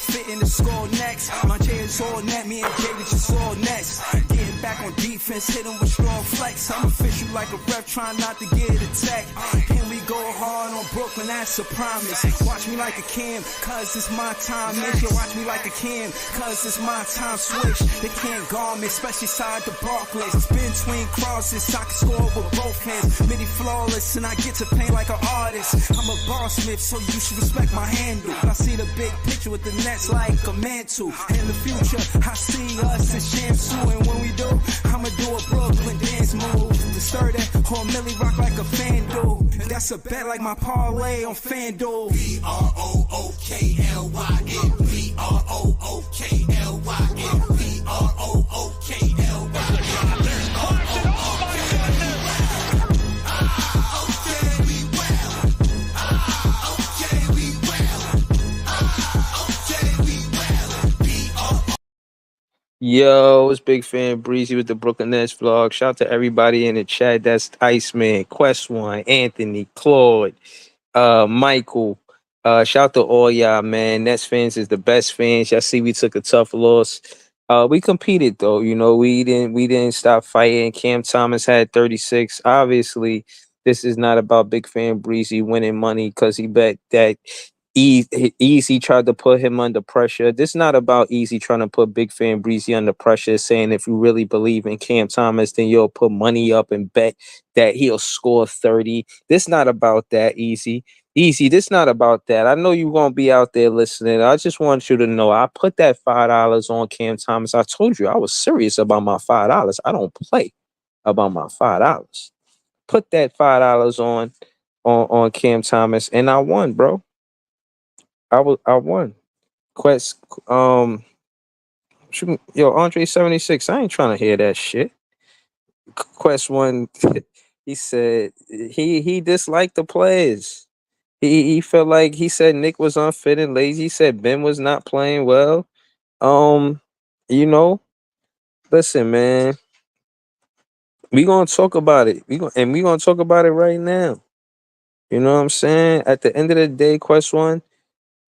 fitting the score next. My J is all net, me and David just all next. Getting back on defense, hit him with strong flex. I'm official like a ref, trying not to get attacked. Can we go hard on Brooklyn? That's a promise. Watch me like a Cam, cause it's my time. Make you watch me like a Cam, cause it's my time. Switch, they can't guard me, especially side the Barclays. Spin between crosses, I can score with both hands. Midi flawless, and I get to paint like an artist. I'm a boss smith, so you should respect my handle. I see the big picture with the Nets like a mantle. In the future, I see us as champs too. And when we do, I'ma do a Brooklyn dance move. The stir that or Millie rock like a fan do. That's a bet like my parlay on FanDuel. Brooklyne, Brooklyne, Yo, it's Big Fan Breezy with the Brooklyn Nets vlog. Shout out to everybody in the chat. That's Iceman, Quest One, Anthony, Claude, Michael. Shout out to all y'all, man. Nets fans is the best fans. Y'all see we took a tough loss. We competed though, we didn't stop fighting. Cam Thomas had 36. Obviously, this is not about Big Fan Breezy winning money because he bet that Easy tried to put him under pressure. This is not about Easy trying to put Big Fan Breezy under pressure, saying if you really believe in Cam Thomas, then you'll put money up and bet that he'll score 30. This not about that, Easy. Easy, this not about that. I know you're going to be out there listening. I just want you to know I put that $5 on Cam Thomas. I told you I was serious about my $5. I don't play about my $5. Put that $5 on Cam Thomas, and I won, bro. I won. Quest Andre 76. I ain't trying to hear that shit. Quest won. He said he disliked the players. He felt like he said Nick was unfit and lazy. He said Ben was not playing well. You know, listen, man. We gonna talk about it. We gonna talk about it right now. You know what I'm saying? At the end of the day, Quest One,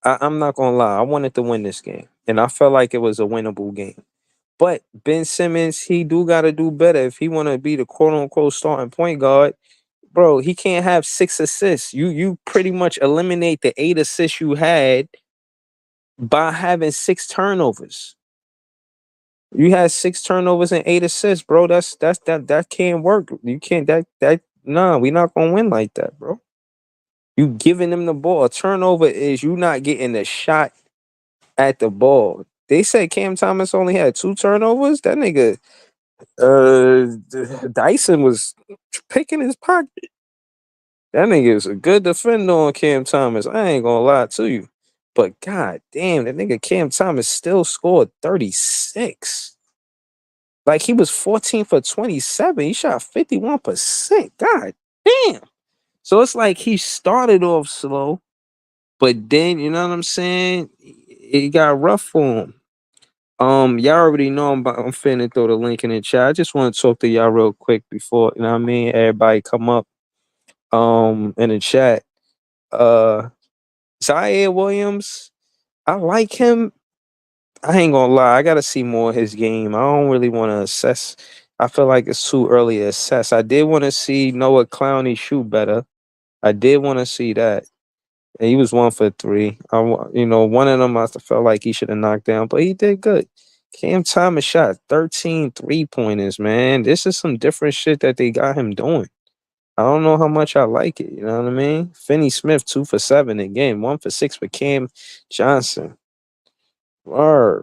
I'm not gonna lie. I wanted to win this game, and I felt like it was a winnable game. But Ben Simmons, he do gotta do better if he want to be the quote unquote starting point guard. Bro, he can't have 6 assists. You pretty much eliminate the 8 assists you had by having 6 turnovers. You had 6 turnovers and 8 assists, bro. That can't work. You can't nah, we not gonna win like that, bro. You giving them the ball. A turnover is you not getting a shot at the ball. They said Cam Thomas only had 2 turnovers. That nigga Dyson was picking his pocket. That nigga is a good defender on Cam Thomas. I ain't gonna lie to you. But god damn, that nigga Cam Thomas still scored 36. Like he was 14 for 27. He shot 51%. God damn. So it's like he started off slow, but then you know what I'm saying? It got rough for him. Y'all already know I'm finna throw the link in the chat. I just want to talk to y'all real quick before, you know what I mean, everybody come up in the chat. Zaire Williams, I like him. I ain't gonna lie, I gotta see more of his game. I don't really want to assess. I feel like it's too early to assess. I did want to see Noah Clowney shoot better. I did want to see that. And he was 1 for 3. One of them I felt like he should have knocked down, but he did good. Cam Thomas shot 13 3-pointers, man. This is some different shit that they got him doing. I don't know how much I like it. You know what I mean? Finney Smith 2 for 7 again, 1 for 6 for Cam Johnson.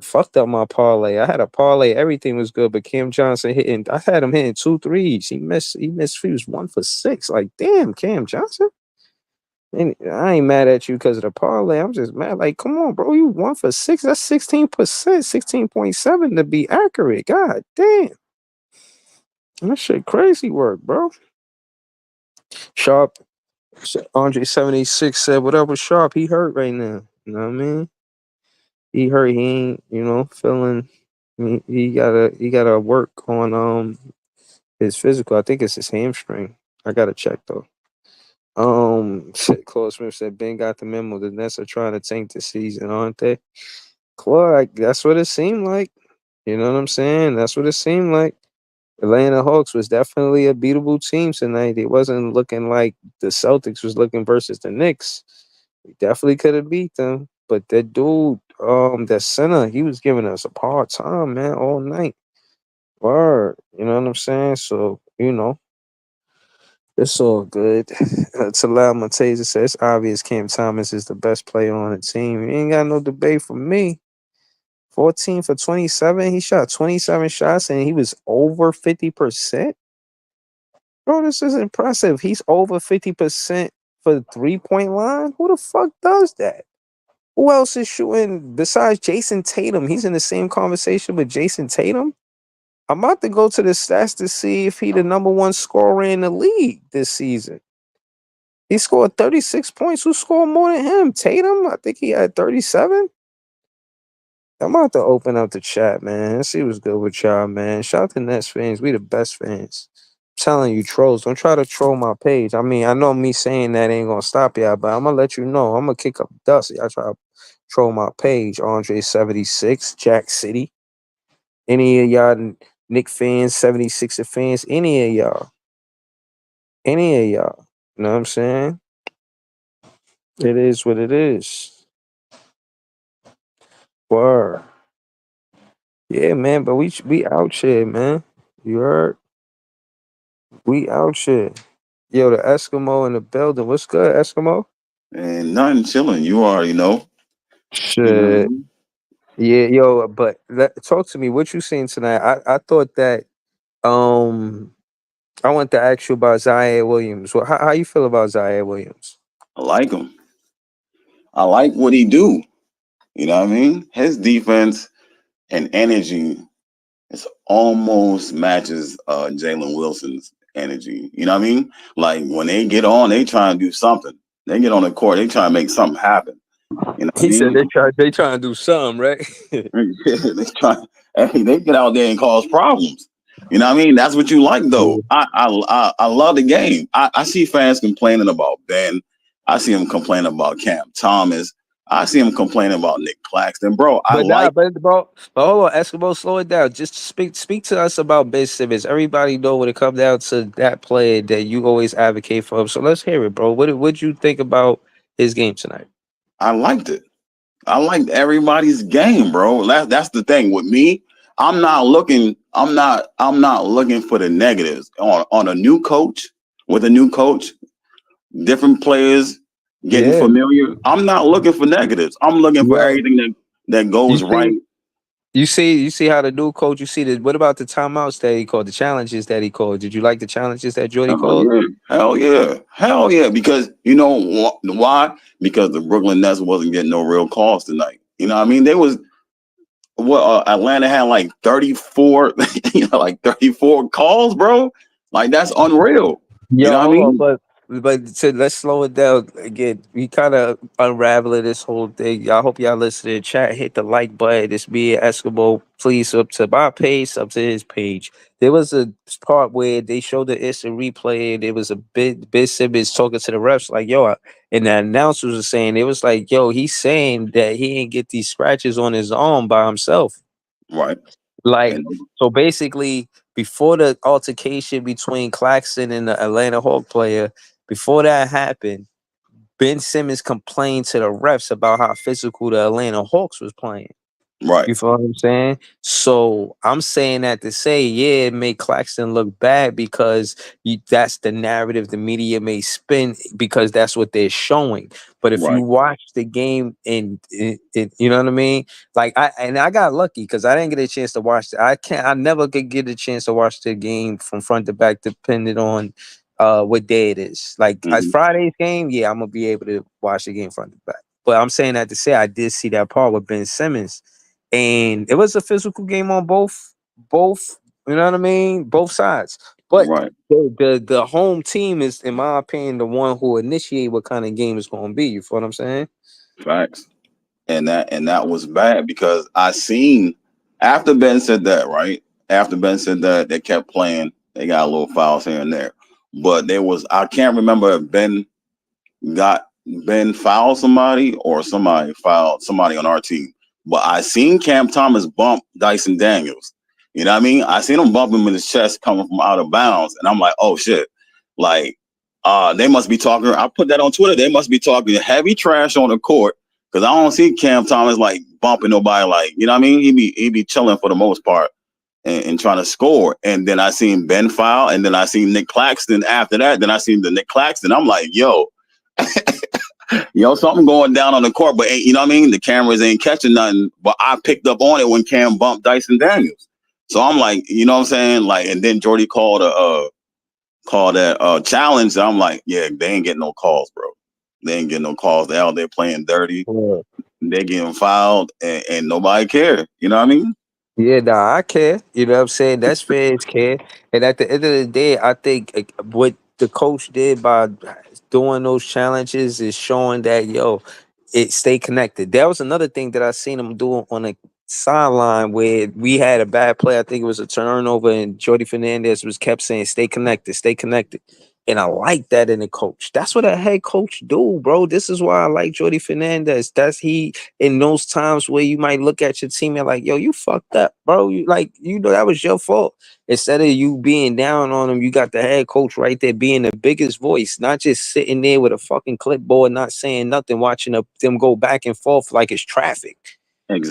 Fucked up my parlay. I had a parlay, everything was good, but Cam Johnson I had him hitting 2 threes. He missed. He was 1 for 6. Like, damn, Cam Johnson. And I ain't mad at you because of the parlay. I'm just mad. Like, come on, bro. You 1 for 6. That's 16%, 16.7 to be accurate. God damn. That shit crazy work, bro. Sharp, Andre 76 said, whatever Sharp, he hurt right now. You know what I mean? He hurt. He ain't, feeling. He gotta work on his physical. I think it's his hamstring. I gotta check though. Claude Smith said Ben got the memo. The Nets are trying to tank the season, aren't they? Clark, that's what it seemed like. You know what I'm saying? That's what it seemed like. Atlanta Hawks was definitely a beatable team tonight. It wasn't looking like the Celtics was looking versus the Knicks. We definitely could have beat them. But that dude, that center, he was giving us a hard time, man, all night. Word. You know what I'm saying? So, it's all good. Talal Montaza says it's obvious Cam Thomas is the best player on the team. He ain't got no debate from me. 14 for 27. He shot 27 shots and he was over 50%. Bro, this is impressive. He's over 50% for the 3-point line. Who the fuck does that? Who else is shooting besides Jason Tatum? He's in the same conversation with Jason Tatum. I'm about to go to the stats to see if he the number one scorer in the league this season. He scored 36 points. Who scored more than him? Tatum? I think he had 37. I'm about to open up the chat, man. Let's see what's good with y'all, man. Shout out to Nets fans. We the best fans. I'm telling you, trolls, don't try to troll my page. I mean, I know me saying that ain't gonna stop y'all, but I'm gonna let you know. I'm gonna kick up dust. Y'all try to troll my page. Andre76, Jack City. Any of y'all Nick fans, 76er fans, any of y'all. Any of y'all. You know what I'm saying? It is what it is. Word. Yeah, man, but we out here, man. You heard? We out here. Yo, the Eskimo in the building. What's good, Eskimo? And nothing chilling. You already know. You know what I Shit. mean? Yeah, yo, but talk to me. What you seen tonight? I thought that I want to ask you about Zaire Williams. How you feel about Zaire Williams? I like him. I like what he do. You know what I mean? His defense and energy is almost matches Jalen Wilson's energy. You know what I mean? Like when they get on, they try and do something. They get on the court, they try and make something happen. You know what I He said mean? they trying to do something, right? they try. Hey, they get out there and cause problems. You know what I mean? That's what you like, though. I love the game. I see fans complaining about Ben. I see them complaining about Cam Thomas. I see them complaining about Nick Claxton, bro. I But nah, like. but hold on, Eskimo, slow it down. Just speak to us about Ben Simmons. Everybody know when it comes down to that player that you always advocate for. So let's hear it, bro. What you think about his game tonight? I liked it. I liked everybody's game, bro. That's the thing with me. I'm not looking. I'm not looking for the negatives on a new coach with a new coach. Different players getting Yeah, familiar. I'm not looking for negatives. I'm looking for yo, everything that you goes right. see, you see how the new coach. You see the what about the timeouts that he called, the challenges that he called? Did you like the challenges that Jordy Hell called? yeah, hell yeah, hell yeah. Because you know why? Because the Brooklyn Nets wasn't getting no real calls tonight. You know what I mean? They was what Atlanta had like 34, like 34 calls, bro. Like that's unreal. You Yo, know what I hold on, mean? but let's slow it down again. We kind of unraveling this whole thing. Y'all hope y'all listen to the chat. Hit the like button. It's me and Eskimo. Please up to my page, up to his page. There was a part where they showed the instant replay, and it was a bit Simmons talking to the refs like, "Yo," and the announcers were saying it was like, "Yo, he's saying that he didn't get these scratches on his arm by himself." Right. Like, And so basically, before the altercation between Claxton and the Atlanta Hawk player, before that happened, Ben Simmons complained to the refs about how physical the Atlanta Hawks was playing. right, You feel what I'm saying? So I'm saying that to say, yeah, it made Claxton look bad because that's the narrative the media may spin because that's what they're showing. But if you right. watch the game and you know what I mean, like I got lucky because I didn't get a chance to watch. I never could get a chance to watch the game from front to back, depending on what day it is. Like Hmm. Friday's game, yeah, I'm gonna be able to watch the game front to back. But I'm saying that to say I did see that part with Ben Simmons and it was a physical game on both you know what I mean, both sides. But Right. the home team is, in my opinion, the one who initiate what kind of game it's going to be. You feel what I'm saying? Facts. And that was bad because I seen after Ben said that, right? After Ben said that, they kept playing. They got a little fouls here and there, but there was I can't remember if got Ben fouled somebody or somebody fouled somebody on our team. but I seen Cam Thomas bump Dyson Daniels. You know what I mean? I seen him bump him in his chest coming from out of bounds, and I'm like, oh shit, like, they must be talking. I put that on Twitter. They must be talking heavy trash on the court because I don't see Cam Thomas like bumping nobody. Like, you know what I mean? He be chilling for the most part and trying to score. And then I seen Ben foul, and then I seen Nick Claxton after that. Then I seen the Nick Claxton. I'm like, yo, something going down on the court, but you know what I mean? The cameras ain't catching nothing. But I picked up on it when Cam bumped Dyson Daniels. So I'm like, you know what I'm saying? Like, and then Jordy called that challenge. I'm like, yeah, they ain't getting no calls, bro. They ain't getting no calls. They out there playing dirty. Yeah. They getting fouled, and nobody care. You know what I mean? Yeah, nah, I care. You know what I'm saying? That's fans care. And at the end of the day, I think what the coach did by doing those challenges is showing that it stay connected. That was another thing that I seen him do on a sideline where we had a bad play. I think it was a turnover, and Jordy Fernandez was kept saying, "Stay connected, stay connected." And I like that in a coach. That's what a head coach do, bro. This is why I like Jordy Fernandez. That's he in those times where you might look at your team and like, yo, you fucked up, bro. That was your fault. Instead of you being down on him, you got the head coach right there being the biggest voice, not just sitting there with a fucking clipboard, not saying nothing, watching them go back and forth like it's traffic.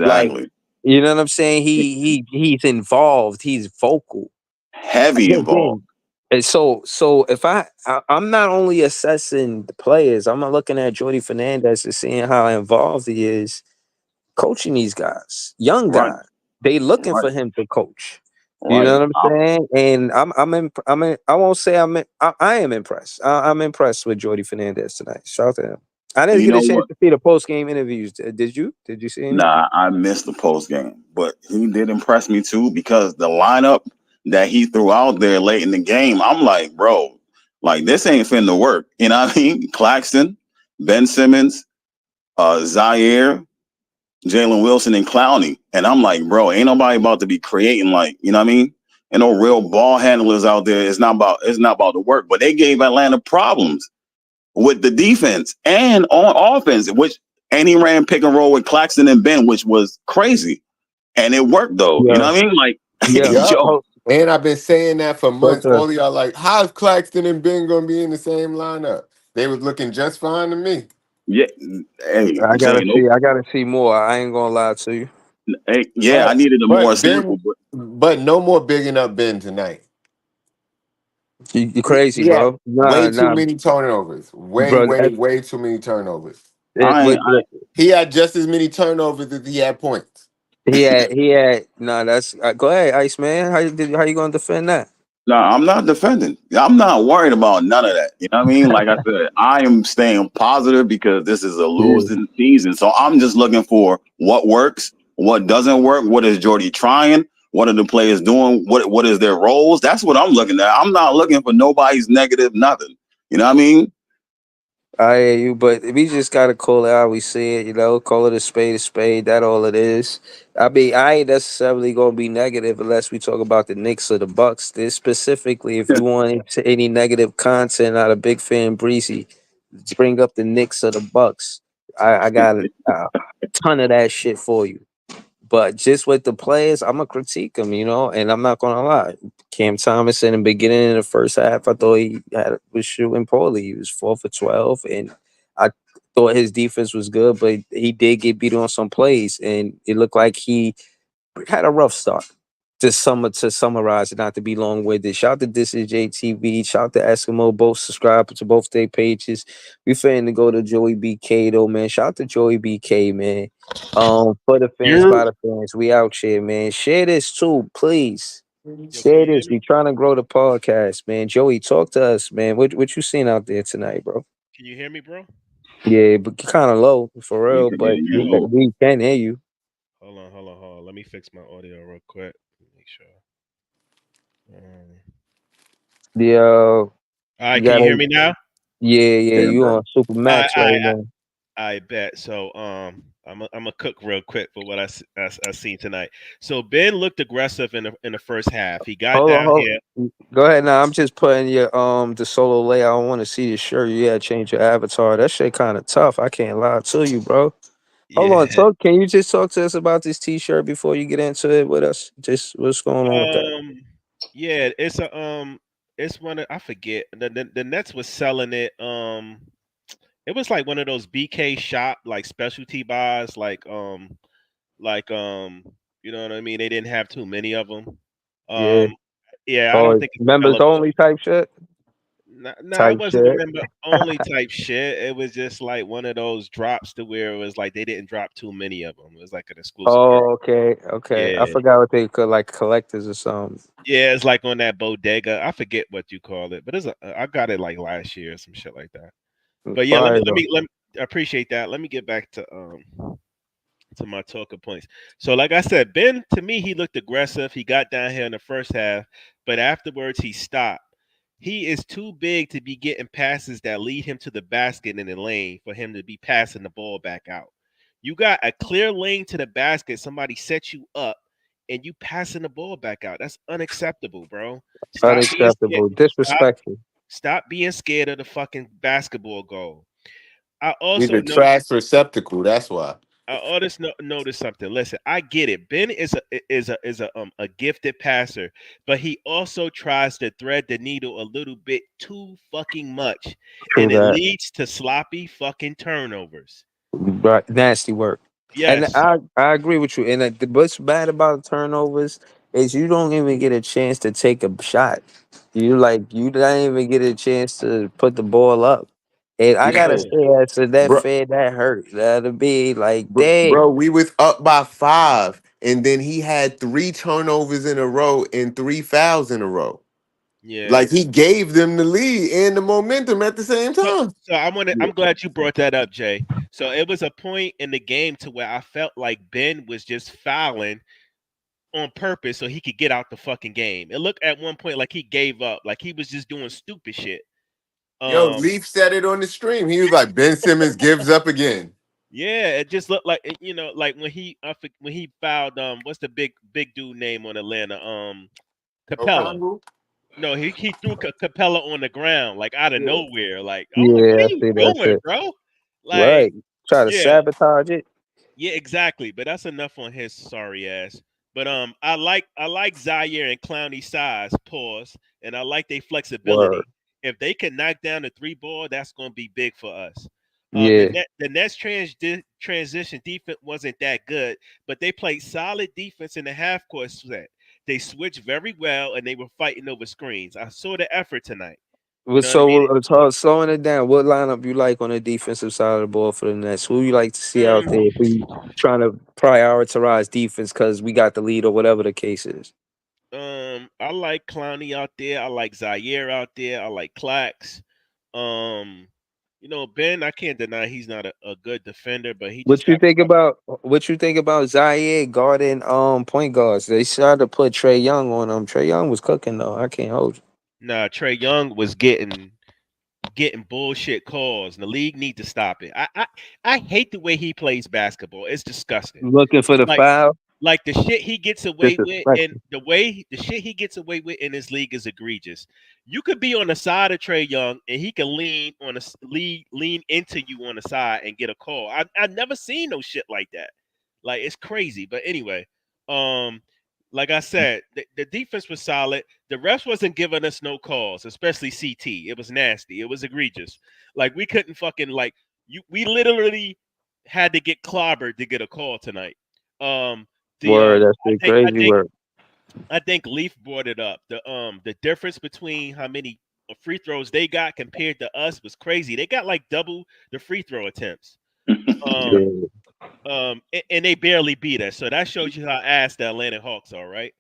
Like, Exactly. you know what I'm saying? He's involved. He's vocal. Heavy involved. And so if I'm not only assessing the players, I'm looking at Jordy Fernandez and seeing how involved he is coaching these guys, young Right. guys. They looking Right. for him to coach. You Right. know what I'm saying? And I won't say I am impressed. I'm impressed with Jordy Fernandez tonight. Shout out to him. I didn't You get know a chance what? to see the post game interviews. Did you? Did you see any? Nah, I missed the post game, but he did impress me too because the lineup that he threw out there late in the game, I'm like, bro, like this ain't finna work. You know what I mean? Claxton, Ben Simmons, Zaire, Jalen Wilson, and Clowney. And I'm like, bro, ain't nobody about to be creating like, you know what I mean? And no real ball handlers out there. It's not about the work. But they gave Atlanta problems with the defense and on offense, and he ran pick and roll with Claxton and Ben, which was crazy. And it worked though. You Yeah, know what I mean? Like, yeah. Yup. yo, And I've been saying that for months. Okay. All of y'all like, how's Claxton and Ben gonna be in the same lineup? They was looking just fine to me. yeah, hey, Jay, nope. I gotta see more. I ain't gonna lie to you. Hey, yeah, I But needed a more but sample, Ben, but but no more bigging up Ben tonight. You crazy, He had bro. way too Nah, many turnovers. Way, bro. way, way too many turnovers. I ain't, He had just as many turnovers as he had points. He had no. That's go ahead, Ice Man. How you gonna defend that? no, I'm not defending. I'm not worried about none of that. You know what I mean? Like I said, I am staying positive because this is a Yeah. losing season. So I'm just looking for what works, what doesn't work, what is Jordy trying, what are the players doing, what is their roles. That's what I'm looking at. I'm not looking for nobody's negative nothing. You know what I mean? I hear you, but we just gotta call it how we see it. Call it a spade a spade. That all it is. I mean, I ain't necessarily gonna be negative unless we talk about the Knicks or the Bucks. This specifically, if you want any negative content out of Big Fan Breezy, bring up the Knicks or the Bucks. I got a ton of that shit for you. But just with the players, I'm gonna critique them, and I'm not gonna lie. Cam Thomas in the beginning of the first half, I thought was shooting poorly. He was 4 for 12, and I thought his defense was good, but he did get beat on some plays, and it looked like he had a rough start. To summarize it, not to be long winded. Shout out to This Is JTV. Shout out to Eskimo. Both subscribe to both their pages. We finna go to Joey BK though, man. Shout out to Joey BK, man. For the fans, You by the fans, we out here, man. Share this too, please. Yo, can Share you hear this. me? We trying to grow the podcast, man. Joey, talk to us, man. What you seen out there tonight, bro? Can you hear me, bro? Yeah, but kind of low for Yeah, real, but you Okay, hold low. on. we can hear you. Hold on. Let me fix my audio real quick. Make sure. Um, The all right, you can you hear gotta me now? yeah, Yeah, you bro. on Super I Max I right now. I bet. So I'm a cook real quick for what I seen tonight. So Ben looked aggressive in the first half. He got down Hold here. Go ahead now. I'm just putting your the solo layout. I want to see your shirt. You gotta change your avatar. That shit kind of tough. I can't lie to you, bro. Hold on, Yeah. talk. Can you just talk to us about this T-shirt before you get into it with us? Just what's going on with that? Um. Yeah. It's a It's one of I forget the Nets was selling it. It was like one of those BK shop like specialty buys, like you know what I mean. They didn't have too many of them. Yeah. Um. Yeah. I don't Oh, think it's members available. only type shit. Nah, it Type wasn't a shit. member only type shit. It was just like one of those drops to where it was like they didn't drop too many of them. It was like an exclusive pair. Oh, okay, okay. I Yeah. forgot what they could like collectors or something. Yeah, it's like on that bodega. I forget what you call it, but I got it like last year or some shit like that. But yeah, Fire though. let me I appreciate that. Let me get back to my talking points. So like I said, Ben to me he looked aggressive. He got down here in the first half, but afterwards he stopped. He is too big to be getting passes that lead him to the basket in the lane for him to be passing the ball back out. You got a clear lane to the basket, somebody set you up, and you passing the ball back out. That's unacceptable, bro. Stop being scared. Unacceptable. Stop Disrespectful. stop being scared of the fucking basketball goal. I He's also a know trash receptacle. That's why. I always notice something. Listen, I get it. Ben is a gifted passer, but he also tries to thread the needle a little bit too fucking much, True and it that. leads to sloppy fucking turnovers. Right, nasty work. And Yes. I agree with you. And what's bad about turnovers is you don't even get a chance to take a shot. You don't even get a chance to put the ball up. And I gotta No. say, after that Bro, fed, that hurt. That'll be like, dang. bro, we was up by 5, and then he had 3 turnovers in a row and 3 fouls in a row. Yeah. Like he gave them the lead and the momentum at the same So, time. I'm glad you brought that up, Jay. So it was a point in the game to where I felt like Ben was just fouling on purpose so he could get out the fucking game. It looked at one point like he gave up, like he was just doing stupid shit. Yo, Um, Leaf said it on the stream. He was like, Ben Simmons gives up again. yeah, it just looked like like when when he fouled what's the big dude name on Atlanta? Capella. Okongwu? No, he threw Capella on the ground like out of Yeah. nowhere. Like I was like, what Yeah, are I you see that doing, shit. bro? Like, Right. Try to yeah, sabotage it. yeah, exactly. But that's enough on his sorry ass. But I like Zaire and Clowney size, pause, and I like their Word. flexibility. If they can knock down the three ball, that's gonna be big for us. Yeah. The Nets transition defense wasn't that good, but they played solid defense in the half court set. They switched very well and they were fighting over screens. I saw the effort tonight. You know what I mean? Slowing it down, what lineup you like on the defensive side of the ball for the Nets? Who you like to see out there if Mm, we trying to prioritize defense because we got the lead or whatever the case is? I like Clowney out there. I like Zaire out there. I like Clax. Um, Ben, I can't deny he's not a good defender, but he just got What you think about Zaire guarding point guards? They tried to put Trey Young on him. Trey Young was cooking though. I can't hold you. nah. Trey Young was getting bullshit calls. And the league need to stop it. I hate the way he plays basketball. It's disgusting. Looking for the Like foul? like the shit he gets away with, and Disrespectful. the shit he gets away with in this league is egregious. You could be on the side of Trey Young, and he can lean into you on the side and get a call. I never seen no shit like that. Like it's crazy. But anyway, um, like I said, the defense was solid. The refs wasn't giving us no calls, especially CT. It was nasty. It was egregious. Like we couldn't fucking like you. We literally had to get clobbered to get a call tonight. Um, the Word, that's I the think I crazy think word. I think Leaf brought it up. The difference between how many free throws they got compared to us was crazy. They got like double the free throw attempts. Um Yeah, and they barely beat us. So that shows you how ass the Atlanta Hawks are, right?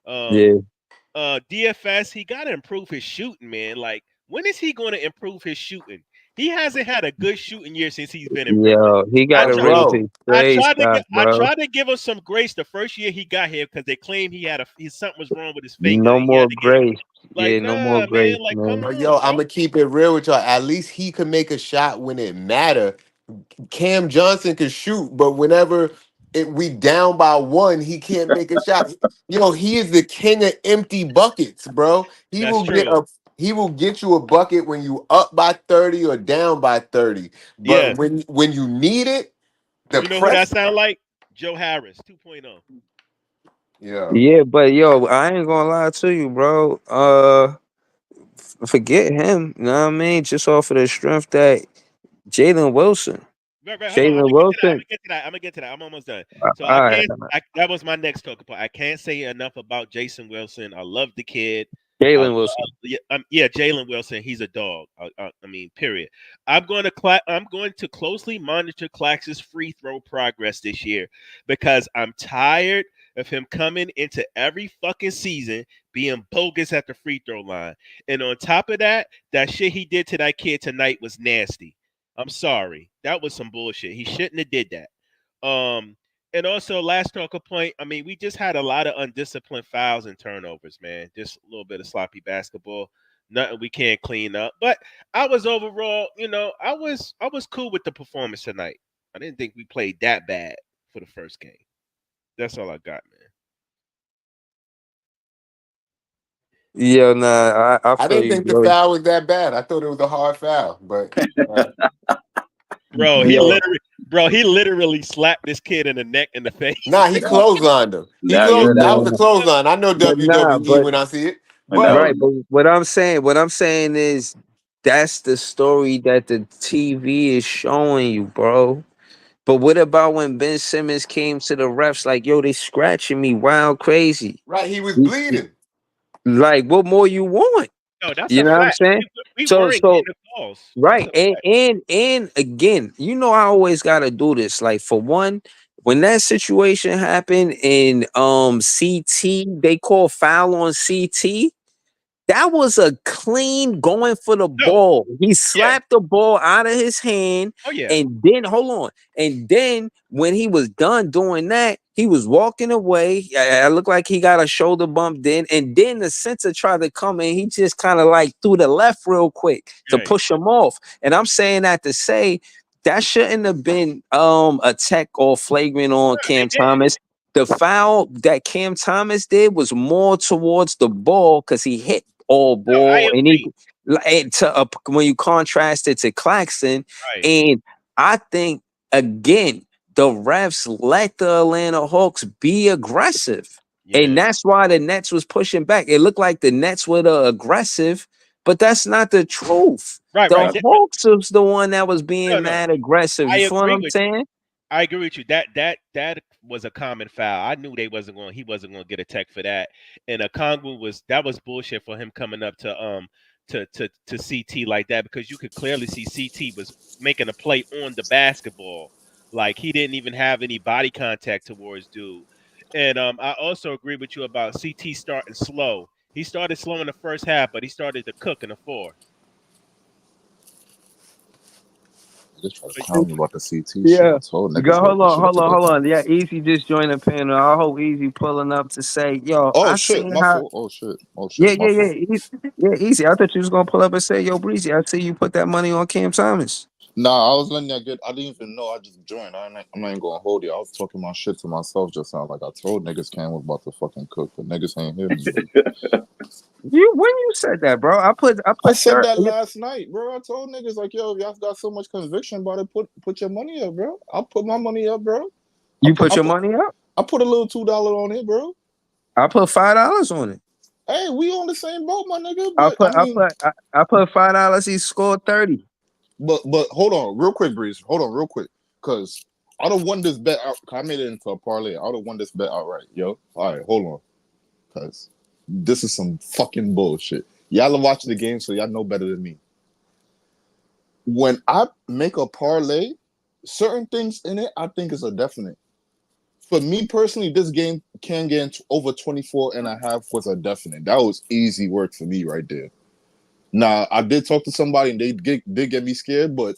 Um yeah. DFS, he got to improve his shooting, man. Like, when is he going to improve his shooting? He hasn't had a good shooting year since he's been in Brooklyn. Yo, he I But gotta tried, raise bro, his trade stock, I bro. tried to give him some grace the first year he got here because they claimed something was wrong with his finger. No And he had more to get grace. like, Yeah, no more nah, man. grace, Like, come man. but on, yo, bro. I'm gonna keep it real with y'all. At least he could make a shot when it matter. Cam Johnson can shoot, but whenever we down by 1, he can't make a shot. Yo, he is the king of empty buckets, bro. That's true. He will get you a bucket when you up by 30 or down by 30. But Yes, when you need it, The You know who that press. sound like? Joe Harris 2.0. Yeah. Yeah, but yo, I ain't gonna lie to you, bro. Forget him. You know what I mean? Just off of the strength that Jalen Wilson. Right. Hold on. I'm Jalen gonna get to that. I'm Wilson. gonna get to that. I'm gonna get to that. I'm almost done. So All I right. can't. That was my next talking point. I can't say enough about Jason Wilson. I love the kid. I love, Jalen Wilson. yeah, Jalen Wilson. He's a dog. I mean, period. I'm going to closely monitor Clax's free throw progress this year because I'm tired of him coming into every fucking season being bogus at the free throw line. And on top of that, that shit he did to that kid tonight was nasty. I'm sorry. That was some bullshit. He shouldn't have did that. And also last talker point, I mean, we just had a lot of undisciplined fouls and turnovers, man. Just a little bit of sloppy basketball. Nothing we can't clean up. But I was overall, I was cool with the performance tonight. I didn't think we played that bad for the first game. That's all I got, man. Yeah, nah, I I feel didn't you, think the bro. foul was that bad. I thought it was a hard foul, but Bro, he Yo, literally slapped this kid in the neck and the face. nah, he clotheslined him. He That, yeah, closed. That was a nah, clothesline. I know but nah, WWE but when I see it, that but was right, but what I'm saying is that's the story that the TV is showing you, bro. But what about when Ben Simmons came to the refs like, yo, they scratching me wild crazy? right, he was bleeding. Like, what more you want? No, that's You a know what I'm fact. saying? We So weren't getting so the calls. That's right. a And fact. and and again, I always gotta do this. Like for one, when that situation happened in CT, they call foul on CT. That was a clean going for the No, ball. He yeah. slapped the ball out of his hand, Oh yeah. and then hold on. And then when he was done doing that, he was walking away. I looked like he got a shoulder bump then, and then the center tried to come in. He just kind of like threw the left real quick to Right. push him off. And I'm saying that to say that shouldn't have been a tech or flagrant on No, Cam it didn't. Thomas. The foul that Cam Thomas did was more towards the ball because he hit all No, I ball, and he agree. when you contrast it to Claxton, Right. and I think again the refs let the Atlanta Hawks be aggressive, and Yeah. that's why the Nets was pushing back. It looked like the Nets were the aggressive, but that's not the truth. Right. The Right. that, Hawks was the one that was No. being No. mad aggressive. I You feel what agree I'm with you. saying? I agree with you. That was a common foul. I knew he wasn't going to get a tech for that. And Okongwu was bullshit for him coming up to CT like that because you could clearly see CT was making a play on the basketball. Like he didn't even have any body contact towards dude. And I also agree with you about CT starting slow. He started slow in the first half, but he started to cook in the fourth. Just try to But clown me about the CT shit. Yeah. I told Go, niggas like this shit was a good hold thing. on. Yeah, Easy just joined the panel. I hope Easy pulling up to say, yo, Oh I shit, seen my how. fault. Oh shit. Oh Yeah, shit, my yeah, fault. yeah, yeah, Easy. I thought you was gonna pull up and say, yo, Breezy, I see you put that money on Cam Thomas. Nah, I was letting that get. I didn't even know. I just joined. I'm not even gonna hold you. I was talking my shit to myself just now. Like I told niggas Cam was about to fucking cook, but niggas ain't hear me. You when you said that, bro? I I put said 30. that last night, bro. I told niggas like, yo, if y'all got so much conviction about it, put your money up, bro. I'll put my money up, bro. I You put put I your put money up. I put a little $2 on it, bro. I put $5 on it. Hey, we on the same boat, my nigga. But I put $5. He scored 30. but hold on, real quick, Breeze. Hold on, real quick, cause I don't won this bet out. I made it into a parlay. I don't won this bet outright, yo. All right, hold on, cause this is some fucking bullshit. Y'all are watching the game, so y'all know better than me. When I make a parlay, certain things in it I think is a definite. For me personally, this game can get into over 24.5 was a definite. That was easy work for me right there. Now, I did talk to somebody and did get me scared, but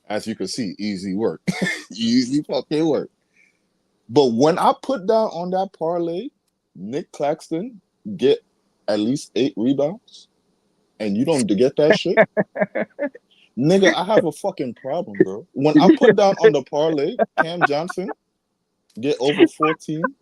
as you can see, easy work. Easy fucking work. But when I put down on that parlay, Nick Claxton get at least 8 rebounds, and you don't get that shit, nigga, I have a fucking problem, bro. When I put down on the parlay, Cam Johnson get over 14,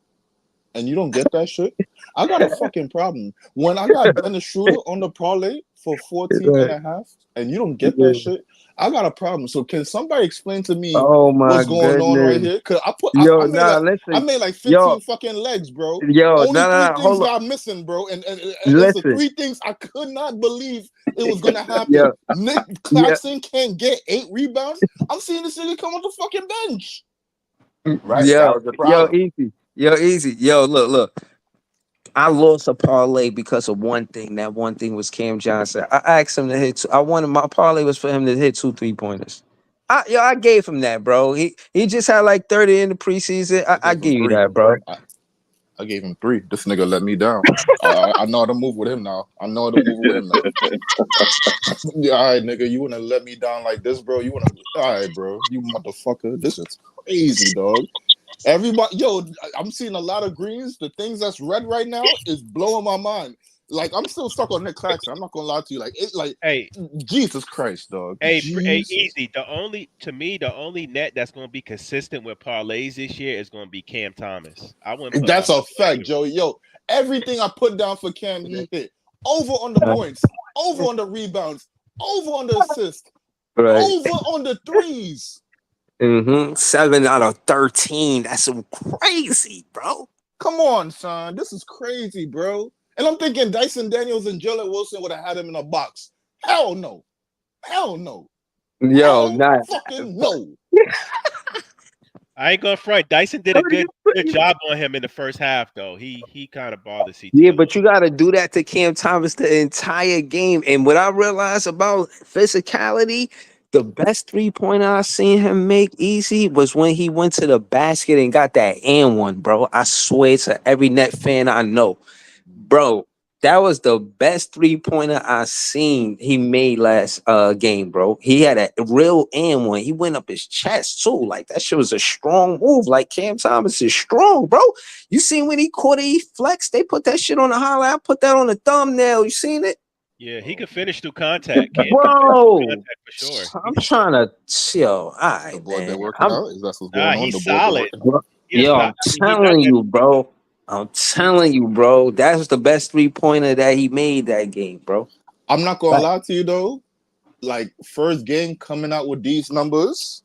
and you don't get that shit, I got a fucking problem. When I got Dennis Schroeder on the parlay for 14 and Right. a half, and you don't get that Yeah. shit, I got a problem. So can somebody explain to me Oh my what's going on right goodness. here? Cause Yo, I made nah, like I listen. made like Yo, 15 fucking legs, bro. yo, Only nah, three nah, nah. things Hold on. got missing, bro. And it's the Listen. three things I could not believe it was gonna happen. Yo, Nick yeah. Claxton can't get 8 rebounds. I'm seeing this nigga come off the fucking bench. Right. That Yo, was the yo, problem. easy. Yo, easy. Yo, look. I lost a parlay because of one thing. That one thing was Cam Johnson. I asked him to hit. I wanted my parlay was for him to hit 2 3-pointers. I gave him that, bro. He just had like 30 in the preseason. I I gave him give you 3. that, bro. I gave him 3. This nigga let me down. I know how to move with him now. I know how to move with him now. Yeah, all right, nigga, you wanna let me down like this, bro? You wanna? All right, bro, you motherfucker. This is crazy, dog. Everybody, yo, I'm seeing a lot of greens. The things that's red right now is blowing my mind. Like I'm still stuck on Nick Claxton. I'm not gonna lie to you. Like Hey, Jesus Christ, dog. hey, Jesus. easy. The only net that's going to be consistent with parlays this year is going to be Cam Thomas. I wouldn't put my That's a money on fact, either. Joey. Yo, everything I put down for Cam, he hit. Over on the points, over on the rebounds, over on the assists, Right. over on the threes. 7 out of 13. That's so crazy, bro. Come on, son. This is crazy, bro. And I'm thinking Dyson Daniels and Jalen Wilson would have had him in a box. Hell no. Hell no. Yo, Hell not fucking no. I ain't going to front. Dyson did a good job on him in the first half, though. He kind of bothered CT yeah, a little. but you gotta do that to Cam Thomas the entire game. And what I realized about physicality, the best 3-pointer I seen him make easy was when he went to the basket and got that and one, bro. I swear to every net fan I know. Bro, that was the best 3-pointer I seen he made last game, bro. He had a real and one. He went up his chest too. Like that shit was a strong move. Like Cam Thomas is strong, bro. You seen when he caught it, he flexed. They put that shit on the highlight. I put that on the thumbnail. You seen it? Yeah, he could finish through contact. Cam can finish through Bro, contact for sure. I'm trying to chill. All The right, boy been man. working out. Is that what's going on? He's The boy been solid. working out. Bro, He a yo, sol- I'm I mean, he's not telling that. you, bro. I'm telling you, bro. That's the best 3-pointer that he made that game, bro. I'm not gonna lie to you though. Like first game coming out with these numbers.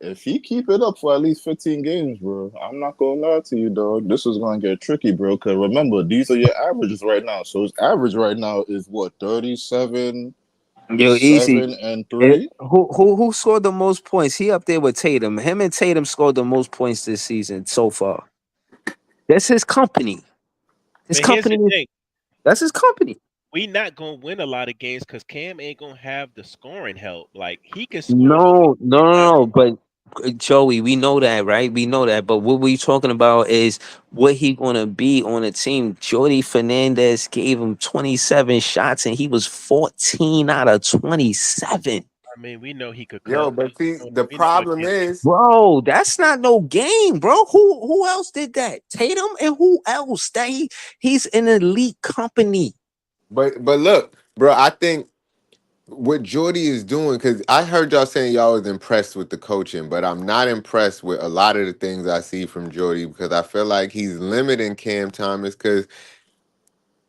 If he keep it up for at least 15 games, bro, I'm not gonna lie to you, dog. This is gonna get tricky, bro. Cause remember, these are your averages right now. So his average right now is what 37, Yo, easy. 7, and 3. Who scored the most points? He up there with Tatum. Him and Tatum scored the most points this season so far. That's his company. His But here's the company. thing: That's his company. we not gonna win a lot of games because Cam ain't gonna have the scoring help. Like he can score when he No, no, get no, down. no. But Joey, we know that, right? We know that. But what we talking about is what he gonna be on a team. Jordy Fernandez gave him 27 shots and he was 14 out of 27. I mean, we know he could Yo, cook. but see, the We know what problem Cam. is, Bro, that's not no game, bro. Who else did that? Tatum and who else? He's an elite company. but look, bro, I think what Jordy is doing, because I heard y'all saying y'all was impressed with the coaching, but I'm not impressed with a lot of the things I see from Jordy because I feel like he's limiting Cam Thomas because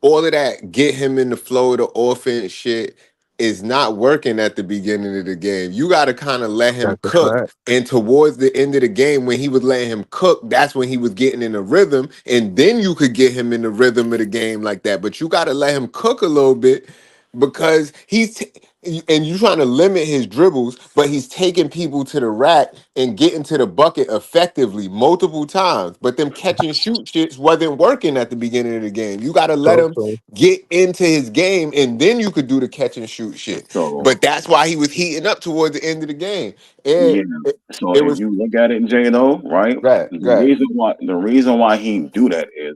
all of that get him in the flow of the offense shit is not working at the beginning of the game. You got to kind of let him That's a cook. fact. And towards the end of the game, when he was letting him cook, that's when he was getting in a rhythm. And then you could get him in the rhythm of the game like that. But you got to let him cook a little bit because and you trying to limit his dribbles, but he's taking people to the rack and getting to the bucket effectively multiple times. But them catch and shoot shits wasn't working at the beginning of the game. You got to let So, him so. get into his game, and then you could do the catch and shoot shit. So But that's why he was heating up towards the end of the game. And yeah. So it if was you look at it, Jay, though, right? right, right. The reason why he do that is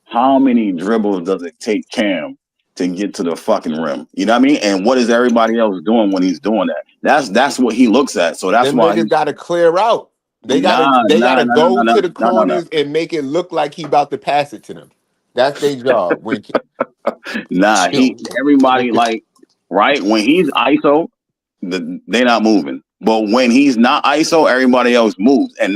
how many dribbles does it take Cam to get to the fucking rim? You know what I mean? And what is everybody else doing when he's doing that? That's what he looks at. So that's Them why niggas got to clear out. They gotta go to the corners and make it look like he about to pass it to them. That's their job. When He everybody like right when he's ISO, they not moving. But when he's not ISO, everybody else moves, and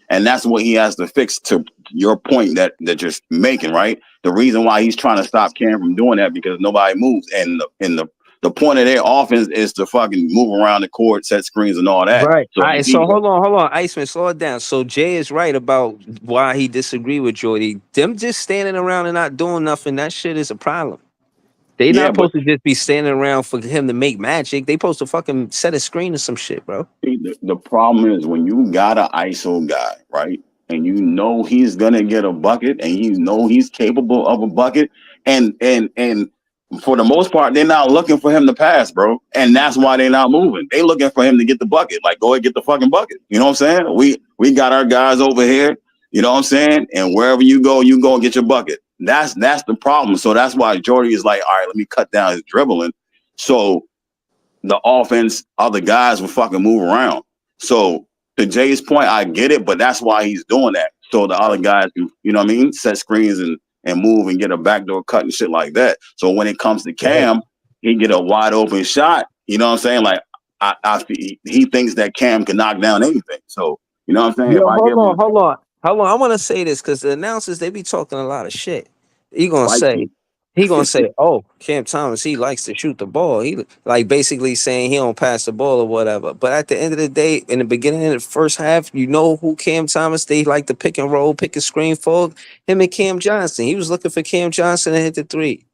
And that's what he has to fix. To your point that you're making, right? The reason why he's trying to stop Cam from doing that because nobody moves, and the point of their offense is to fucking move around the court, set screens, and all that. Right. So All if right. So he, hold on, Iceman, slow it down. So Jay is right about why he disagreed with Jordy. Them just standing around and not doing nothing, that shit is a problem. They not yeah, but supposed to just be standing around for him to make magic. They supposed to fucking set a screen or some shit, bro. see, the problem is when you got an ISO guy, right? And you know he's gonna get a bucket, and you know he's capable of a bucket, and for the most part, they're not looking for him to pass, bro. And that's why they're not moving. They looking for him to get the bucket. Like, go ahead, get the fucking bucket. You know what I'm saying? We got our guys over here. You know what I'm saying? And wherever you go and get your bucket. That's the problem. So that's why Jordy is like, all right, let me cut down his dribbling. So the offense, other guys will fucking move around. So to Jay's point, I get it, but that's why he's doing that. So the other guys can, you know what I mean, set screens and move and get a backdoor cut and shit like that. So when it comes to Right. Cam, he get a wide open shot. You know what I'm saying? Like he thinks that Cam can knock down anything. So you know what I'm saying? If Yo, I hold give on, him hold on, hold on. I want to say this because the announcers they be talking a lot of shit. He gonna like say, he gonna say, oh, Cam Thomas, he likes to shoot the ball. He like basically saying he don't pass the ball or whatever. But at the end of the day, in the beginning of the first half, you know who Cam Thomas? They like to pick and roll, pick and screen for him and Cam Johnson. He was looking for Cam Johnson to hit the three.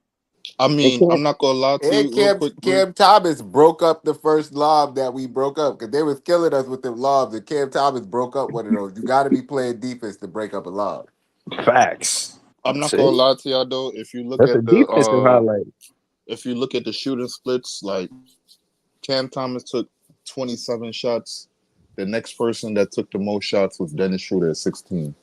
I And mean, Cam, I'm not gonna lie to And you real quick, bro. Cam Thomas broke up the first lob that we broke up because they was killing us with them lobs, and Cam Thomas broke up one of those. You got to be playing defense to break up a lob. facts. I'm not gonna See, lie to y'all though. If you look that's a at the defensive highlight. if you look at the shooting splits, like Cam Thomas took 27 shots. The next person that took the most shots was Dennis Schroeder at 16.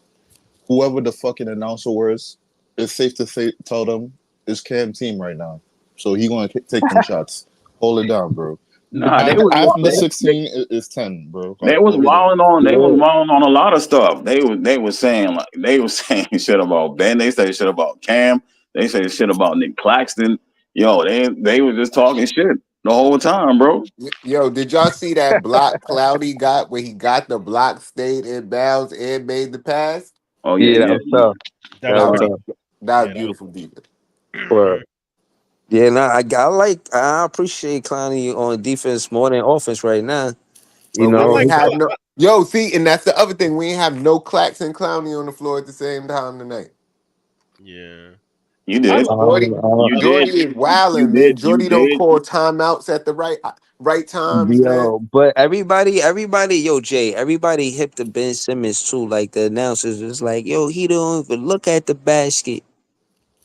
Whoever the fucking announcer was, it's safe to say tell them it's Cam team right now. So he gonna take them shots. Hold it down, bro. nah, After the 16 is 10, bro. they Like, was what we doing? wilding on. They was Yeah. wilding on a lot of stuff. They was saying like they was saying shit about Ben. They said shit about Cam. They said shit about Nick Claxton. Yo, they was just talking shit the whole time, bro. Yo, did y'all see that block Cloudy got where he got the block, stayed in bounds, and made the pass? Oh yeah, Yeah, that yeah. was tough. That That was That was was pretty. tough. that was Yeah, that was. beautiful defense. Word. Yeah, nah, I appreciate Clowney on defense more than offense right now. You But I we know, like. ain't he- have no yo. See, and that's the other thing. We ain't have no Clax and Clowney on the floor at the same time tonight. Yeah. You I did. like. You Jordy did. is You wilding, man. did. You Jordy don't did. call timeouts at the right times, man. yo, but everybody, yo, Jay, everybody hip to Ben Simmons too. Like the announcers was like, yo, he don't even look at the basket.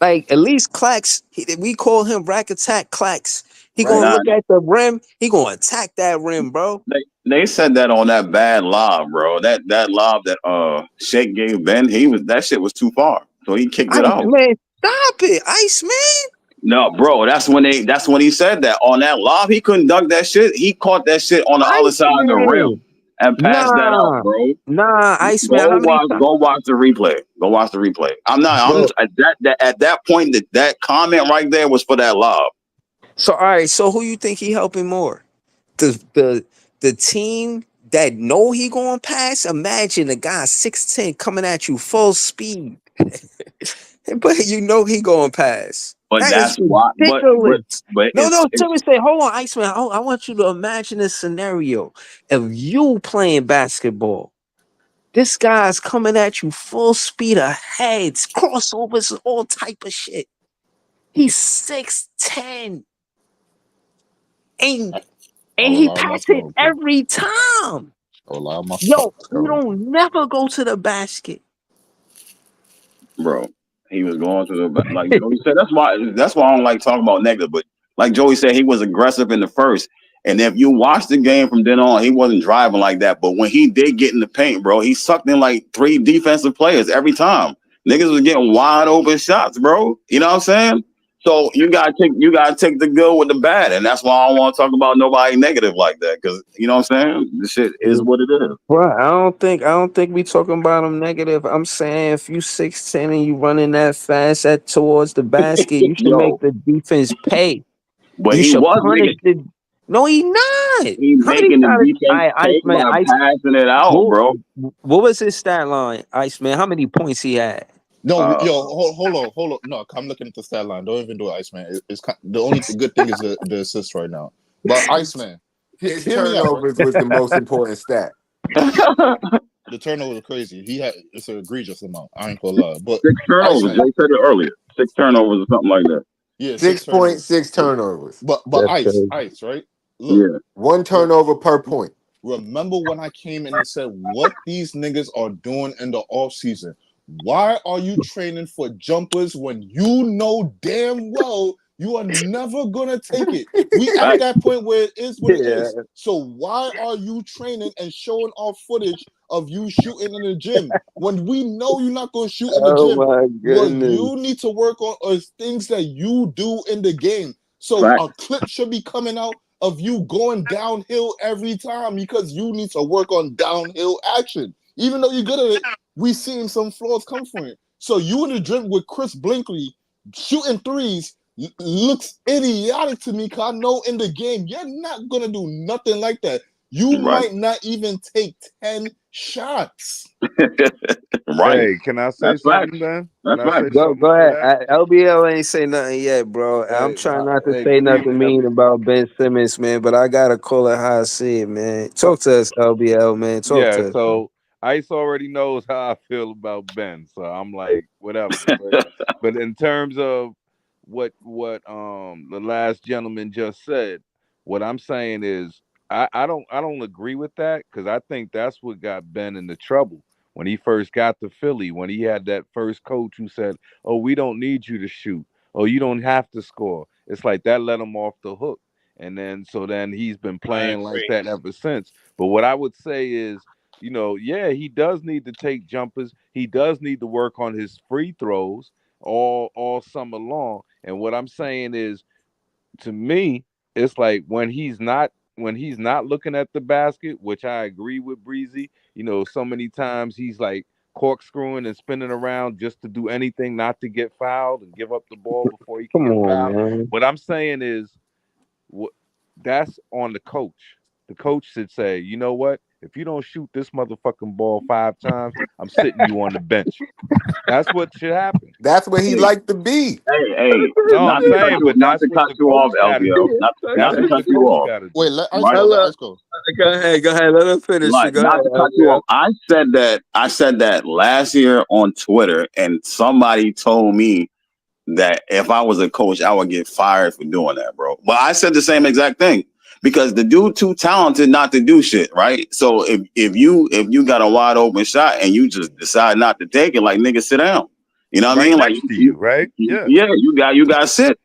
Like at least Clax, we call him rack attack Clax. He Right. gonna Nah, look at the rim. He gonna attack that rim, bro. they said that on that bad lob, bro. That lob that Shake gave Ben, that shit was too far, so he kicked it Ice out. man, stop it, Ice man. No, bro, that's when he said that on that lob he couldn't dunk that shit. He caught that shit on the other side of the rim Iceman. and passed that out, Nah, bro. nah, Iceman. How many times, Go watch the replay. Go watch the replay. I'm not. I'm bro? at that point that comment right there was for that lob. So all right, so who you think he helping more? The team that know he going pass. Imagine a guy 6'10" coming at you full speed, but you know he going pass. But That is that's why. ridiculous. But No, no, it's seriously. Hold on, Iceman. I want you to imagine this scenario. If you playing basketball, this guy's coming at you full speed ahead, crossovers, all type of shit. He's 6'10", and I and will he allow my pass it smoke, bro. every time. I will allow my Yo, smoke, he bro. don't never go to the basket. bro. He was going to the like Joey said. That's why I don't like talking about negative. But like Joey said, he was aggressive in the first. And if you watch the game from then on, he wasn't driving like that. But when he did get in the paint, bro, he sucked in like 3 defensive players every time. Niggas was getting wide open shots, bro. You know what I'm saying? So you gotta take the good with the bad, and that's why I don't want to talk about nobody negative like that, because you know what I'm saying. The shit is what it is. Bro, I don't think we talking about him negative. I'm saying if you 6'10" and you running that fast at towards the basket, you should make Yo, the defense pay. but You he should was punish making the No, he not. He's How many making the times? defense pay Iceman, by Ice. passing it out, What, bro. what was his stat line, Iceman? How many points he had? No, Uh, yo, hold on. No, I'm looking at the stat line. Don't even do it, Iceman. The only good thing is the assist right now. But Iceman, His hear me out, right? turnovers was the most important stat. The turnover is crazy. It's an egregious amount. I ain't gonna lie. But 6 turnovers. Iceman, Jay said it earlier. 6 turnovers or something like that. yeah, six Six point turnovers. six Yeah. turnovers. But That's ice, crazy. ice, right? Look, Yeah, One turnover per point. remember when I came in and said what these niggas are doing in the offseason? Why are you training for jumpers when you know damn well you are never gonna take it? We at right. that point where it is what it Yeah. is. So why are you training and showing off footage of you shooting in the gym when we know you're not gonna shoot in the Oh gym? my What goodness. you need to work on is things that you do in the game. So Fact. a clip should be coming out of you going downhill every time because you need to work on downhill action. Even though you're good at it, we seen some flaws come from it. So you in the gym with Chris Blinkley shooting threes looks idiotic to me because I know in the game you're not gonna do nothing like that. You Right. might not even take 10 shots. Right. Hey, can I say That's fact. something then? Can That's I fact. say Go something go to ahead. that? LBL ain't say nothing yet, bro. I'm Hey, trying not to hey, say good nothing evening, mean every. about Ben Simmons, man, but I gotta call it how I see it, man. Talk to us, LBL, man. Talk Yeah, to us. so Ice already knows how I feel about Ben, so I'm like, whatever. But in terms of what the last gentleman just said, what I'm saying is I don't agree with that because I think that's what got Ben into trouble when he first got to Philly, when he had that first coach who said, "Oh, we don't need you to shoot. Oh, you don't have to score." It's like that let him off the hook. And then he's been I playing like agree. that ever since. But what I would say is, yeah, he does need to take jumpers. He does need to work on his free throws all summer long. And what I'm saying is, to me, it's like when he's not looking at the basket, which I agree with Breezy. So many times he's like corkscrewing and spinning around just to do anything not to get fouled and give up the ball before he can Come get on, fouled. man. What I'm saying is, what that's on the coach. The coach should say, you know what? If you don't shoot this motherfucking ball 5 times, I'm sitting you on the bench. That's what should happen. That's where he Hey, like to be. hey, No, I'm not to cut saying, you, but not that's to what cut the you coach off, got to LVO. do. Not That's to what cut the you coach off. got to Wait, do. let Ice Right. go. Let Hello. Ice go. Go ahead. Let him finish it. Like, Go not ahead, to cut you LBL. off. I said that last year on Twitter, and somebody told me that if I was a coach, I would get fired for doing that, bro. But I said the same exact thing because the dude too talented not to do shit, right? So if you got a wide open shot and you just decide not to take it, like nigga, sit down. You know what I Right mean? Like next to you, right? Yeah. yeah, you got to sit.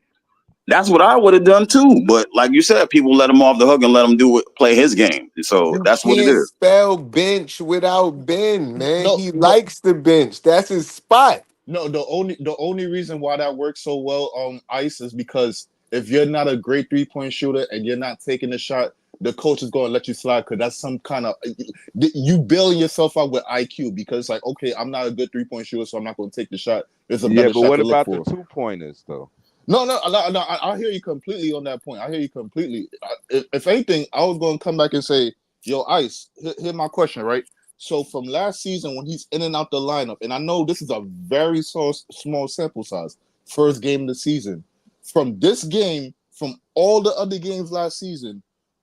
That's what I would have done too. But like you said, people let him off the hook and let him play his game. So You that's what it can't is. spell bench without Ben, man. No, He no, likes the bench. That's his spot. no. The only reason why that works so well on Ice is because if you're not a great 3-point shooter and you're not taking the shot, the coach is going to let you slide because that's some kind of you bailing yourself out with IQ because it's like, okay, I'm not a good 3-point shooter, so I'm not going to take the shot. There's a Yeah, better but shot what to look about the for. 2-pointers though? No. I hear you completely on that point. I hear you completely. If anything, I was going to come back and say, yo, Ice, hear my question, right? So from last season when he's in and out the lineup, and I know this is a very small sample size, first game of the season. From this game, from all the other games last season,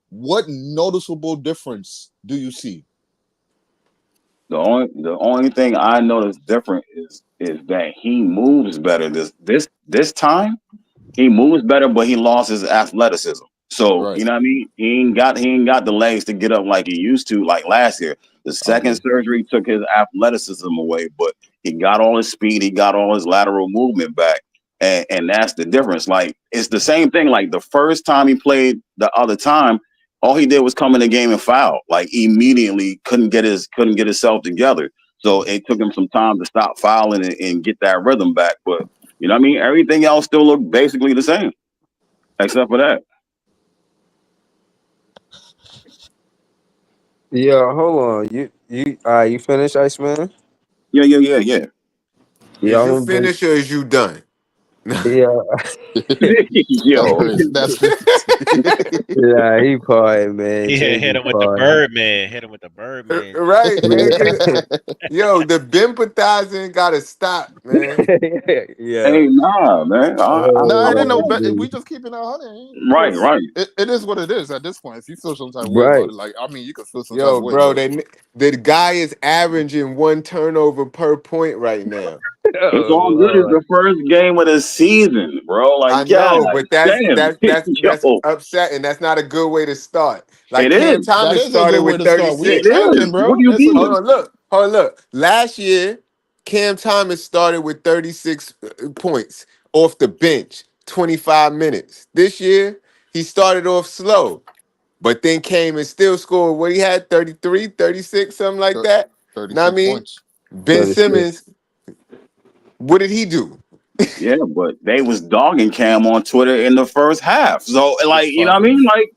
what noticeable difference do you see? The only thing I noticed different is that he moves better this time. He moves better, but he lost his athleticism. So Right. you know what I mean. He ain't got the legs to get up like he used to, like last year. The I second agree. surgery took his athleticism away, but he got all his speed. He got all his lateral movement back, and that's the difference. Like it's the same thing. Like the first time he played the other time, all he did was come in the game and foul. Like immediately couldn't get himself together. So it took him some time to stop fouling and get that rhythm back. But you know what I mean? Everything else still looked basically the same, except for that. Yeah, hold on. You finished, Iceman? Yeah. Yeah, Is I'm you gonna bring. finished or is you done? Yeah, Yo, That's yeah, he party, man. He Jay hit be him with the party. Birdman. Hit him with the Birdman shit. Right, man. Yo, the bimpathizing gotta stop, man. Yeah. hey, nah, man. Nah, it ain't no Oh, bet. If dude. we just keep it 100, Right, because right. it is what it is at this point. If you feel some type of way about Right. it, like I mean, you can feel some type Yo, of way, bro, but the guy is averaging 1 turnover per point right now. It's Oh all good. It's Lord. the first game of the season, bro. I Like, God know, but that's damn. that's that's that's Yo, upsetting. That's not a good way to start. Like it Cam is. that Thomas is a good started way with to start. We It 36. is. tanking, What bro. do you It's a Hold mean? on, look. Hold on, look. Last year, Cam Thomas started with 36 points off the bench, 25 minutes. This year, he started off slow, but then came and still scored what he had 33, 36, something like thir- that. Know what I 36 mean? points. Ben 36. Simmons, what did he do? Yeah, but they was dogging Cam on Twitter in the first half. So, like, It's you know fine what I with mean? me. Like,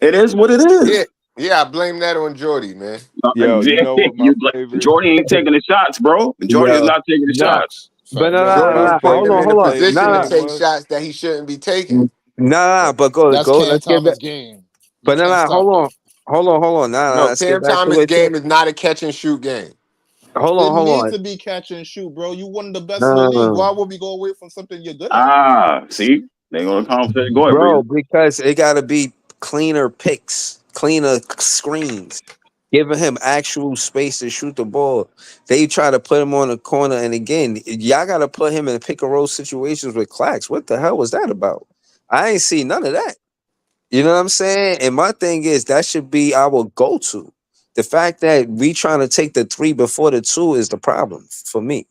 it is what it Yeah, is. yeah, I blame that on Jordy, man. Yo, you know what my You like favorite? Jordy ain't taking the shots, bro. Jordy is Yo, not taking the nah, shots. Facts. but Facts. no, That's no, Jordy no, is no. facts. putting Hold him on, in a hold on. Favorite position to Nah, game take was shots that he shouldn't be taking. nah, nah. But That's go. Cam Let's get back. Thomas' game. You But no, can't no. stop Hold that. on, hold on. Nah, nah. No, Let's get Cam back to Thomas' what you. game is not a catch and shoot game. It Hold needs on. to be catch and shoot, bro. You one of the best in the league. No, Why would we go away from something you're good at? Ah, see? They gonna conversation. Go ahead, bro, Breeze. because it got to be cleaner picks, cleaner screens, giving him actual space to shoot the ball. They try to put him on the corner, and again, y'all got to put him in pick and roll situations with Clax. What the hell was that about? I ain't see none of that. You know what I'm saying? And my thing is that should be our go-to. The fact that we trying to take the 3 before the 2 is the problem for me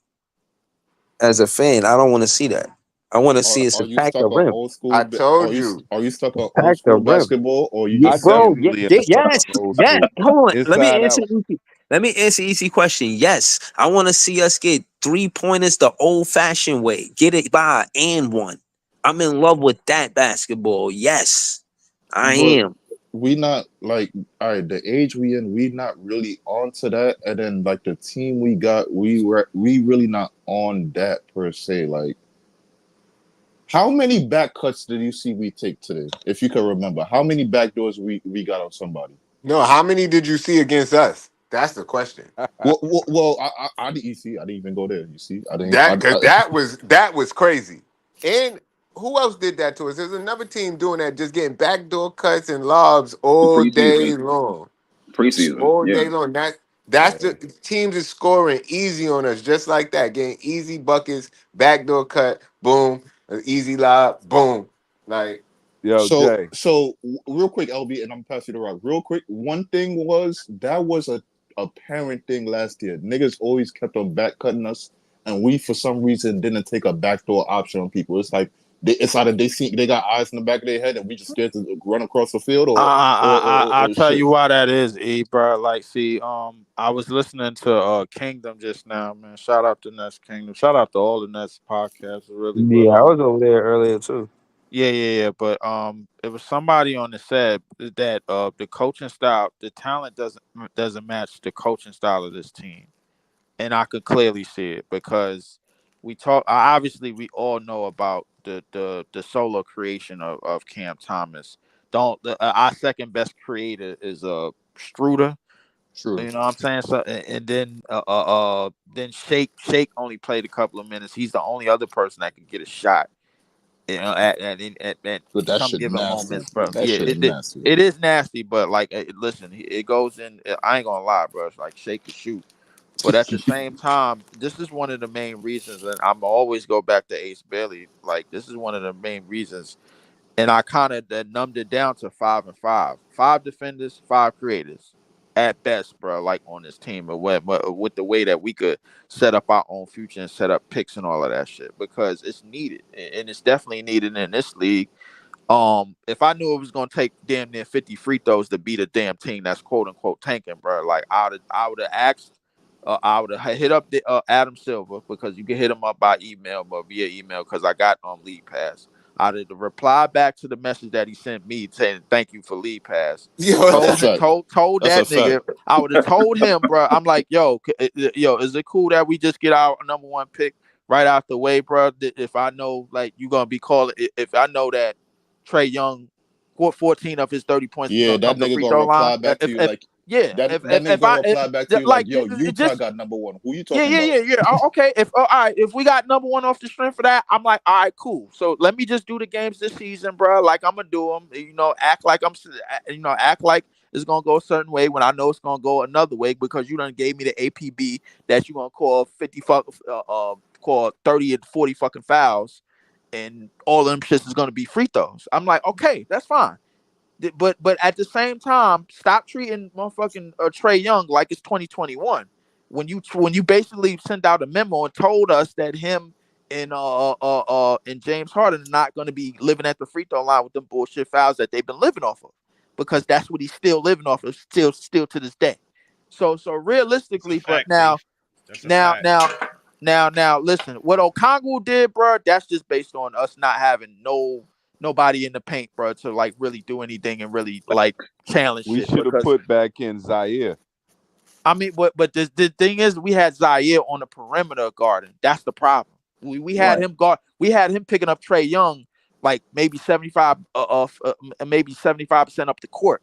as a fan. I don't want to see that. I want to see us Are you attack the stuck on rim. old I school? told you. Are you stuck on old Attack the school rim. basketball, or you Yeah, I just bro. saying Yeah, definitely am stuck yes, on old yes. school. Hold on. Let me Inside answer out. easy. Let me answer easy question. Yes, I want to see us get 3 pointers the old-fashioned way. Get it by and one. I'm in love with that basketball. Yes, I but am. we not like all right, the age we in, we not really onto that, and then like the team we got, we really not on that per se. Like, how many back cuts did you see we take today? If you can remember, how many back doors we got on somebody? No, how many did you see against us? That's the question. I didn't. You see, I didn't even go there. You see, I didn't. That because that was crazy. And who else did that to us? There's another team doing that, just getting backdoor cuts and lobs all Preseason. day long. Preseason. All Yeah. day long. That's the teams is scoring easy on us, just like that. Getting easy buckets, backdoor cut, boom, an easy lob, boom. Like, Yo, So, Jay. real quick, LB, and I'm gonna pass you the rock. Real quick, one thing was that was a apparent thing last year. Niggas always kept on back cutting us, and we for some reason didn't take a backdoor option on people. It's like it's either they got eyes in the back of their head, and we just scared to run across the field, I'll or tell shit. you why that is, E, bro. Like, see, I was listening to Kingdom just now, man. Shout out to Nets Kingdom. Shout out to all the Nets podcasts, really. But Yeah, I was over there earlier too. yeah. But it was somebody on the set that the coaching style, the talent doesn't match the coaching style of this team, and I could clearly see it because obviously we all know about the solo creation of Cam Thomas. Don't Our second best creator is Struder. True. You know what I'm saying? So and then Shake only played a couple of minutes. He's the only other person that can get a shot. You know, at But that some shit given nasty. moments, bro. That Yeah, shit nasty. it is nasty, but like, listen, it goes in. I ain't gonna lie, bro. It's like Shake can shoot. But at the same time, this is one of the main reasons, and I'm always go back to Ace Bailey. Like, this is one of the main reasons, and I kind of numbed it down to 5 and 5. 5 defenders, 5 creators, at best, bro. Like on this team, or with the way that we could set up our own future and set up picks and all of that shit, because it's needed, and it's definitely needed in this league. If I knew it was gonna take damn near 50 free throws to beat a damn team that's quote unquote tanking, bro, like I would have asked, I would have hit up the Adam Silver, because you can hit him up by email, but via email, because I got League Pass. I'd have reply back to the message that he sent me saying thank you for League Pass. yo, That's a Told him, fact. told That's a that nigga. fact. I would have told him, bro. I'm like, yo, is it cool that we just get our number one pick right out the way, bro. If I know like you gonna be calling, if I know that Trey Young, 14 of his 30 points is Yeah, gonna that come to nigga free gonna throw line. reply back to you If like yeah, that nigga if gonna I reply back to you like, like yo, Utah just got number one. Who you yeah, talking about? Okay, if all right, if we got number one off the strength for that, I'm like, all right, cool. So let me just do the games this season, bro. Like I'm gonna do them. Act like act like it's gonna go a certain way when I know it's gonna go another way because you done gave me the APB that you gonna call 30 and 40 fucking fouls, and all of them shits is gonna be free throws. I'm like, okay, that's fine. But at the same time, stop treating motherfucking Trey Young like it's 2021. When you basically sent out a memo and told us that him and James Harden are not going to be living at the free throw line with them bullshit fouls that they've been living off of, because that's what he's still living off of still to this day. So realistically, but Fact, Beef. That's a fact. now, listen, what Okongwu did, bro, that's just based on us not having nobody in the paint, bro, to like really do anything and really like challenge We shit. should have Because put back in Zaire. I mean, but the thing is, we had Zaire on the perimeter guarding. That's the problem. We had Right. him guard. We had him picking up Trey Young like maybe 75 maybe 75% up the court.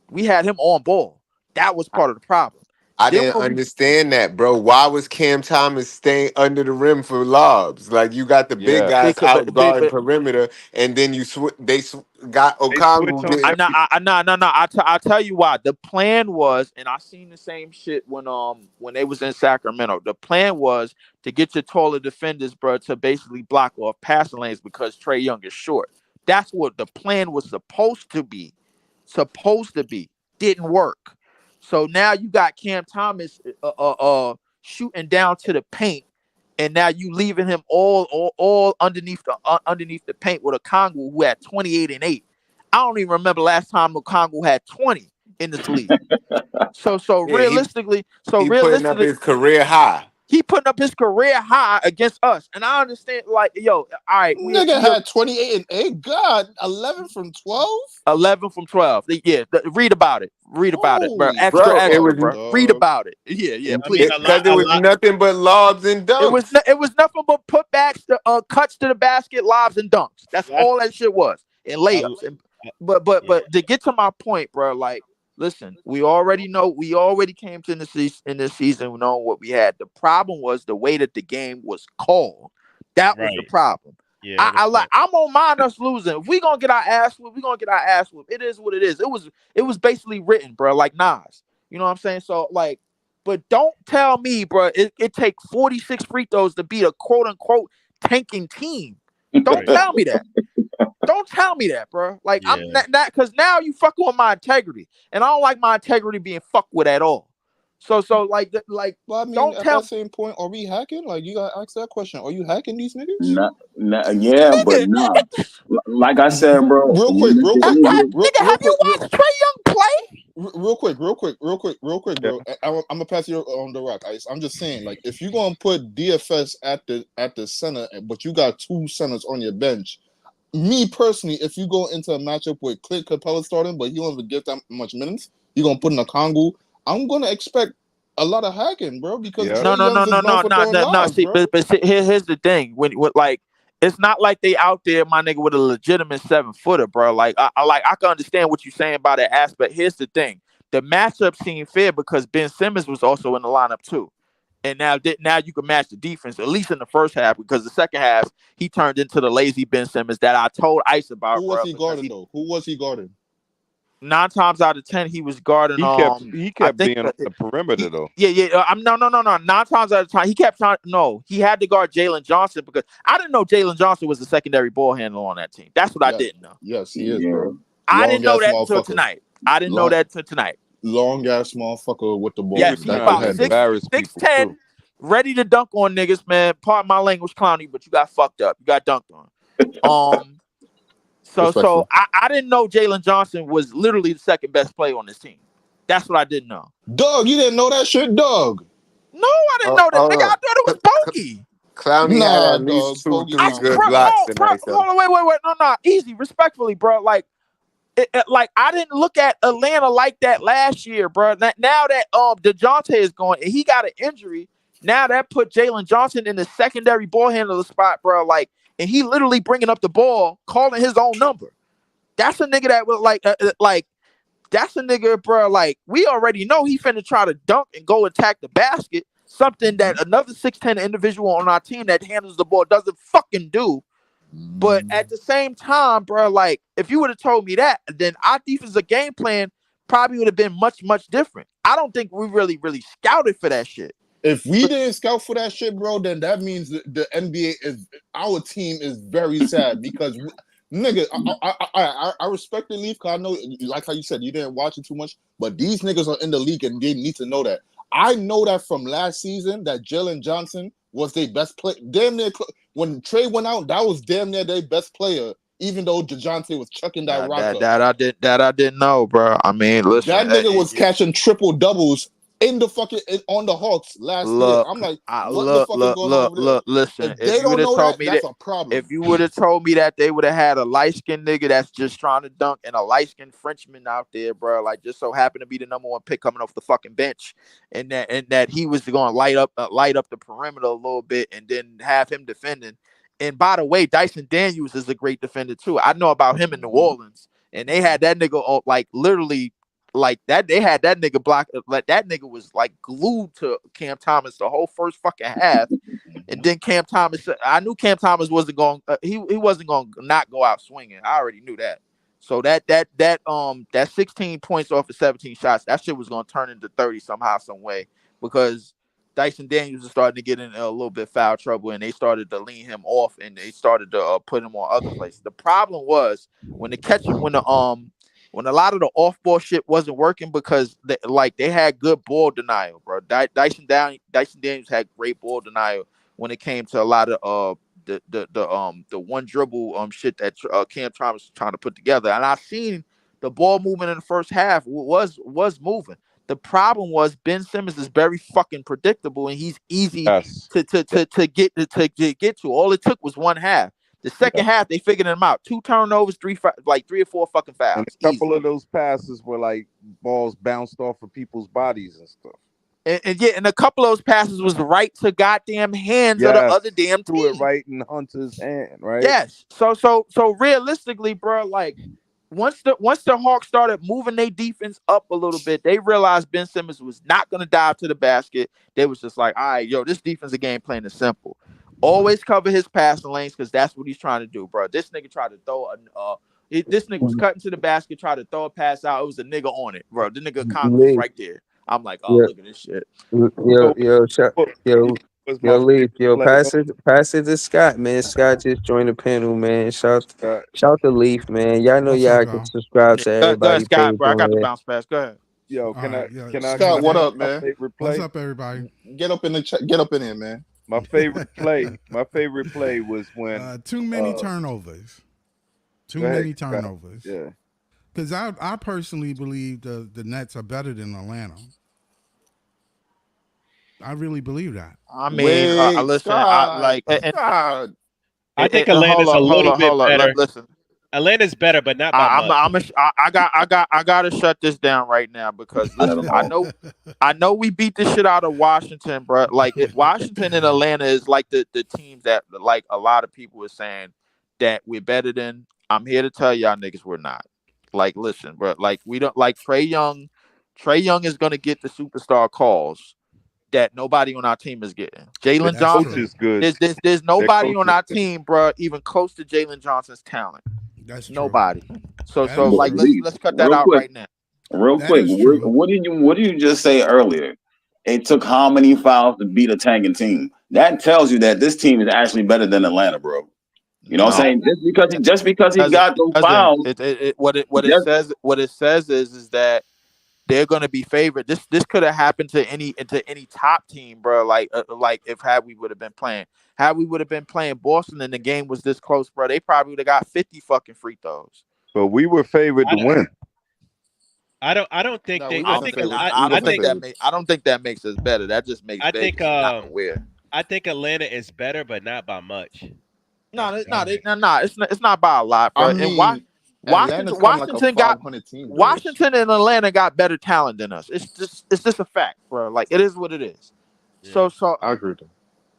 We had him on ball. That was part of the problem. I Then didn't when we understand that, bro. Why was Cam Thomas staying under the rim for lobs? Like you got the big Yeah. guys because out guarding perimeter, and then got They switch Okongwu on getting. I'll tell you why. The plan was, and I seen the same shit when they was in Sacramento. The plan was to get your taller defenders, bro, to basically block off passing lanes because Trey Young is short. That's what the plan was supposed to be. Didn't work. So now you got Cam Thomas shooting down to the paint, and now you leaving him all underneath the paint with a Okongwu who had 28 and 8. I don't even remember last time Okongwu had 20 in this league. So Yeah, realistically, he putting up his career high. he putting up his career high against us. And I understand, like, yo, all right, Nigga had 28 and 8. God, 11 from 12? 11 from 12. Yeah, read about it. Read about it, bro. Holy Extra, Bro, it extra, was bro. dog. Read about it. Yeah, I mean, please. because it was nothing but lobs and dunks. It was nothing but putbacks, cuts to the basket, lobs, and dunks. That's all that shit was, and layups. But to get to my point, bro, like, listen, we already came to in this season knowing what we had. The problem was the way that the game was called. That was the problem. Yeah, I'm gonna mind us losing. If we gonna get our ass whooped, we gonna get our ass whooped. It is what it is. It was basically written, bro, like Nas. You know what I'm saying? So like, but don't tell me, bro, it takes 46 free throws to beat a quote unquote tanking team. Don't tell me that. Don't tell me that, bro. Like, I'm not because now you fucking with my integrity, and I don't like my integrity being fucked with at all. So like, Well, I mean, don't at tell that same point, are we hacking? Like, you gotta ask that question. Are you hacking these niggas? Yeah, but nah. Like I said, bro. Real quick. Nigga, have you watched Trey Young play? Real quick, bro. I'm gonna pass you on the rock. I'm just saying, like, if you're gonna put DFS at the center, but you got two centers on your bench, me personally, if you go into a matchup with Clint Capella starting, but he don't even get that much minutes, you're gonna put in a Kongu. I'm gonna expect a lot of hacking, bro, because Trey Young's is known for throwing lobs, See, bro. but see, here's the thing. When like, it's not like they out there, my nigga, with a legitimate 7-footer, bro. Like, I can understand what you're saying about that aspect. Here's the thing: the matchup seemed fair because Ben Simmons was also in the lineup too, and now you can match the defense at least in the first half, because the second half he turned into the lazy Ben Simmons that I told Ice about. Who was he guarding though? Who was he guarding? 9 times out of 10 he was guarding. He kept being on the perimeter though. I'm no. 9 times out of time he kept trying. No, he had to guard Jalen Johnson, because I didn't know Jalen Johnson was the secondary ball handler on that team. That's what I didn't know. Yes, he is, bro. I didn't know that until tonight. Long ass motherfucker with the ball. Yes, he's about 6'10", ready to dunk on niggas, man. Pardon my language, clowny, but you got fucked up. You got dunked on. So I didn't know Jalen Johnson was literally the second best player on this team. That's what I didn't know. Doug, you didn't know that shit, Doug? No, I didn't know that. Nigga, I thought it was Bogey. Clowny had at least 2-3 good blocks tonight. Hold on, wait. No. Easy, respectfully, bro. Like, like, I didn't look at Atlanta like that last year, bro. Now that DeJounte is going and he got an injury, Now that put Jalen Johnson in the secondary ball handler spot, bro. Like, and he literally bringing up the ball, calling his own number. That's a nigga that will like. That's a nigga, bro. Like, we already know he finna try to dunk and go attack the basket. Something that another 6'10" individual on our team that handles the ball doesn't fucking do. But at the same time, bro, like, if you would have told me that, then our defensive game plan probably would have been much, much different. I don't think we really scouted for that shit. If we didn't scout for that shit, bro, then that means the NBA is our team is very sad because nigga, I respect the league because I know, like how you said, you didn't watch it too much, but these niggas are in the league and they need to know that. I know that from last season that Jalen Johnson was their best player. Damn near when Trey went out, that was damn near their best player. Even though DeJounte was chucking that rock up. That I didn't know, bro. I mean, listen, that nigga was catching triple doubles in the fucking on the Hawks last year. I'm like, what the fuck is going on over there? Listen, if they don't know that, that's a problem. If you would have told me that they would have had a light skinned nigga that's just trying to dunk and a light skinned Frenchman out there, bro, like just so happened to be the number one pick coming off the fucking bench, and that he was going to light up the perimeter a little bit, and then have him defending. And by the way, Dyson Daniels is a great defender too. I know about him in New Orleans, and they had that nigga like literally like that. They had that nigga block. Like that nigga was like glued to Cam Thomas the whole first fucking half. And then Cam Thomas, I knew Cam Thomas wasn't going. He wasn't going to not go out swinging. I already knew that. So that 16 points off of 17 shots, that shit was going to turn into 30 somehow, some way, because Dyson Daniels was starting to get in a little bit foul trouble, and they started to lean him off, and they started to put him on other places. The problem was when a lot of the off ball shit wasn't working because they had good ball denial, bro. Dyson Daniels had great ball denial when it came to a lot of the one dribble shit that Cam Thomas was trying to put together, and I seen the ball movement in the first half was moving. The problem was Ben Simmons is very fucking predictable, and he's easy to get to. All it took was one half. The second half, they figured him out. 2 turnovers, 3 or 4 fucking fouls. And a couple of those passes were like balls bounced off of people's bodies and stuff. And a couple of those passes was right to goddamn hands of the other damn team. Threw it right in Hunter's hand, right? Yes. So realistically, bro, like once the Hawks started moving their defense up a little bit, they realized Ben Simmons was not gonna dive to the basket. They was just like, all right, yo, this defensive game plan is simple. Always cover his passing lanes because that's what he's trying to do, bro. This nigga tried to throw this nigga was cutting to the basket, tried to throw a pass out. It was a nigga on it, bro. The nigga was right there. I'm like, oh, look at this shit. Pass it to Scott, man. Scott just joined the panel, man. Shout to Leaf, man. Y'all know y'all can subscribe to everybody. Go ahead, Scott, bro. I got the bounce pass. Go ahead. Yo, can I Scott, what up, man? What's up, everybody? Get up in the get up in here, man. My favorite play was when too many turnovers. Too many turnovers. Yeah. Because I personally believe the Nets are better than Atlanta. I really believe that. I mean, listen, I think Atlanta's a little bit better. Listen, Atlanta's better, but not by much. I gotta shut this down right now because listen, I know we beat the shit out of Washington, bro. Like Washington and Atlanta is like the teams that like a lot of people are saying that we're better than. I'm here to tell y'all niggas we're not. Like, listen, bro. Like we don't like Trae Young. Trae Young is gonna get the superstar calls that nobody on our team is getting. Jalen Johnson is good. There's nobody on our team, bro, even close to Jalen Johnson's talent. That's nobody. True. So like let's cut that out right now. Real quick, what did you just say earlier? It took how many fouls to beat a tanking team? That tells you that this team is actually better than Atlanta, bro. You know what I'm saying? Just because he got those fouls. What it says is that they're gonna be favored. This could have happened to any top team, bro. Like if we would have been playing Boston and the game was this close, bro, they probably would have got 50 fucking free throws. But we were favored to win. I don't think no, they. I don't think that makes us better. That just makes. I think not aware. I think Atlanta is better, but not by much. No, it's not by a lot, bro. I mean, and Washington and Atlanta got better talent than us. It's just a fact, bro. Like it is what it is. So Yeah. so I agree with that.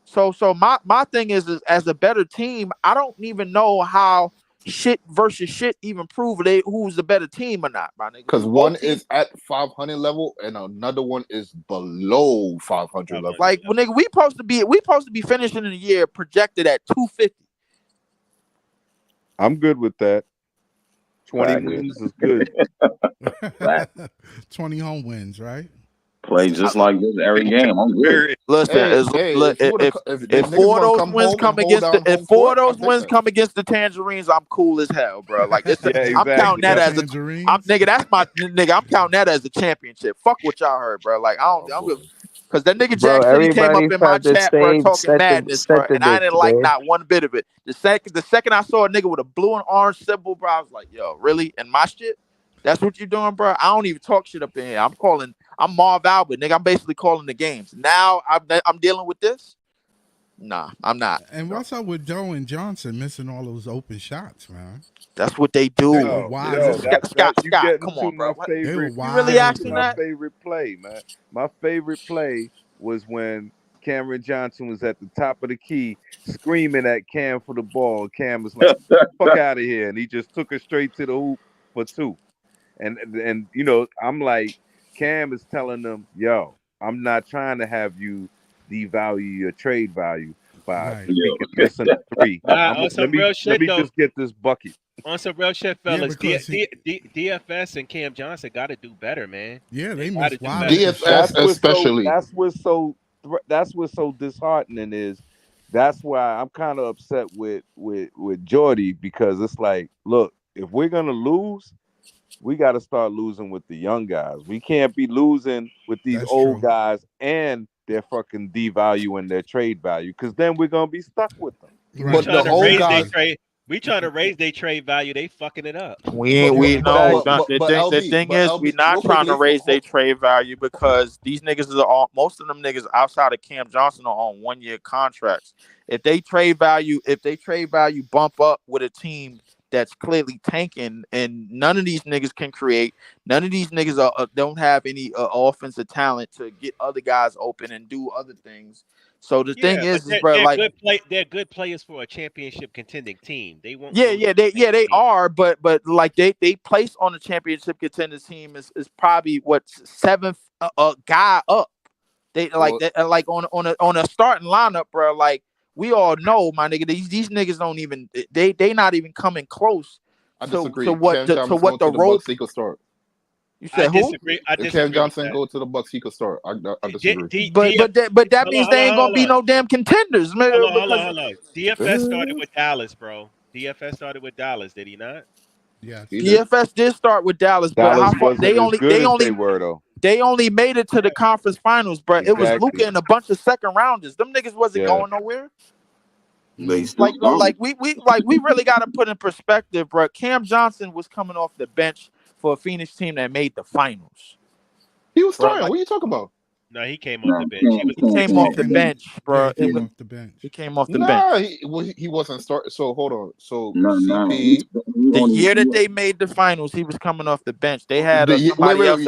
so my thing is as a better team, I don't even know how shit versus shit even prove who's the better team or not, my nigga. Because Because both one teams, is at 500 level and another one is below 500 level. 500. like, well, nigga, we supposed to be finishing in the year projected at 250. I'm good with that. 20 Facts. wins is good. Facts. 20 home wins, right? Play just like this every game. I'm good. Period. Listen, Hey, hey, if you would have, if the if niggas four of want to those come wins home and come hold against the down if home four of court, I those take wins that. come against the Tangerines, I'm cool as hell, bro. Like Yeah, I'm counting exactly. that The as I'm Tangerines. nigga. That's my nigga. I'm counting that as a championship. Fuck what y'all heard, bro. Like Oh I'm boy. because that nigga Bro, Jack City came up everybody in my tried to chat, bro, save talking madness, bro, set the and I Knicks, didn't like bro. not one bit of it. The second I saw a nigga with a blue and orange symbol, bro, I was like, yo, really? And my shit? That's what you doing, bro? I don't even talk shit up in here. I'm Marv Albert, nigga. I'm basically calling the games. Now I'm dealing with this. Nah, I'm not. And what's up with Doe and Johnson missing all those open shots, man? That's what they They do. were Yo, wide Niggas, that open. Scott, you Scott, getting come to on, bro. my What? They were favorite. You You really wide getting to asking my open. that? favorite play, man. My favorite play was when Cameron Johnson was at the top of the key screaming at Cam for the ball. Cam was like, "Fuck out of here," and he just took it straight to the hoop for two. And I'm like, Cam is telling them, "Yo, I'm not trying to have you devalue your trade value by Right. freaking missing a three. Nah, I'm on let some me real let shit me though. just get this bucket." On some real shit, Yeah, fellas. because DFS and Cam Johnson got to do better, man. they They got to missed do wide better. open DFS That's shots. what's so. especially. That's what's so disheartening is. That's why I'm kind of upset with Jordy because it's like, look, if we're gonna lose, we got to start losing with the young guys. We can't be losing with these That's old true. guys and they're fucking devaluing their trade value because then we're gonna be stuck with them. We But Right. the trying to whole raise their Exactly. guys, trade. We trying to raise their trade value. They fucking it up. We know Exactly. the LB, thing is we not real trying to quickly, raise their trade value because these niggas are all most of them niggas outside of Cam Johnson are on 1 year contracts. If they trade value bump up with a team that's clearly tanking and none of these niggas can create, none of these niggas don't have any offensive talent to get other guys open and do other things. So the thing Yeah, but is bro, they're like good play. They're good players for a championship contending team. They won't yeah, go to the they team. are, but like they placed on the championship contenders team is probably what seventh guy up. They like well, that like on a starting lineup, bro. Like we all know, my nigga, these niggas don't even they not even coming close I to disagree. what Cam Thomas what going the to the role. Bucks, he could start. You I said who? disagree. I If Cam disagree with Johnson that. go to the Bucks, he could start. I D, disagree. D, But DF, but that hold on, means hold they on, ain't gonna hold be on, no damn contenders, hold man. on, hold on, Because hold on. DFS started with Dallas, bro. DFS started with Dallas, did he not? Yes. He did. DFS did start with Dallas, but how Dallas far wasn't as good as they were though. they only made it to the Yeah. conference finals, bro. It was Exactly. Luka and a bunch of second rounders. Them niggas wasn't Yeah. going nowhere. They Mm. still don't. We really got to put in perspective, bro. Cam Johnson was coming off the bench for a Phoenix team that made the finals, He was bro. starting. Like What are you talking about? No, he came off the No, bench. He was he a came six off man. the no, bench, Yeah, bro. he came off the bench. He came off the Nah, bench he wasn't start. So hold on. So no. CP, He the only year that they made the finals. He was coming off the bench. They had wait, somebody wait, else.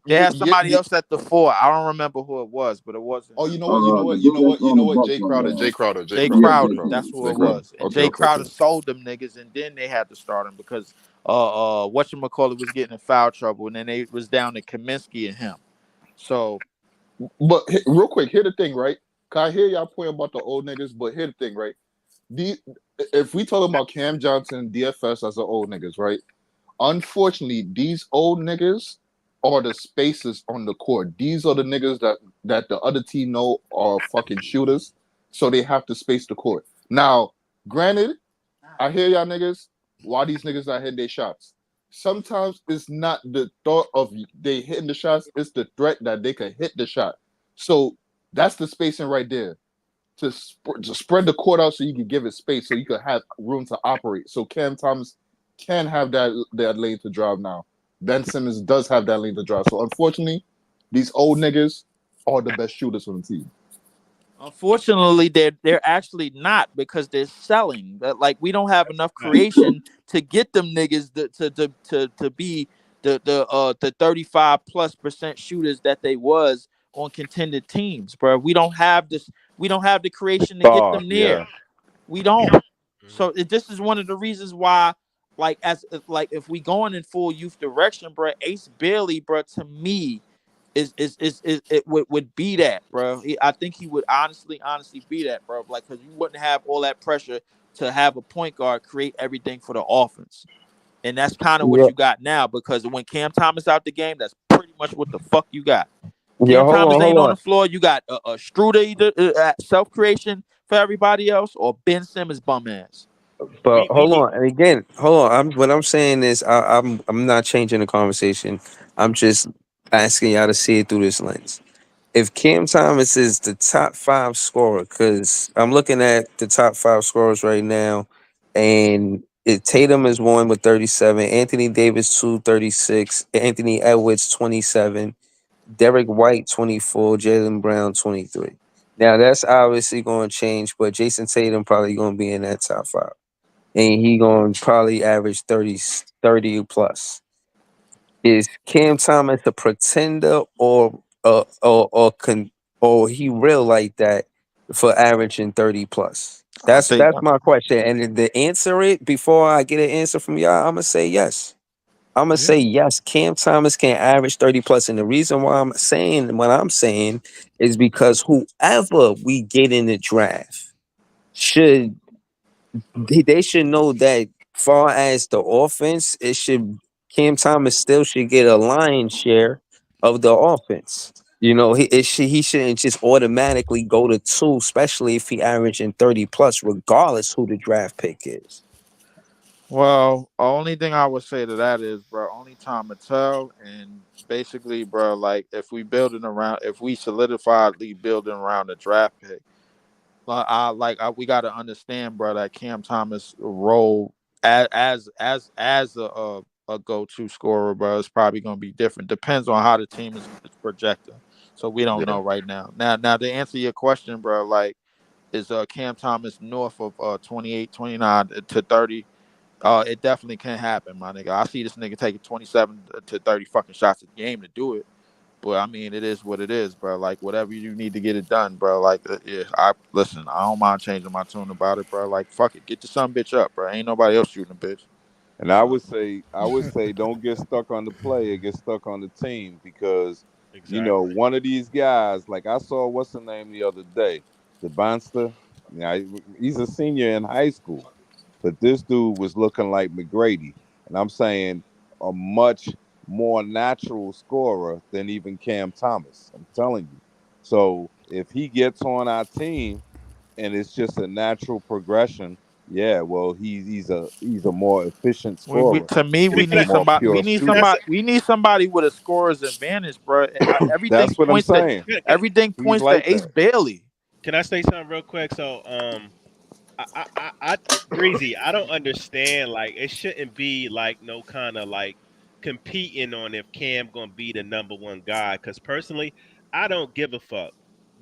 They had somebody yeah. else at the four. I don't remember who it was, but it wasn't Oh, him. the dude that's on the Bucks Jay right Crowder, now. Jay Yeah, Crowder. Jay That's Crowder. who Jay it Crowder. was. And Okay, Jay okay, Crowder okay. sold them niggas, and then they had to start him because whatchamacallit was getting in foul trouble, and then they was down to Kaminsky and him. So But real quick, here the thing, right? Can I hear y'all point about the old niggas? But here the thing, right? The if we talk about Cam Johnson, DFS as the old niggas, right? Unfortunately, these old niggas are the spaces on the court. These are the niggas that the other team know are fucking shooters, so they have to space the court. Now, granted, I hear y'all niggas. Why these niggas not hitting their shots? Sometimes it's not the thought of they hitting the shots; it's the threat that they can hit the shot. So that's the spacing right there to spread the court out so you can give it space, so you can have room to operate. So Cam Thomas can have that lane to drive now. Ben Simmons does have that lane to drive. So unfortunately, these old niggas are the best shooters on the team. unfortunately, they're actually not because they're selling. Like we don't have enough creation to get them niggas to be the 35+% shooters that they was on contended teams, bro. We don't have this. We don't have the creation to get Star, them yeah. there. We don't. So this is one of the reasons why, like, if we going in full youth direction, bro, Ace Bailey, bro, to me is it would be that, bro. I think he would honestly be that, bro. Like, because you wouldn't have all that pressure to have a point guard create everything for the offense, and that's kind of what Yeah, you got now. Because when Cam Thomas out the game, that's pretty much what the fuck you got. yeah. Cam Thomas Hold ain't on on. the floor. You got a Struder either self creation for everybody else, or Ben Simmons bum ass. But We hold need on, and again, hold on. What I'm saying is, I'm not changing the conversation. I'm just asking y'all to see it through this lens. If Cam Thomas is the top five scorer, because I'm looking at the top five scorers right now, and Tatum is one with 37, Anthony Davis 236, Anthony Edwards 27, Derek White 24, Jalen Brown 23. Now that's obviously going to change, but Jason Tatum probably going to be in that top five, and he going to probably average 30 plus. Is Cam Thomas a pretender or he real like that for averaging 30 plus? I think That's my question. And to answer it before I get an answer from y'all, I'm gonna say yes. I'm gonna say yes. Cam Thomas can average 30 plus, and the reason why I'm saying what I'm saying is because whoever we get in the draft should they should know that far as the offense, it should Cam Thomas still should get a lion's share of the offense. He shouldn't just automatically go to two, especially if he averaging 30 plus, regardless who the draft pick is. Well, only thing I would say to that is, bro, only time will tell. And basically, bro, like if we solidifiedly building around the draft pick, we got to understand, bro, that Cam Thomas role as a go to scorer, bro, is probably going to be different. Depends on how the team is projecting. So we don't Yeah. know right now. Now to answer your question, bro, like is Cam Thomas north of 28, 29 to 30? It definitely can happen, my nigga. I see this nigga taking 27 to 30 fucking shots a game to do it. But I mean, it is what it is, bro. Like whatever you need to get it done, bro. Like, yeah, I listen. I don't mind changing my tune about it, bro. Like, fuck it, get your son bitch up, bro. Ain't nobody else shooting a bitch. And So I would say, don't get stuck on the player, get stuck on the team because, exactly. one of these guys, like I saw, what's the name the other day, the Bonster. Yeah, he's a senior in high school, but this dude was looking like McGrady, and I'm saying a much more natural scorer than even Cam Thomas. I'm telling you. So if he gets on our team and it's just a natural progression. Yeah, well, he's a more efficient we scorer to me, Can I, we and a can I, need more somebody. pure shooter. We need somebody with a scorer's advantage, bro. That's what I'm saying. Everything He's points like to Ace that. Bailey. can I say something real quick? So, I Breezy, I don't understand. Like, it shouldn't be like no kind of like competing on if Cam gonna be the number one guy. Because personally, I don't give a fuck.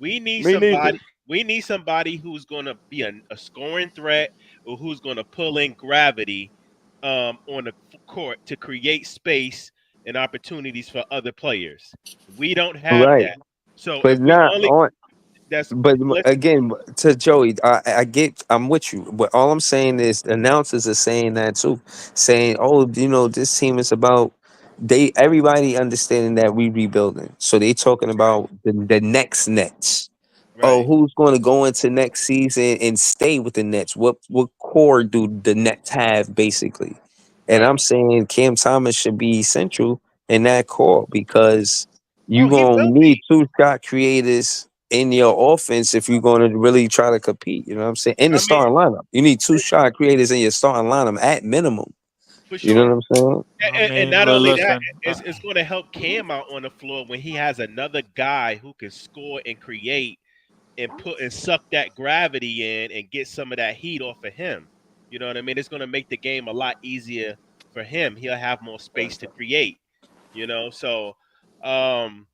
We need Me neither. somebody. We need somebody who's gonna be a scoring threat or who's gonna pull in gravity, on the court to create space and opportunities for other players. We don't have Right. that. So But if we not only on that's but listen, again, to Joey, I'm with you. But all I'm saying is the announcers are saying that too, saying, "Oh, this team is about everybody understanding that we rebuilding." So they talking about the next Nets. Oh, right? who's going to go into next season and stay with the Nets? What core do the Nets have basically? And Right. I'm saying Cam Thomas should be central in that core because Oh, you he gonna will need be two shot creators in your offense if you're going to really try to compete. You know what I'm saying? In the I mean, starting lineup, you need two shot creators in your starting lineup at minimum. for You know sure. what I'm saying? I And mean, not only that, listen. it's going to help Cam out on the floor when he has another guy who can score and create and put and suck that gravity in and get some of that heat off of him. You know what I mean? It's going to make the game a lot easier for him. He'll have more space to create. So um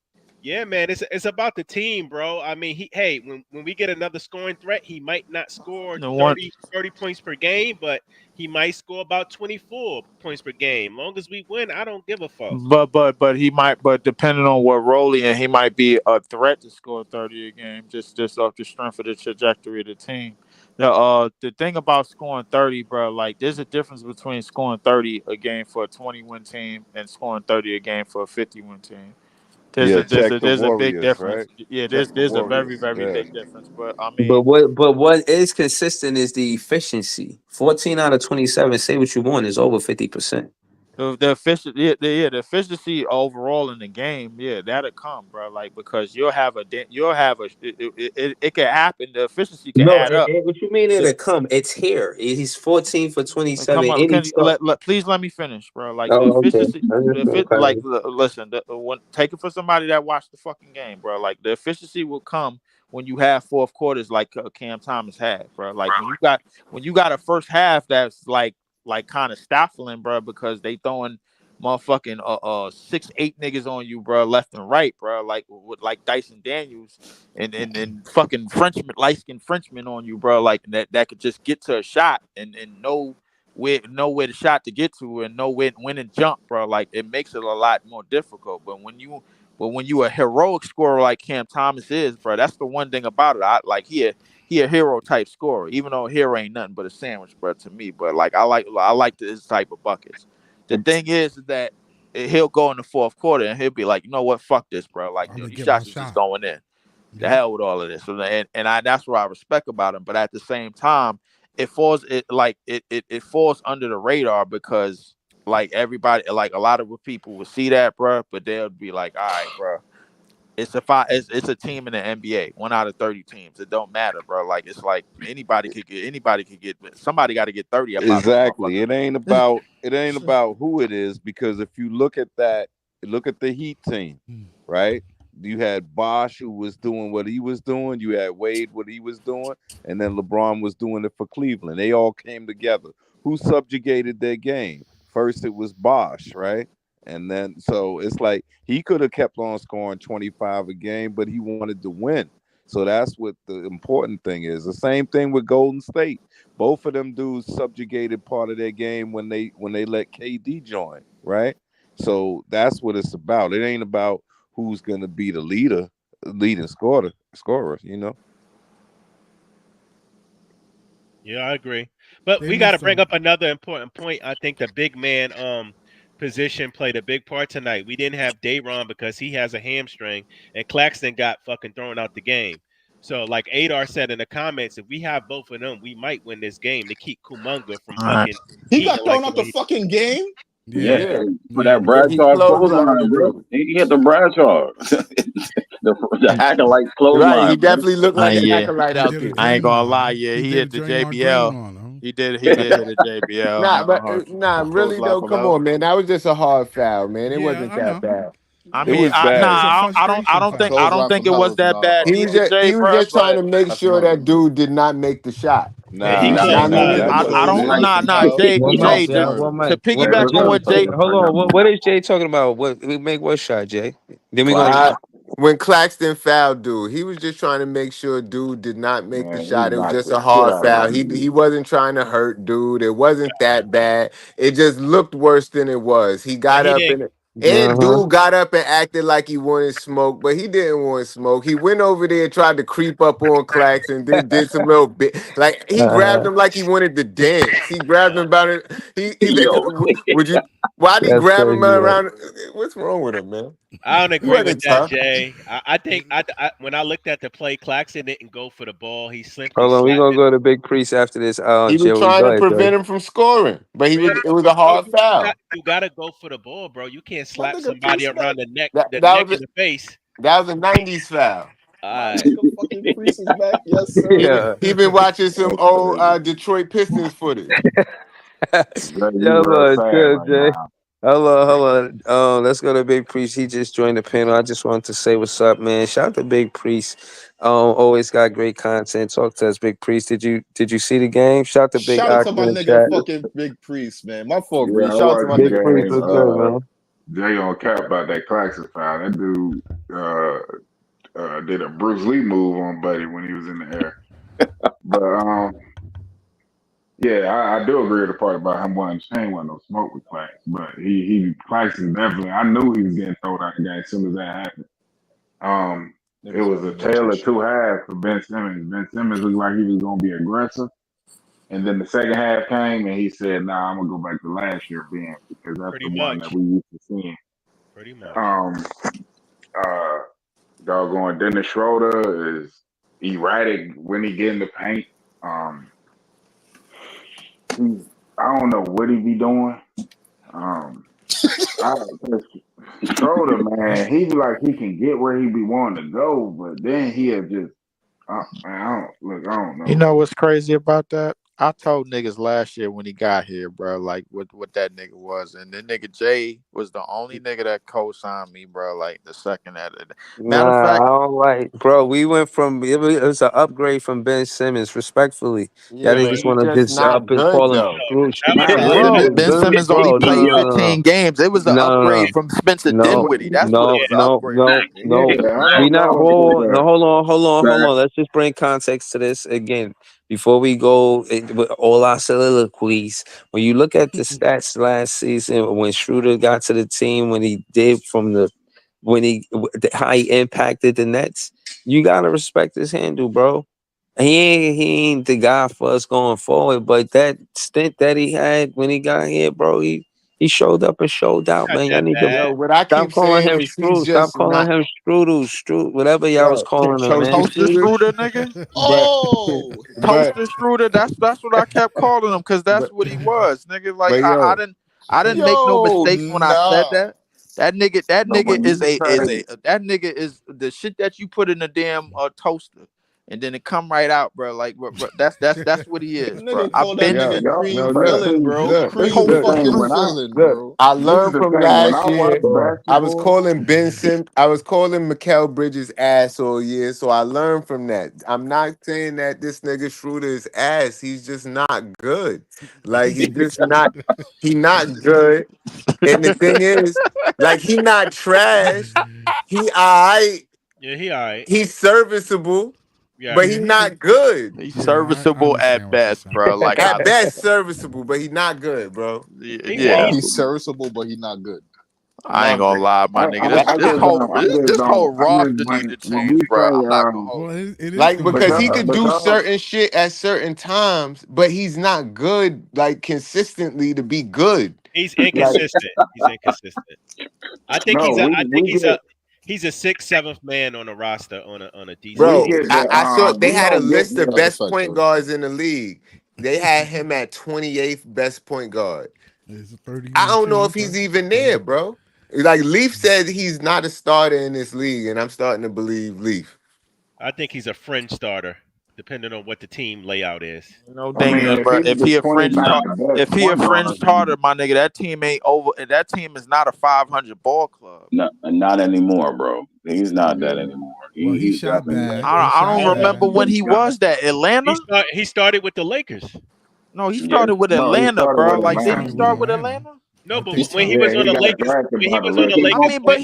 Yeah, man, it's about the team, bro. I mean, when we get another scoring threat, he might not score The one, 30 points per game, but he might score about 24 points per game. Long as we win, I don't give a fuck. but he might, but depending on what role he might be a threat to score 30 a game, just off the strength of the trajectory of the team. The thing about scoring 30, bro, like there's a difference between scoring 30 a game for a 20-win team and scoring 30 a game for a 50-win team. Yeah, check the There's a big Warriors, difference. right? Yeah, Check the there's a very Warriors. very Yeah. big difference. But I But mean, what is consistent is the efficiency. 14 out of 27. Say what you want is over 50%. the efficiency, the efficiency overall in the game, yeah, that'll come, bro. Like because you'll have a it can happen. The efficiency can No, add up. what you mean So it'll come? It's here. He's 14 for 27. come on, And can he's you please let me finish, bro? Like the oh, okay. efficiency, listen, take it for somebody that watched the fucking game, bro. Like the efficiency will come when you have fourth quarters like Cam Thomas had, bro. Like when you got a first half that's like kind of stifling, bro, because they throwing motherfucking 6-8 niggas on you, bro, left and right, bro, like with like Dyson Daniels and fucking Frenchman, light skinned Frenchman on you, bro, like that could just get to a shot and know where the shot to get to and know when and jump, bro. Like it makes it a lot more difficult. But when you a heroic scorer like Cam Thomas is, bro, that's the one thing about it. He a hero type scorer, even though hero ain't nothing but a sandwich, bro, to me. But like I like this type of buckets. The thing is that he'll go in the fourth quarter and he'll be like, you know what, fuck this, bro. Like I'm gonna these get my shots is just shot. going in. The Yep. hell with all of this. And that's what I respect about him. But at the same time, it falls under the radar because like everybody, like a lot of people will see that, bro, but they'll be like, all right, bro. It's a team in the NBA, 1 out of 30 teams. It don't matter, bro. Like it's like anybody could get somebody got to get 30 up out this Exactly. motherfucker. It ain't about who it is because if you look at that, look at the Heat team, Mm. right? You had Bosch who was doing what he was doing. You had Wade what he was doing, and then LeBron was doing it for Cleveland. They all came together. Who subjugated their game? First it was Bosch, right? And then so it's like he could have kept on scoring 25 a game, but he wanted to win. So that's what the important thing is. The same thing with Golden State. Both of them dudes subjugated part of their game when they let KD join, right? So that's what it's about. It ain't about who's gonna be the leading scorer. Yeah, I agree. But They we got to missed bring some. up another important point. I think the big man position played a big part tonight. We didn't have Dayron because he has a hamstring, and Claxton got fucking thrown out the game. So, like Adar said in the comments, if we have both of them, we might win this game to keep Kumunga from All right. fucking He eating got like thrown the out the way he. fucking game. Yeah. Yeah, Yeah. for Yeah. that Yeah, he Bradshaw closed line clothesline, the bro. dude. He hit the Bradshaw, the acting like Right, he clothesline, bro. definitely looked like an Yeah. acolyte He out did a there. I ain't gonna lie. Draymond. Yeah, He he did a hit the Draymond Green JBL. on him. He did hit a JBL. Nah, really Close though, line come for on, man. That was just a hard foul, man. It Yeah, wasn't I that know. bad. I It mean, was bad. It was a I frustration don't think foul. Clothesline from it hell was is that not bad either, He Jay, was bro. just trying But to make that's sure that murder. dude did not make the shot. Yeah, he Nah, You know what closed I line. yeah, that mean? That's was I what don't. murder. illegal. Nah, Jay, One That's mic, Jay. yeah. To murder. One mic. piggyback on Jay, what Jay. hold on. What is Jay talking about? What we make what shot, Jay? Then we gonna. I, when Claxton fouled dude, he was just trying to make sure dude did not make the Man, he shot. It was knocked just the a shit hard out of foul. him, He dude. wasn't trying to hurt dude. It wasn't that bad. It just looked worse than it was. He But got he up didn't. and Uh dude got up and acted like he wanted smoke, but he didn't want smoke. He went over there and tried to creep up on Claxton, then did some little bit like he grabbed huh. him like he wanted to dance. He grabbed him about it. He Yo, would you why'd he That's grab him crazy, man. around? What's wrong with him, man? I don't He agree with wasn't that, tough. Jay. I think when I looked at the play, Claxton didn't go for the ball. He simply Hold on, we slapped gonna it. go to Big Priest after this. He was Joey, trying go to ahead, Joey. prevent him from scoring, but Man, it was a bro, hard foul. you gotta go for the ball, bro. You can't My slap nigga somebody Priest back. around That the that neck was in the face. that was a '90s foul. All My right. nigga fucking Priest is back. Yes, He sir. been Yeah. he been watching some that's old crazy. Detroit Pistons footage. Girl, you Yeah, real Lord, sad good, right Jay. now. Hold on. Let's go to Big Priest. He just joined the panel. I just wanted to say what's up, man. Shout out to Big Priest. Always got great content. Talk to us, Big Priest. Did you see the game? Shout out to Big Shout out to Aqua my in nigga chat. fucking Big Priest, man. My fault, Yeah, Breeze. I Shout out to watched my the Big nigga Priest, Priest, game. what's man. good, man? Jay on cap about that Claxton foul. That dude did a Bruce Lee move on Buddy when he was in the air. But yeah, I do agree with the part about him wanting Shane wasn't no smoke with Clax. But he Claxton definitely I knew he was getting thrown out the game as soon as that happened. It Niggas was don't a be watching tale of two shit. halves for Ben Simmons. Ben Simmons looked like he was gonna be aggressive. And then the second half came and he said, nah, I'm gonna go back to last year Ben because that's the Pretty one that much. we used to seeing. Pretty much. Um uh Doggone Dennis Schroeder is erratic when he get in the paint. Um, he's I don't know what he be doing. Um, I Schroeder, man, he be like he can get where he be wanting to go, but then he'll just man, I don't You know. know what's crazy about that? I told niggas last year when he got here, bro, like what that nigga was, and then nigga Jay was the only nigga that co-signed me, bro. Like the second that, matter of Nah, fact, I don't like, bro. We went from it was an upgrade from Ben Simmons, respectfully. Y'all Yeah, No, but niggas he want to just just up not and good call him though. screw. that was Not a Ben bro, really. Simmons Ben good, Simmons Ben only bro. played No, Simmons. no, no, 15 games. It was an no, upgrade from Spencer no, Dinwiddie. That's what it no, was, an no, upgrade no, from. no. Yeah, I We don't not know if it was hold. No, hold on. Let's just bring context to this again before we go with all our soliloquies. When you look at the stats last season, when Schroeder got to the team, when he did from the when he how he impacted the Nets, you gotta respect his handle, bro. He ain't the guy for us going forward, but that stint that he had when he got here, bro, he showed up and showed out, Not man. Y'all that need to bad. Yo, what I stop keep calling saying him is he's Strudel. Stop just calling not. him Whatever y'all was Yo, calling him, man. can Toaster Shooter, Strudel, nigga. but Oh, but Toaster Strudel. That's what I kept calling him because that's but what he was, nigga. Like but I yo, didn't make no Yo, mistakes when I said nah. that. That nigga nobody is say that nigga is the shit that you put in the damn toaster, and then it come right out, bro. Like bro, that's what he is, bro. Nigga I've call that been yo, nigga there. y'all. cream no, But look, filling, see, bro. look, this Cream is the look, thing. fucking When filling, look. bro. I this is learned the from thing. When last I watch year. I was basketball, calling I was calling Mikal Bridges ass all year, so I learned from that. I'm not saying that this nigga Schroeder is ass. He's just not good. Like he just not. He not good. And the thing is, like he not trash. He alright. Yeah, he all right. He's serviceable, Yeah. but Yeah, he he could. not good. He's Yeah, I serviceable understand at what you're best, saying. bro. Like At best, serviceable, but he not good, bro. He yeah. well. He's serviceable, but he not good. I ain't No, gonna lie, my nigga. This I this just whole don't. I just this don't. whole I just roster need to when we change, bro. say I'm not gonna hold Well, you. it is like because he competitive could though. do because certain shit at certain times, but he's not good like consistently to be good. He's Like, inconsistent. He's inconsistent. no, I think we get he's a sixth, seventh man on a roster on a decent we bro, team. get the I saw they we had a don't get list of the That's a best fact, point though. guards in the league. They had him at 28th best point guard. It's I 31 don't know too. if Okay. he's even Okay. there, bro. Like Leaf said he's not a starter in this league, and I'm starting to believe Leaf. I think he's a fringe starter, depending on what the team layout is. No I thing mean, is, if bro. he's the 29th best If he a point fringe guard, then starter, my nigga, that team ain't over. That team is not a 500 ball club. not anymore, bro. He's not that yeah. anymore. Well, he He's shot definitely bad. He I shot don't Yeah. bad. remember when he was that Atlanta. He started with the Lakers. No, he yeah. started with No, he Atlanta, started bro. with He Like, didn't he started with Atlanta. start with Atlanta. Atlanta? No, I but think when so. he was Yeah, on he the got Lakers, drafted when by he the was on the Lakers. I Lakers, mean, but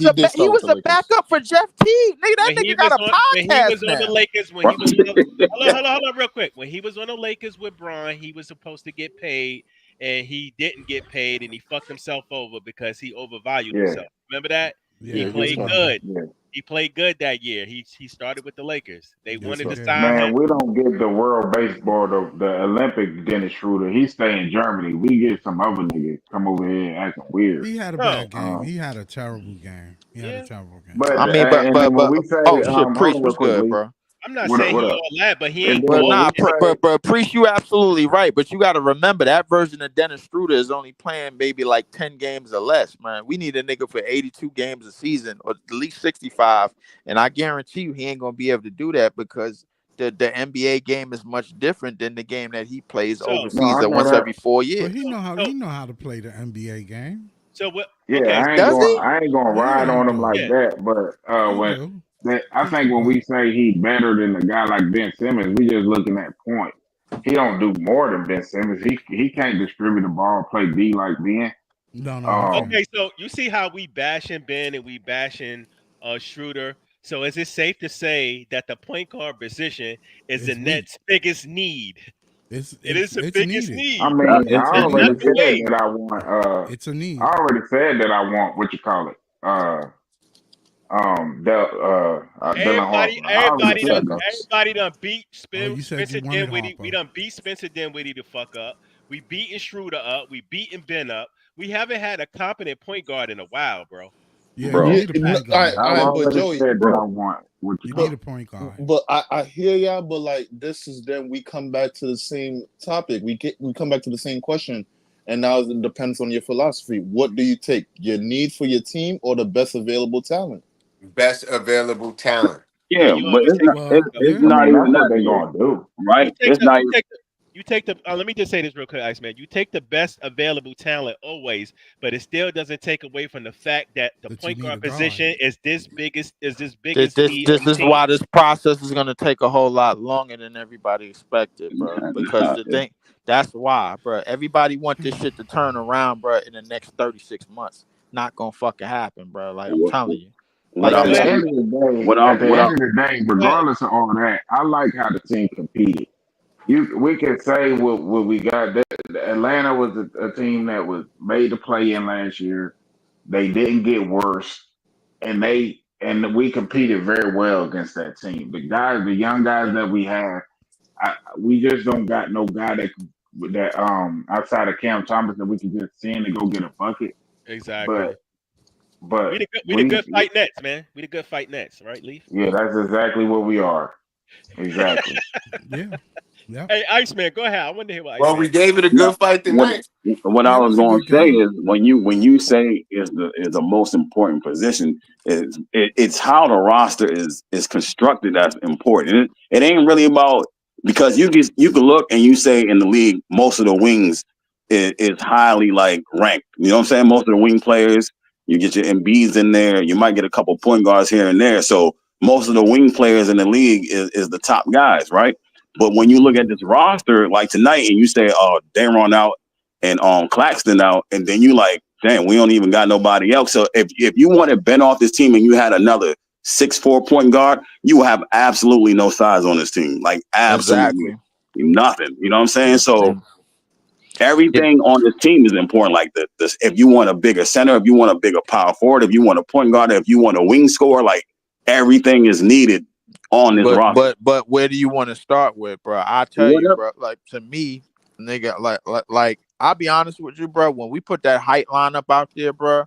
He did he start with was the a Lakers. backup for Jeff Teague. Nigga, that nigga got a when he podcast was on the now. Lakers, when he was on the hold on, real quick. When he was on the Lakers with Bron, he was supposed to get paid, and he didn't get paid, and he fucked himself over because he overvalued Yeah, himself. Remember that? He Yeah, Yeah, he played talked. yeah, good. yeah. He played good that year. He started with the Lakers. They Yes, wanted sir. to he did. sign him. Man, we don't get the world baseball, the Olympic Dennis Schroeder. He stay in Germany. We get some other niggas come over here acting weird. He had a No, bad game. Um, He had a terrible game. He had a yeah. terrible game. but I mean, and then when we say, oh shit, hold Priest, on real what's quick, good, Lee. bro? I'm not What up? saying What he up? all that, but he And ain't then But when ball. we nah, say, Priest, you absolutely right. But you got to remember that version of Dennis Schroeder is only playing maybe like 10 games or less, man. We need a nigga for 82 games a season or at least 65. And I guarantee you he ain't gonna be able to do that because the NBA game is much different than the game that he plays So no, overseas I and know once that. every 4 But years. so he know how to play the NBA game. so what? Yeah, Okay, Does he? I ain't gonna Yeah, ride he on him like do. yeah. that. But He when do. I think when we say he better than a guy like Ben Simmons, we just looking at points. He don't do more than Ben Simmons. He can't distribute the ball, play D like Ben. No, no, I'm Um, saying Okay, so you see how we bashing Ben and we bashing Schroeder. So is it safe to say that the point guard position is the it's weak. Nets' biggest need? It's It it's is the it's biggest needed. I need, bro. mean, I It's It's There's already needed. nothing. said Wait, that I want. It's a I need. already said that I want what you call it. Dylan everybody, Harper. I already everybody said done, Respect. that. everybody done beat Oh, you said you Spencer wanted Dinwiddie. We Harper. done beat Spencer Dinwiddie to fuck up. We beaten Schroeder up. We beaten Ben up. We haven't had a competent point guard in a while, bro. Yeah, you bro. Yeah, need a no, point guard. I've but already Joey, said that I Bro, want what you You call need but a point guard. I hear y'all, but like this is then we come back to the same topic. We come back to the same question, and now it depends on your philosophy. What do you take? Your need for your team or the best available talent? Best available talent. Yeah, Yeah, but you take the best Well, it's I yeah. not mean, even that's what that they though, gonna do. you right? take It's the not you even take the you take the let me just say this real quick, Iceman. You take the best available talent always, but it still doesn't take away from the fact that the But you point need a guard guard. position is this This biggest this need on this the is team. why this process is gonna take a whole lot longer than everybody expected, bro. Because the thing that's why, bro. Everybody want this shit to turn around, bro, in the next 36 months. Not gonna fucking happen, bro. Like I'm what, telling you. what Like At I'm the this. But end saying. of the day, What at I'm the what end I'm of the day, but regardless of all that, I like how the team competed. We can say what we got. Atlanta was a team that was made to play in last year. They didn't get worse, and we competed very well against that team. The young guys that we have, we just don't got no guy that outside of Cam Thomas that we can just send to go get a bucket. exactly. But but We the good fight Nets, man. We the good fight Nets, right, Leaf? yeah, that's exactly what we are. Exactly. Yeah. Yep. Hey, Iceman, go ahead. I want to hear what Well, we Iceman got to gave say. it a what good fight what tonight. what I Yeah, it was was a going good to say game. is when you say is the most important position it's how the roster is constructed that's important. It ain't really about because you can look and you say in the league most of the wings is highly like ranked. You know what I'm saying? Most of the wing players you get your MBs in there. You might get a couple point guards here and there. So most of the wing players in the league is the top guys, right? But when you look Hmm. at this roster, like tonight, and you say, "Oh, Daron out and Claxton out," and then you like, "Damn, we don't even got nobody else." So if you wanted Ben off this team and you had another 6'4" point guard, you will have absolutely no size on this team, like absolutely Exactly. nothing. You know what I'm saying? So And yeah, everything on this team is important. Like this, if you want a bigger center, if you want a bigger power forward, if you want a point guard, if you want a wing scorer, like everything is needed on this roster. but where do you want to start with, bro? I tell you, Whatever. bro. Like to me, nigga, like I'll be honest with you, bro. When we put that height lineup out there, bro,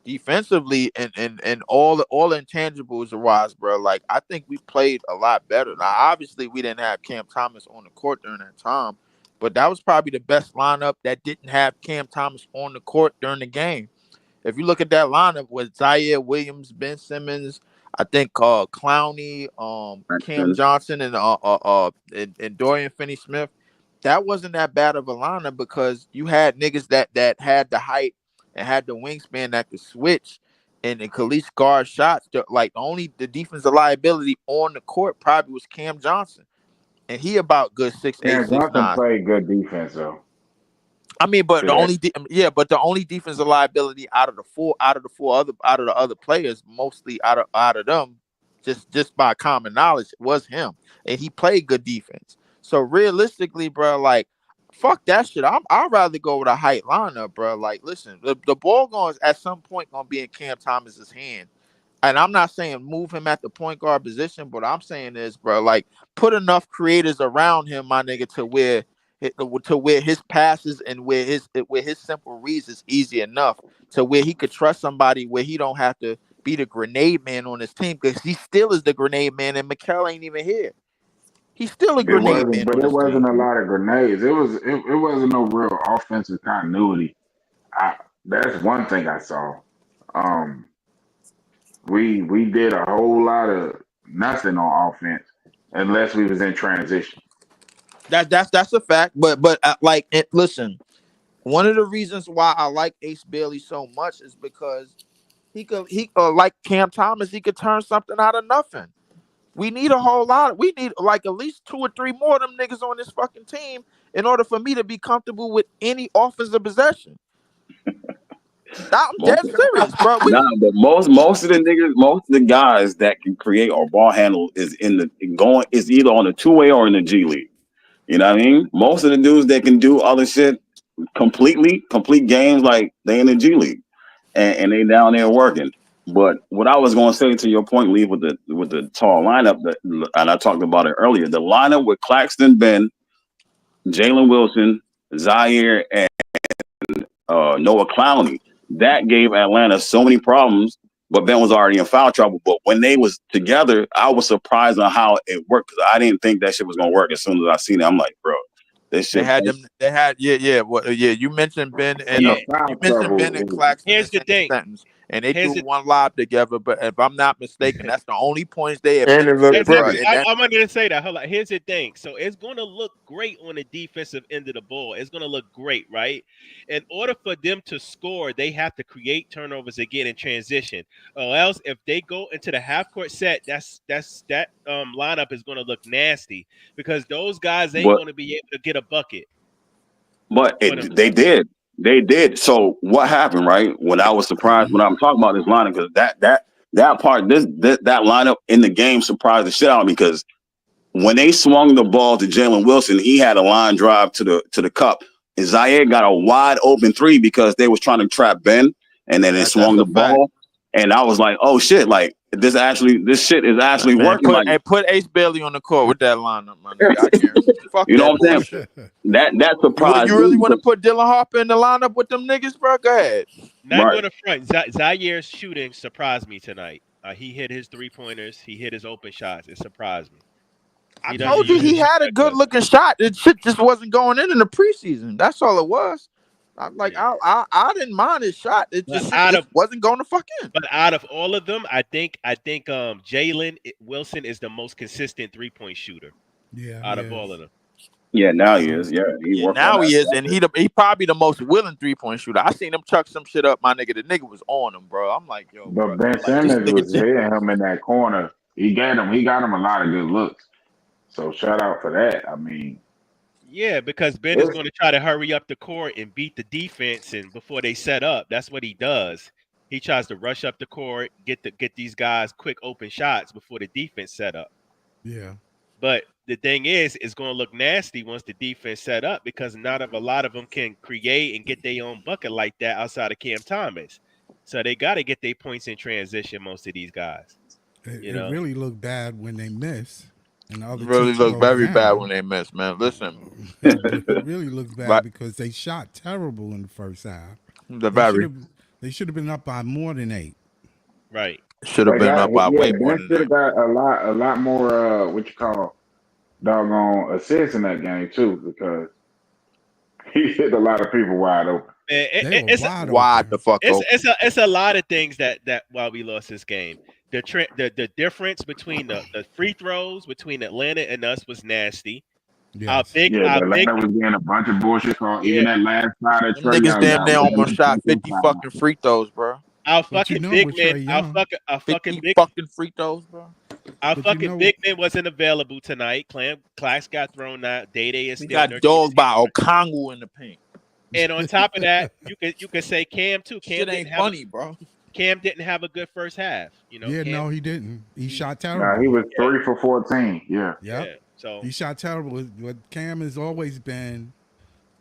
defensively and all intangibles wise, bro. Like I think we played a lot better. Now, obviously, we didn't have Cam Thomas on the court during that time, but that was probably the best lineup that didn't have Cam Thomas on the court during the game. If you look at that lineup with Zaire Williams, Ben Simmons, I think Clowney, Cam Johnson, and Dorian Finney-Smith, that wasn't that bad of a lineup because you had niggas that had the height and had the wingspan that could switch and could at least guard shots. Like only the defensive liability on the court probably was Cam Johnson, and he about good 6'8", Cam six Johnson nine. played good defense though. I mean, but the Today. only but the only defensive liability out of the other players, mostly out of them, just by common knowledge, was him, and he played good defense. So realistically, bro, like fuck that shit. I'd rather go with a height lineup, bro. Like, listen, the ball going at some point gonna be in Cam Thomas's hand. And I'm not saying move him at the point guard position, but I'm saying is, bro, like put enough creators around him, my nigga, to where his passes and where his simple reads is easy enough to where he could trust somebody where he don't have to be the grenade man on his team because he still is the grenade man and Mikal ain't even here. He's still a It grenade wasn't, man but on it his wasn't team. a lot of grenades. It wasn't no real offensive continuity. I That's one thing I saw. Um, we did a whole lot of nothing on offense unless we was in transition. That's a fact. But like listen, one of the reasons why I like Ace Bailey so much is because he like Cam Thomas, he could turn something out of nothing. We need a whole lot. We need like at least two or three more of them niggas on this fucking team in order for me to be comfortable with any offensive possession. I'm Most, dead serious, bro. but most of the niggas, most of the guys that can create or ball handle is is either on the 2-way or in the G League. You know what I mean? Most of the dudes that can do other shit complete games, like they in the G League and they down there working. But what I was going to say to your point, Lee, with the tall lineup, and I talked about it earlier, the lineup with Claxton, Ben, Jalen Wilson, Zaire, and Noah Clowney, that gave Atlanta so many problems. But Ben was already in foul trouble. But when they was together, I was surprised on how it worked because I didn't think that shit was gonna work. As soon as I seen it, I'm like, bro, this They shit. had them. They had You mentioned Ben and The Yeah. foul you mentioned Ben and trouble. Claxton in the Here's the same thing. sentence, and they threw Here's the one lob together. But if I'm not mistaken, that's the only points they And it looked administered, bro. pretty. Exactly. And that I wanted to say that. Hold on. Here's the thing. So it's going to look great on the defensive end of the ball. It's going to look great, right? In order for them to score, they have to create turnovers again in transition. Or else, if they go into the half court set, that lineup is going to look nasty because those guys ain't But going to be able to get a bucket for they themselves. did. So what happened, right? When I was surprised when I'm talking about this lineup, because that part, that lineup in the game surprised the shit out of me because when they swung the ball to Jalen Wilson, he had a line drive to the cup. And Zaire got a wide open three because they was trying to trap Ben, and then they swung that's the a fact. ball. And I was like, oh shit, like this shit is actually Man, working. Like, put Ace Bailey on the court with that lineup, my nigga. I guarantee. Fuck you know that what I'm saying? bullshit. That surprised You me really want to because, put Dylan Harper in the lineup with them niggas, bro? Go ahead. Not right. going to front. Zaire's shooting surprised me tonight. He hit his 3-pointers. He hit his open shots. It surprised me. I He doesn't told you he usually shoot had a that good good. looking shot. It shit just wasn't going in the preseason. That's all it was. I'm like, Yeah. I didn't mind his shot. But Shit just wasn't going to fuck in. out of all of them, I think Jalen Wilson is the most consistent 3-point shooter Yeah, out he of all is. of them. Yeah, now he Um, is. Yeah, he Yeah, worked on now he is, and that. he probably the most willing 3-point shooter. I seen him chuck some shit up, my nigga. The nigga was on him, bro. I'm like, yo, bro, But Ben like this Simmons nigga. was hitting him in that corner. He got him a lot of good looks. So shout out for that. I mean, Yeah, because Ben is it's going to try to hurry up the court and beat the defense, and before they set up, that's what he does. He tries to rush up the court, get these guys quick open shots before the defense set up. yeah. But the thing is, it's going to look nasty once the defense set up because not of a lot of them can create and get their own bucket like that outside of Cam Thomas. So they got to get their points in transition. Most of these guys, you It know. really looked bad when they miss and the other Really team look goes very bad down. when they miss, man. Listen, It really looked bad but because they shot terrible in the first half. the They should very have they should have been up by more than 8. Right. should have been up by way more Ben than should that. have got a lot more what you call doggone assists in that game too because he hit a lot of people wide open. Man, They were it's wide Wide the open. fuck open. it's a lot of things that why we lost this game. The difference between the free throws between Atlanta and us was nasty. Yes. Yeah, Our the big Atlanta was getting a bunch of bullshit called. yeah Even that last shot that Them Trey niggas Young damn got near was almost shot an 50 fucking free throws, bro. our But you fucking know big with man Trey Young, our fucking 50 big fucking free throws, bro. our but you fucking know big man wasn't available tonight. Clax got thrown out. Day Day is We still got nursing his dogged by hamstring. Okongu in the paint. And on top of that, you could say Cam too. Shit ain't funny, bro. Cam didn't have a good first half. yeah, Cam no, he didn't. He shot Nah, he terrible. was yeah, 3 for 14. Yeah. Yep. yeah. So He shot terrible. What Cam has always been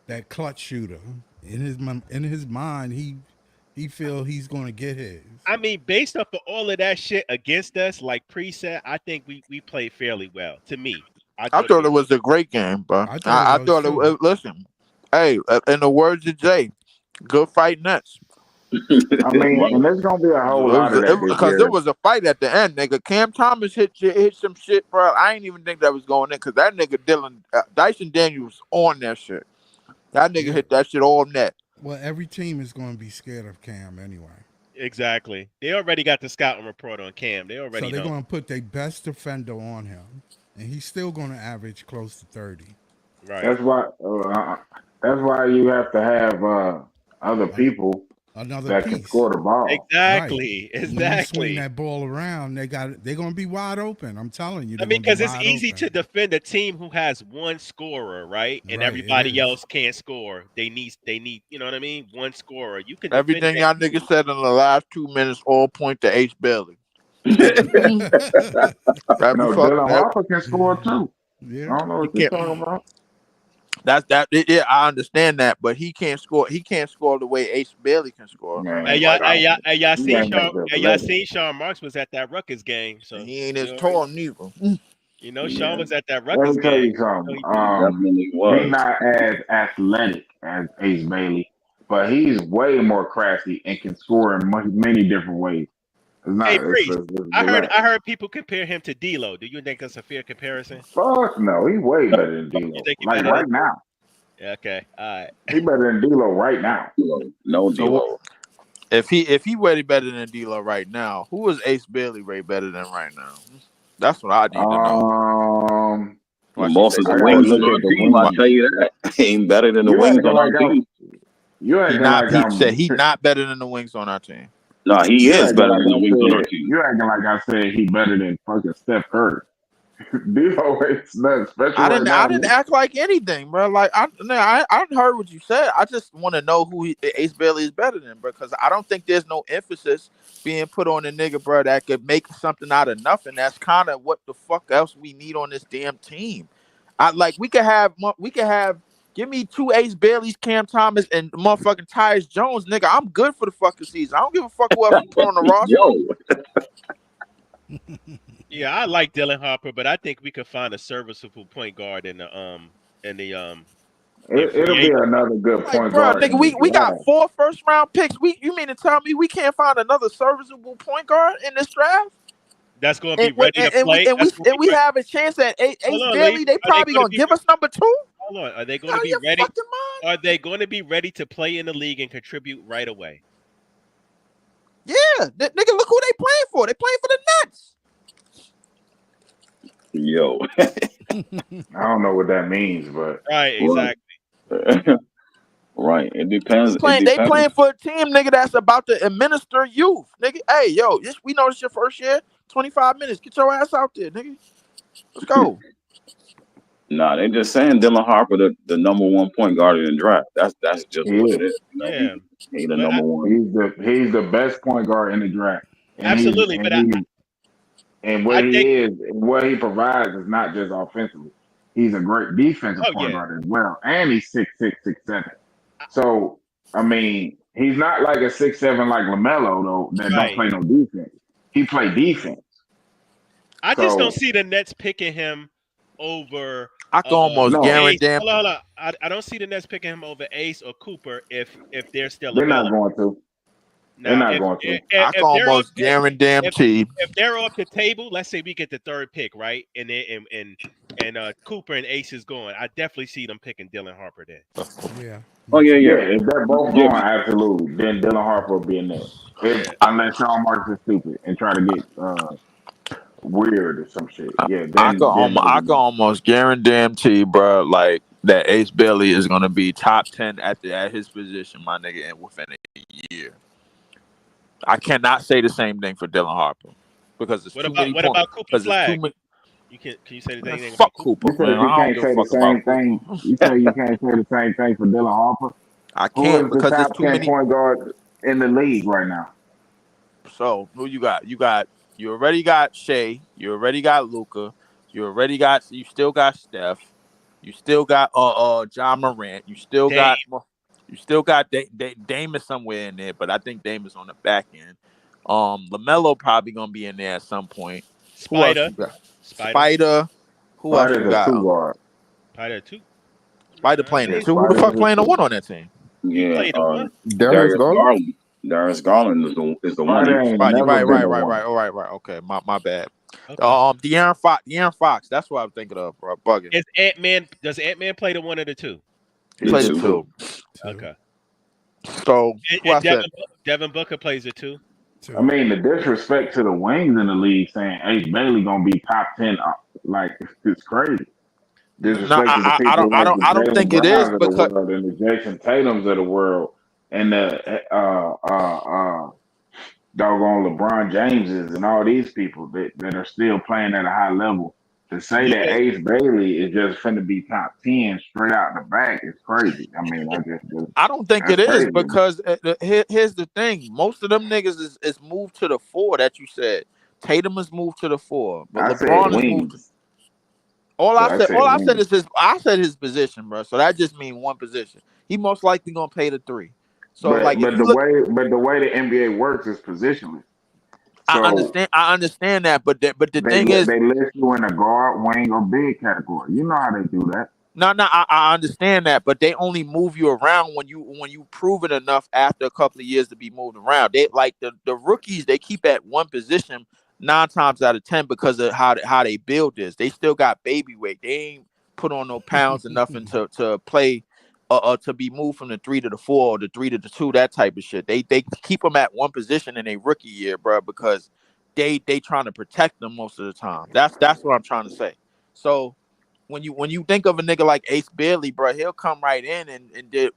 that clutch shooter. In his mind, he feel he's going to get his. I mean, based off of all of that shit against us, like preset, I think we played fairly well. To me, I I thought thought it was a great game, bro. I thought it I was thought it too. was. Listen, hey, in the words of Jay, good fight Nets. I mean, and there's gonna be a whole lot of that this Because it year. was a fight at the end, nigga. Cam Thomas hit some shit, bro. I ain't even think that was going in because that nigga Dyson Daniels on that shit. That nigga Yeah. hit that shit all net. Well, every team is going to be scared of Cam anyway. exactly. They already got the scouting report on Cam. They So already they're know. going to put their best defender on him, and he's still going to average close to 30. Right. That's why. That's why you have to have other Um, people another that can piece. score the ball. Exactly. When you swing Exactly. that ball around, they're gonna be wide open. I'm telling you, I they're mean, gonna be because it's wide easy open. to defend a team who has one scorer, right? And Right, it everybody is. else can't score. They need, you know what I mean? One scorer. You can defend Everything that y'all easily. niggas said in the last 2 minutes all point to H. Bailey. Every No, fuck. Dylan Harper can score too. Yeah. I don't know He what you're can't. talking about. That's that. Yeah, I understand that, but he can't score. He can't score the way Ace Bailey can score. Hey, Man, y'all, like hey, y'all, hey, y'all he seen ain't Sean? that Hey, y'all athletic. seen Sean Marks was at that Rutgers game, And so he ain't you as know, tall neither. Sean Yeah. was at that Let Rutgers me tell game. you something. He definitely He's was. not as athletic as Ace Bailey, but he's way more crafty and can score in many different ways. It's Hey, not. It's, Priest, it's, it's I heard relaxed. I heard people compare him to D'Lo. Do you think that's a fair comparison? Fuck no, he's way better than You D'Lo. think he Like better than? right now, Yeah, okay, all right. he better than D'Lo right now. No So D-Lo. if he way better than D'Lo right now, who is Ace Bailey way better than right now? That's what I need to know. Um, Why she Most say of the I somebody gotta wings on look our at said? the team, I'll wings. tell you that. He ain't better than the You wings acting on our like team. you He acting not. like He said he not better than the wings on our team. No, he you is acting better like than the I wings on our said team. you acting like I said he better than fucking Steph Curry. D'Lo is nuts, especially right I now. didn't act like anything, bro. Like I didn't heard what you said. I just want to know who Ace Bailey is better than, because I don't think there's no emphasis being put on a nigga, bro, that could make something out of nothing. That's kind of what the fuck else we need on this damn team. I like we could have. Give me two Ace Baileys, Cam Thomas, and motherfucking Tyus Jones, nigga. I'm good for the fucking season. I don't give a fuck who else you put on the roster. Yo, Yeah, I like Dylan Harper, but I think we could find a serviceable point guard in the in free It'll be agent. another good Like, point bro, guard nigga, in the we got draft. 4 first-round picks. You mean to tell me we can't find another serviceable point guard in this draft? That's going to be And ready to play. That's going to be we ready. have a chance at Hold Ace on, Lee. Bailey. They Are they probably going to gonna be? give us number two. Hold on. Are they going Out to of be your ready? fucking mind? Are they going to be ready to play in the league and contribute right away? Yeah, nigga, look who they playing for. They playing for the Nets. yo. I don't know what that means, but Right. Right. Exactly. Right. It depends. It They depends. playing for a team, nigga, that's about to administer youth, nigga. Hey, yo, we know it's your first year. 25 minutes. Get your ass out there, nigga. Let's go. Nah, they just saying Dylan Harper, the number one point guard in the draft. That's just he what it is. is. You know, Yeah. he the But number one. He's the best point guard in the draft, and absolutely. But I what he think. is and what he provides is not just offensively. He's a great defensive Oh point yeah. guard as well, and he's 6'6", 6'7". I- So I mean, he's not like a 6'7" like LaMelo though that don't Right. play no defense. He play defense. I just don't So see the Nets picking him over I can almost no, Ace. guarantee. Hold on. I don't see the Nets picking him over Ace or Cooper if they're still they're not available. going to. They're Now, not if going to. if, I can if they're off almost if guarantee. if they're off the table, let's say we get the third pick, right? And Cooper and Ace is going. I definitely see them picking Dylan Harper then. Yeah. Oh Me yeah, too. Yeah, yeah, if they're both yeah. going, absolutely. Then Dylan Harper will be in there. If Yeah. unless Sean Marks is stupid and try to get weird or some shit. Yeah, then I maybe can almost guarantee, bro, like that Ace Bailey is gonna be top 10 at his position, my nigga, and within a year. I cannot say the same thing for Dylan Harper because it's too many What points. about Cooper Because it's too Flag? many. Can you say Man, anything fuck about Cooper? Cooper, you man. said you I don't can't give a say the fuck about same Cooper. thing. You say you can't say the same thing for Dylan Harper, I who can't is the because it's top too 10 many. point guard in the league right now. So who you got? You already got Shea. You already got Luca. You still got Steph. You still got John Morant. Dame, You still got Dame is somewhere in there, but I think Dame is on the back end. LaMelo probably gonna be in there at some point. Who else Spider, you got? Spider, Spider. Who else you Spider's a got? two guard. Spider too. Spider playing He, at Yeah, two. Who the fuck Spider's a playing the two. one on that team? he Yeah, played the one. Darius Darius Garland. Garland. Darius Garland is the one. Spider ain't Spider. never Right. been the one. All right. Okay, my bad. Okay. De'Aaron Fox. De'Aaron Fox. That's what I'm thinking of, bro. Bugging. Is Ant Man? Does Ant Man play the one or the two? He He's The played a the two. two. two. Two. Okay. So who I And said? Devin Booker plays it too. I Two. mean, the disrespect to the wings in the league saying Ace Bailey gonna be top 10, like it's crazy. No, Disrespect to the people like the I don't Jalen think it is Browns of the because world and the Jason Tatum's of the world. and the doggone LeBron Jameses and all these people that are still playing at a high level. To say You that know, Ace Bailey is just finna be top 10 straight out the back is crazy. I mean, I don't think it that's is crazy. because here's the thing: most of them niggas is moved to the four that you said. Tatum is moved to the four, but I said LeBron is moved. wings, All but I I said, said all I said wings. is his. I said his position, bro. So that just means one position. He most likely gonna play the three. So But like, if but you the look, way the NBA works is positionless. So I understand that, but the they thing is, they list you in a guard, wing, or big category. You know how they do that. no, I understand that, but they only move you around when you prove it enough after a couple of years to be moved around. They like the rookies, they keep at one position 9 times out of 10 because of how they build this. They still got baby weight. They ain't put on no pounds or nothing to play to be moved from the 3 to the 4 or the 3 to the 2, that type of shit. They keep them at one position in a rookie year, bro, because they trying to protect them most of the time. That's what I'm trying to say. So when you think of a nigga like Ace Bailey, bro, he'll come right in and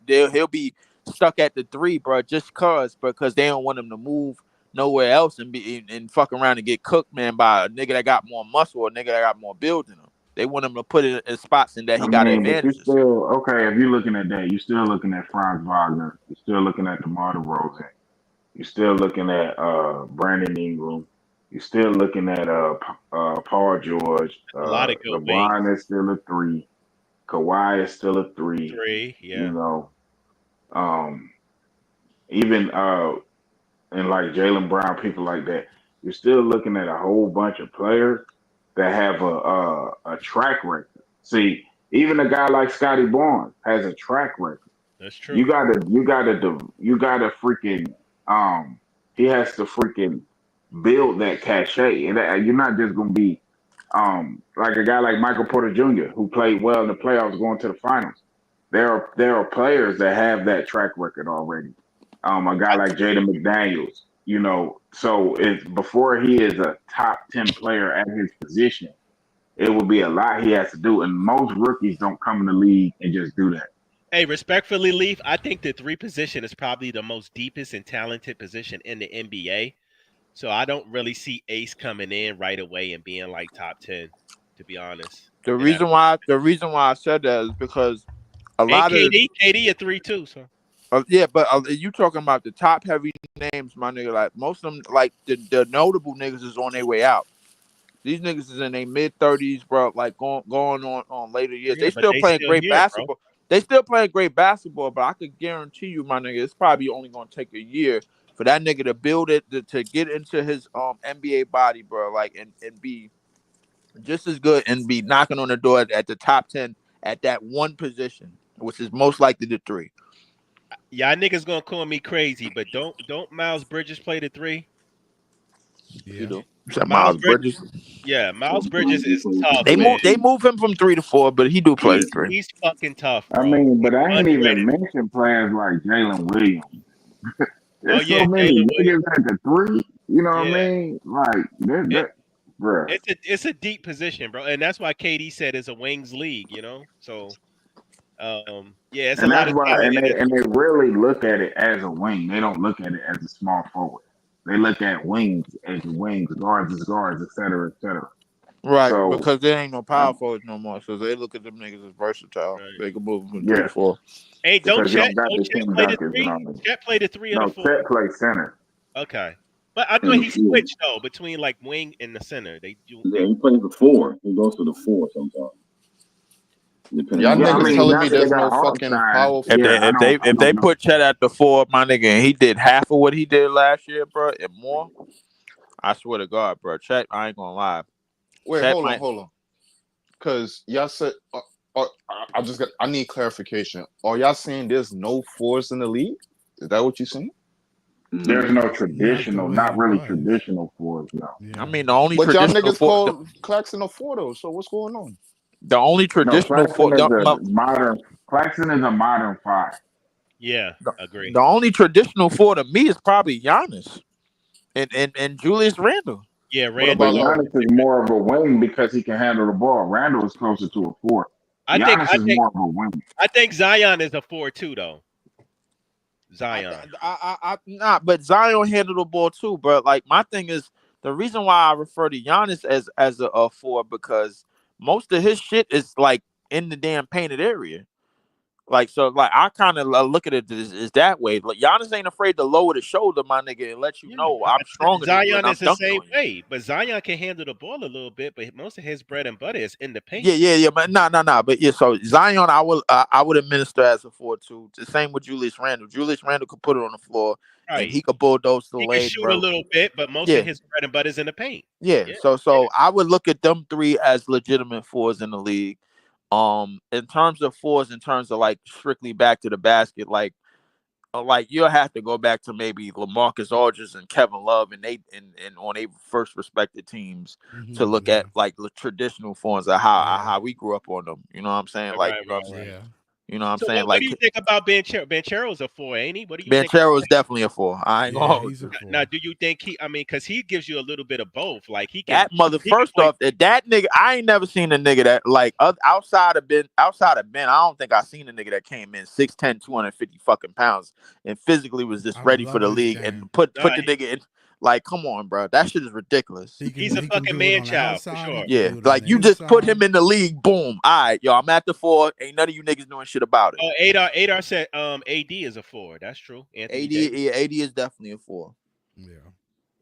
he'll be stuck at the three, bro, just because they don't want him to move nowhere else and be and fuck around and get cooked, man, by a nigga that got more muscle or a nigga that got more build in him. They want him to put it in spots and that I he got mean, but you advantages. still okay. If you're looking at that, you're still looking at Franz Wagner. You're still looking at DeMar DeRozan. You're still looking at Brandon Ingram. You're still looking at Paul George. a lot of good wings. LeBron is still a three. Kawhi is still a three. Three, You yeah. know, um, even and like Jalen Brown, people like that. You're still looking at a whole bunch of players that have a track record. See, even a guy like Scotty Barnes has a track record. That's You true. gotta, you gotta freaking, um, he has to freaking build that cachet, and you're not just gonna be, like a guy like Michael Porter Jr. who played well in the playoffs, going to the finals. There are players that have that track record already. A guy like Jaden McDaniels, so it's before he is a top 10 player at his position, it will be a lot he has to do, and most rookies don't come in the league and just do that. Hey, respectfully, Leaf, I think the three position is probably the most deepest and talented position in the NBA. So I don't really see Ace coming in right away and being like top 10, to be honest. The And that, reason why I said that is because a and lot of KD a 3 too. So yeah, but you talking about the top heavy names, my nigga. Like most of them, like the notable niggas is on their way out. These niggas is in their mid-30s, bro. Like going on later years. yeah, They but still they playing still great here, bro. basketball. They still playing great basketball, but I could guarantee you, my nigga, it's probably only gonna take a year for that nigga to build it to get into his NBA body, bro. Like and be just as good and be knocking on the door at the top 10 at that one position, which is most likely the three. Y'all niggas gonna call me crazy, but don't Miles Bridges play the 3? You Yeah. know, so Miles Miles Bridges, Bridges. yeah, Miles Might Bridges be is playing tough, for man. They move him from 3 to 4, but he do play the three. He's fucking tough, I bro. mean, He's but I ain't even underrated. mentioned players like Jalen Williams. Oh There's yeah, so many Jalen Williams. niggas at the three. You know what I Yeah, mean? Like it, bruh. it's a deep position, bro, and that's why KD said it's a wings league, you know. So yeah, it's a And lot that's of why, talent and in this. they really look at it as a wing. They don't look at it as a small forward. They look at wings as wings, guards as guards, et cetera, et cetera. Right, So, because there ain't no I, power forwards no more. So they look at them niggas as versatile. Right. They can move from three yeah, to four. Hey, because you don't got the Tim Play the Duncans and 3? all that. Chet play the 3 or the No, 4? Chet plays center. Okay, but I thought in the he four. switched though between like wing and the center. They do Yeah, they. he plays the four. He goes to the four sometimes, depending Y'all on Yeah, I the niggas mean, telling game. me y'all say they there's got no fucking Hartenstein. power If Yeah, they forward. if they I if they don't know. put Chet at the four, my nigga, and he did half of what he did last year, bro, and more, I swear to God, bro, Chet, I ain't gonna lie, Wait, Chet might. hold on. Because y'all said, I need clarification. Are y'all saying there's no fours in the league? Is that what you're saying? There's No, no Not the traditional, way not it really was. traditional fours, no. I Yeah. mean, the only But y'all traditional niggas four, call Claxton a four though. So what's going on? the only No, traditional four, Claxton is a modern. Claxton is a modern five. Yeah, the, agree. the only traditional four to me is probably Giannis and Julius Randle. Yeah, What But Randall. about Giannis is more of a wing because he can handle the ball. Randall is closer to a four. I think Giannis I is think more of a wing. I think Zion is a 4 too though. Zion. But Zion handled the ball too, bro. Like my thing is the reason why I refer to Giannis as a four because most of his shit is like in the damn painted area. Like so, like I kind of look at it is that way. Like Giannis ain't afraid to lower the shoulder, my nigga, and let you Yeah, know I'm stronger than you and Zion I'm is the dunking same on you. way, but Zion can handle the ball a little bit, but most of his bread and butter is in the paint. Yeah. But nah. But yeah, so Zion, I would administer as a 4-2. The same with Julius Randle. Julius Randle could put it on the floor and Right. he could bulldoze the He can lane, shoot a bro. little bit, but most of Yeah, his bread and butter is in the paint. yeah. Yeah. So I would look at them three as legitimate fours in the league. In terms of fours, in terms of like strictly back to the basket, like you'll have to go back to maybe LaMarcus Aldridge and Kevin Love and they and on their first respected teams to look Yeah. at like the traditional forms of Yeah. how we grew up on them. You know what I'm saying? Like, you know what I'm saying? Yeah. You know what I'm So saying? what do Like you think about Banchero? Banchero's a four, ain't he? What do you think Banchero about is definitely a four. I ain't gonna Yeah. hold He's a you. four. now? Do you think he? I mean, because he gives you a little bit of both. Like That mother. he can First play. off, that nigga, I ain't never seen a nigga that like outside of Ben. I don't think I seen a nigga that came in 6'10", 250 fucking pounds and physically was just I ready for love the his league game. and put Nah, the nigga in. Like, come on, bro, that shit is ridiculous. he's a He can fucking do it man on the child for outside. He sure. can Yeah, do it on like the you just put inside. him in the league. Boom. All right, yo, I'm at the four. Ain't none of you niggas doing shit about it. Oh, Adar said AD is a four. That's true. Anthony Davis. AD is definitely a four. Yeah.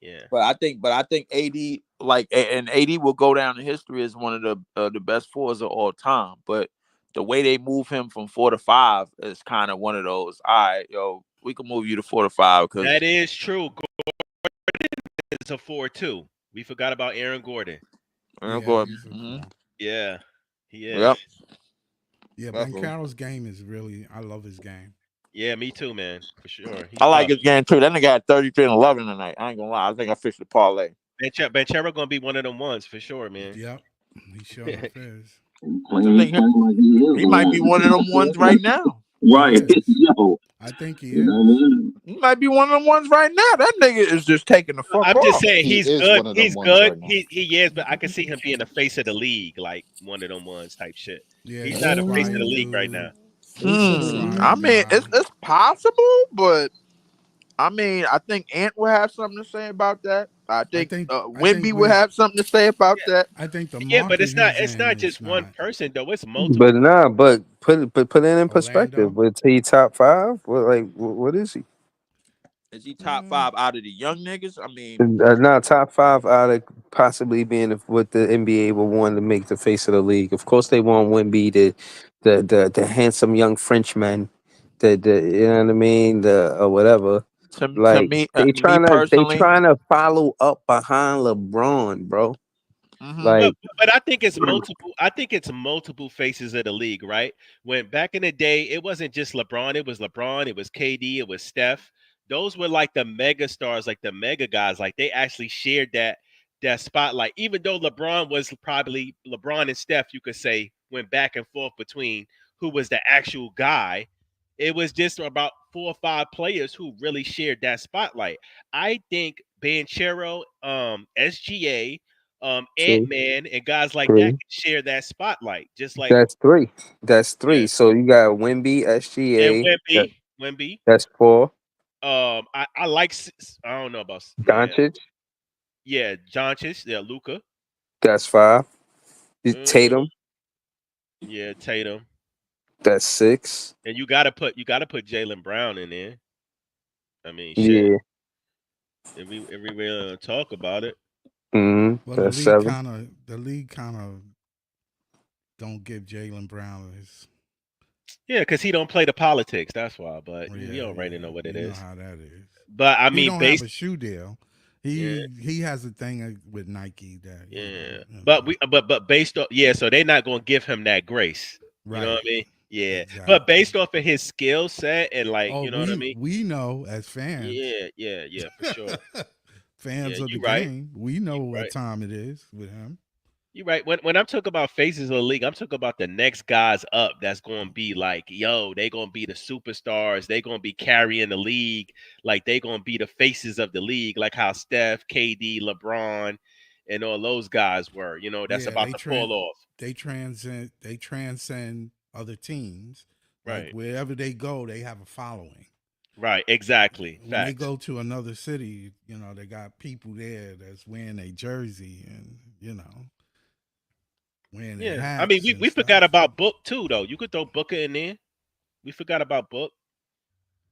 Yeah. But I think AD and AD will go down in history as one of the best fours of all time. But the way they move him from 4 to 5 is kind of one of those. All right, yo, we can move you to 4 to 5 That because is true. Gordon is a four too. We forgot about Aaron Gordon. Yeah. Gordon. He's a four. Yeah, he is. Yep, Yeah. Ben definitely. Carroll's game is really. I love his game. Yeah, me too, man. For sure. He's I like tough. his game too. That nigga had 33 and 11 tonight. I ain't gonna lie. I think I fixed the parlay. Banchero gonna be one of them ones for sure, man. Yep. He sure enough is. I Playing, think playing like he is he the might be one of them ones right now. He right, is. yo. I think he You know is. what I mean? He might be one of them ones right now. That nigga is just taking the fuck I'm just off. saying He he's is good. one of them He's ones good. right now. He is, but I can see him being the face of the league, like one of them ones type shit. Yeah. He's He's a not a face of the fire Mm, league right dude. now. He's a fire I mean, guy. it's possible, but I mean, I think Ant will have something to say about that. I I think think. I think Wimby will with. have something to say about Yeah, that. I think the yeah, but market he's it's in not is just one not person though. It's multiple. But nah, but put it in perspective. Orlando. Was he top five? What is he? Is he top Uh, 5 out of the young niggas? I mean, Not top five out of possibly being what the NBA would want to make the face of the league. Of course, they want Wemby, the handsome young Frenchman, the you know what I mean, the or whatever. to Like me, me they personally, trying to follow up behind LeBron, bro. hmm But Like but I think it's multiple. I think it's multiple faces of the league, right? When back in the day, it wasn't just LeBron. It was LeBron. It was KD. It was Steph. Those were like the mega stars, like the mega guys. Like they actually shared that spotlight. Even though LeBron was probably LeBron and Steph, you could say went back and forth between who was the actual guy. It was just about 4 or 5 players who really shared that spotlight. I think Banchero, SGA, Ant true, Man, and guys like that true. can share that spotlight, just like That's three. That's yeah. three. So you got Wimby, And SGA. Wemby. That's four. I like I don't know about yeah, Doncic. Joncic, yeah, Luca, That's five. uh, Tatum. yeah, Tatum, That's six. and you gotta put Jalen Brown in there. I mean, shit. Yeah. If we really talk about it, well, That's seven. the league kind of don't give Jalen Brown his. yeah, because he don't play the politics. That's why. But we Yeah, already know what it you know is. how that is. But I He mean, don't have based a shoe deal. yeah. He has a thing with Nike that Yeah, you but know. but based on so they're not gonna give him that grace. You know what Right. I mean? Yeah, but Exactly. based off of his skill set and like Oh, you know what I mean? we know as fans, Yeah, for sure. Yeah, fans of the you right. game, we know You what right. time it is with him. You right. When I'm talking about faces of the league, I'm talking about the next guys up that's gonna be like, yo, they gonna be the superstars. They gonna be carrying the league. Like they gonna be the faces of the league, like how Steph, KD, LeBron, and all those guys were. You know, that's Yeah, about to fall off. they transcend other teams. Like Right. wherever they go, they have a following. Right, exactly. When they Facts. go to another city, they got people there that's wearing a jersey and wearing their Yeah. I mean, hats and we forgot stuff. about Book too, though. You could throw Booker in there. We forgot about Book,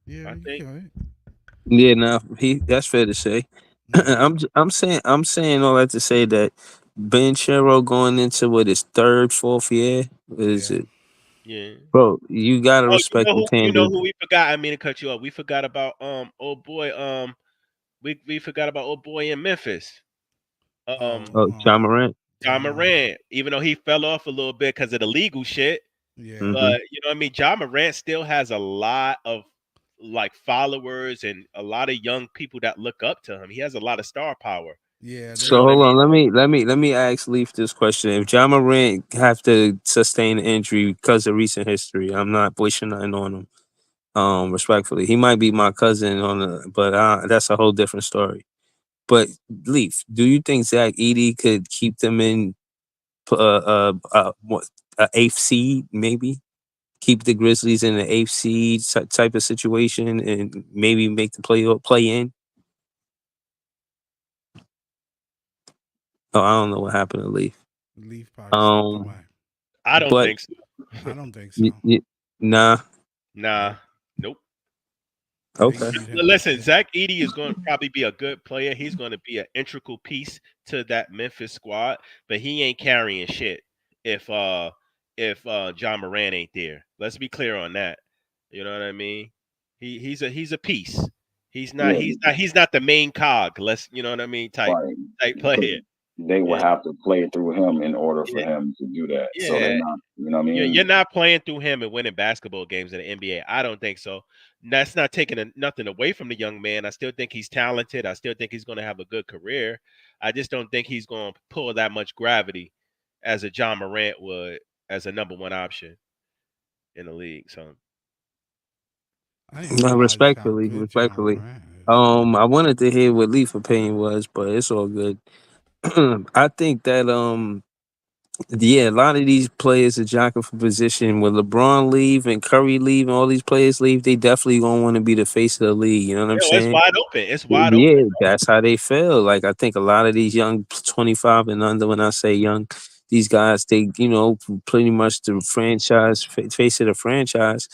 Yeah, I you think. could. Yeah, now that's fair to say. Yeah, I'm saying all that to say that Ben Chero going into what his third, fourth year is yeah. it, Yeah. bro? You gotta Oh, respect the you know standard. who we forgot? I mean to cut you off. We forgot about old boy we forgot about old boy in Memphis. Oh, Um John Morant. John John Morant. Morant, even though he fell off a little bit because of the legal shit, Yeah, Hmm. but you know what I mean. John Morant still has a lot of like followers and a lot of young people that look up to him. He has a lot of star power. yeah. You know So what I hold mean? on, let me ask Leaf this question: if John Morant have to sustain an injury because of recent history, I'm not wishing nothing on him. Respectfully, he might be my cousin but that's a whole different story. But Leaf, do you think Zach Edey could keep them in what eighth seed maybe? Keep the Grizzlies in the eighth seed type of situation and maybe make the play in. Oh, I don't know what happened to Leaf. Leaf probably stepped Um, away. I don't but think so. I don't think y- so. y- nah, Nah. Nope. Nope. They okay. need him. Listen, Yeah. Zach Edey is going to probably be a good player. He's going to be an integral piece to that Memphis squad, but he ain't carrying shit if John Moran ain't there. Let's be clear on that. You know what I mean? He's a piece. Yeah, He's not the main cog. Let's you know what I mean right. type Because player. they will Yeah, have to play through him in order for yeah, him to do that. So they're yeah. not, you know what I You're mean? not playing through him and winning basketball games in the NBA. I don't think so. That's not taking nothing away from the young man. I still think he's talented. I still think he's going to have a good career. I just don't think he's going to pull that much gravity as a John Morant would as a number one option in the league. So I didn't No, realize how respectfully, good John respectfully. Morant is. I wanted to hear what Leaf opinion was, but it's all good. I think that yeah, a lot of these players are jockeying for position. When LeBron leave and Curry leave and all these players leave, they definitely gonna want to be the face of the league. You know what I'm it's saying? wide open. It's wide open. Yeah, that's how they feel. Like I think a lot of these young 25 and under, when I say young, these guys, they pretty much the franchise face of the franchise.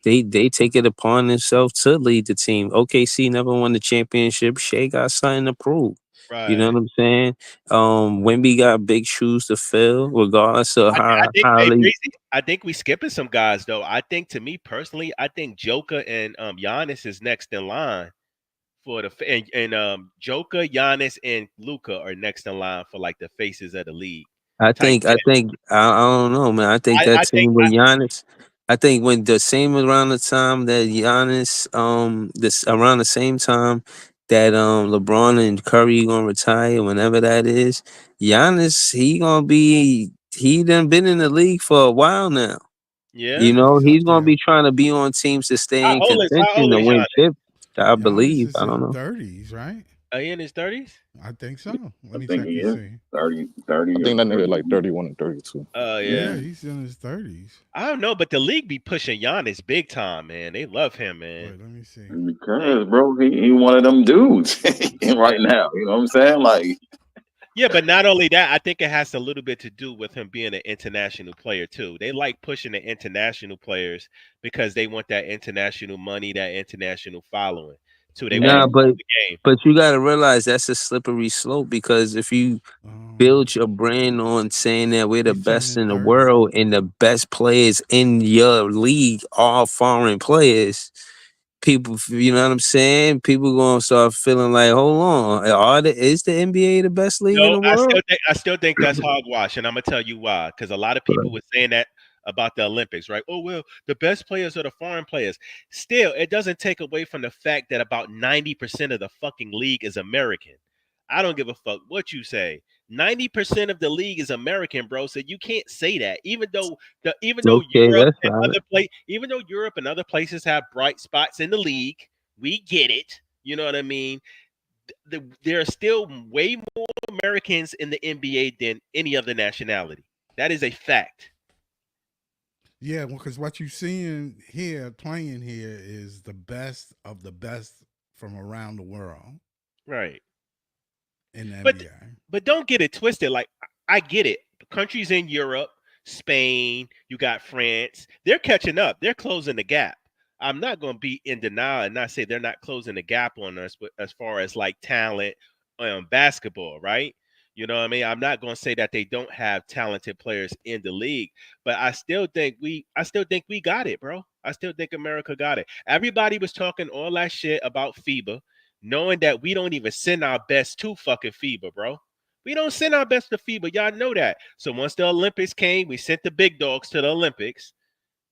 They take it upon themselves to lead the team. OKC never won the championship. Shea got something to prove. You know Right. what I'm saying? Wemby got big shoes to fill, regardless of I how think hey highly. Breezy, I think we skipping some guys though. I think to me personally, I think Joker and Giannis is next in line for and Joker, Giannis, and Luca are next in line for like the faces of the league type shit. I don't know, man. I think that I think team with Giannis. I think when the same around the time that Giannis, this around the same time that LeBron and Curry gonna retire, whenever that is, Giannis he done been in the league for a while now. yeah. He's He's up gonna there. be trying to be on teams to stay in How contention old to is win Giannis? chips. I Giannis believe. is I don't in know. 30s, right? Are he in his 30s? I think so. I Let me think check he and is see. 30, I 30 think or that nigga like 31. 31 and 32. Oh Yeah, Yeah, yeah. he's in his 30s. I don't know, but the league be pushing Giannis big time, man. They love him, man. Wait, let me see. They because bro, he one of them dudes right now. You know what I'm saying? Like, Yeah, but not only that, I think it has a little bit to do with him being an international player too. They like pushing the international players because they want that international money, that international following. So they want to Nah, hey, grow the game. but you gotta realize that's a slippery slope because if you Um, build your brand on saying that we're the he's best turning in the 30. world and the best players in your league are foreign players, you know what I'm saying? People gonna start feeling like, hold on, is the NBA the best league in No, the world? I still think that's hogwash, and I'm gonna tell you why. Because a lot of people were saying that about the Olympics, right? Oh well, the best players are the foreign players. Still, it doesn't take away from the fact that about 90% of the fucking league is American. I don't give a fuck what you say. 90% of the league is American, bro. So you can't say that. Even though Okay, Europe that's and valid. even though Europe and other places have bright spots in the league, we get it. You know what I mean? There are still way more Americans in the NBA than any other nationality. That is a fact. Yeah, because what you're seeing here, playing here, is the best of the best from around the world Right. in the But NBA. but don't get it twisted. Like I get it. Countries in Europe, Spain, you got France. They're catching up. They're closing the gap. I'm not going to be in denial and not say they're not closing the gap on us, but as far as like talent basketball, right? You know what I mean? I'm not going to say that they don't have talented players in the league, but I still think we got it, bro. I still think America got it. Everybody was talking all that shit about FIBA, knowing that we don't even send our best to fucking FIBA, bro. We don't send our best to FIBA. Y'all know that. So once the Olympics came, we sent the big dogs to the Olympics.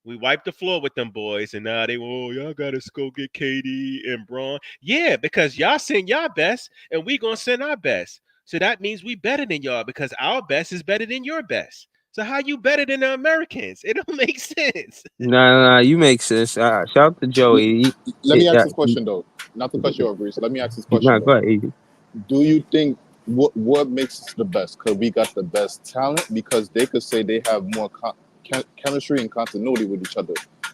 We wiped the floor with them boys, and now y'all gotta go get KD and Braun. Yeah, because y'all send y'all best, and we gonna send our best. So that means we better than y'all because our best is better than your best. So how you better than the Americans? It don't make sense. Nah, you make sense. Shout out to Joey. Let me ask this question though. Not to cut you off, Reese. Let me ask this question Nah, though. go ahead. Do you think what makes us the best? Because we got the best talent. Because they could say they have more chemistry and continuity with each other,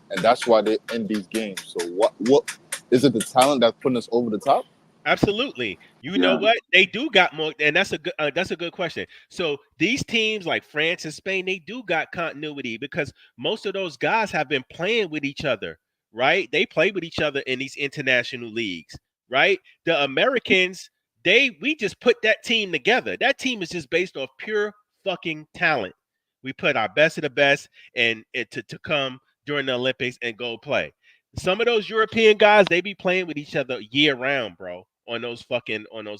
and that's why they end these games. So what is it? The talent that's putting us over the top? Absolutely. You know Yeah, what? They do got more, and that's a good question. So these teams like France and Spain, they do got continuity because most of those guys have been playing with each other, right? They play with each other in these international leagues, right? The Americans, we just put that team together. That team is just based off pure fucking talent. We put our best of the best and to come during the Olympics and go play. Some of those European guys, they be playing with each other year round, bro, on those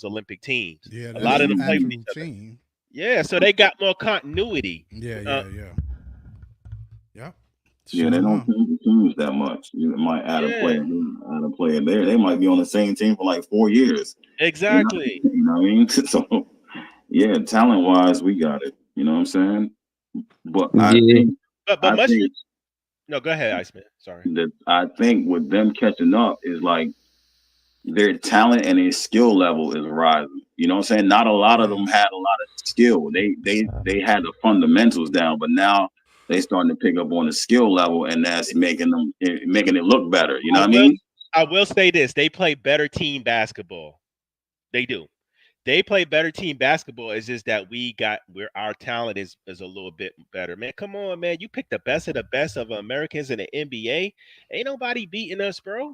Olympic teams. Yeah, A that's lot of an them play with actual each other. team. Yeah, so they got more continuity. Yeah, Uh, yeah, yeah. Yep. yeah, they Sure don't enough. change the teams that much. You might add a yeah, player here, add a player there. They might be on the same team for like 4 years. You know, exactly. you know what I mean? So yeah, talent wise, we got it. You know what I'm saying? But Yeah, But I much think no, go ahead, Iceman. Sorry. I think with them catching up is like their talent and their skill level is rising. You know what I'm saying? Not a lot of Yeah. them had a lot of skill. They had the fundamentals down, but now they starting to pick up on the skill level, and that's making it look better. You know I what I will mean? I will say this. They play better team basketball. They do. They play better team basketball. It's just that where our talent is a little bit better. Man, come on, man. You pick the best of Americans in the NBA. Ain't nobody beating us, bro.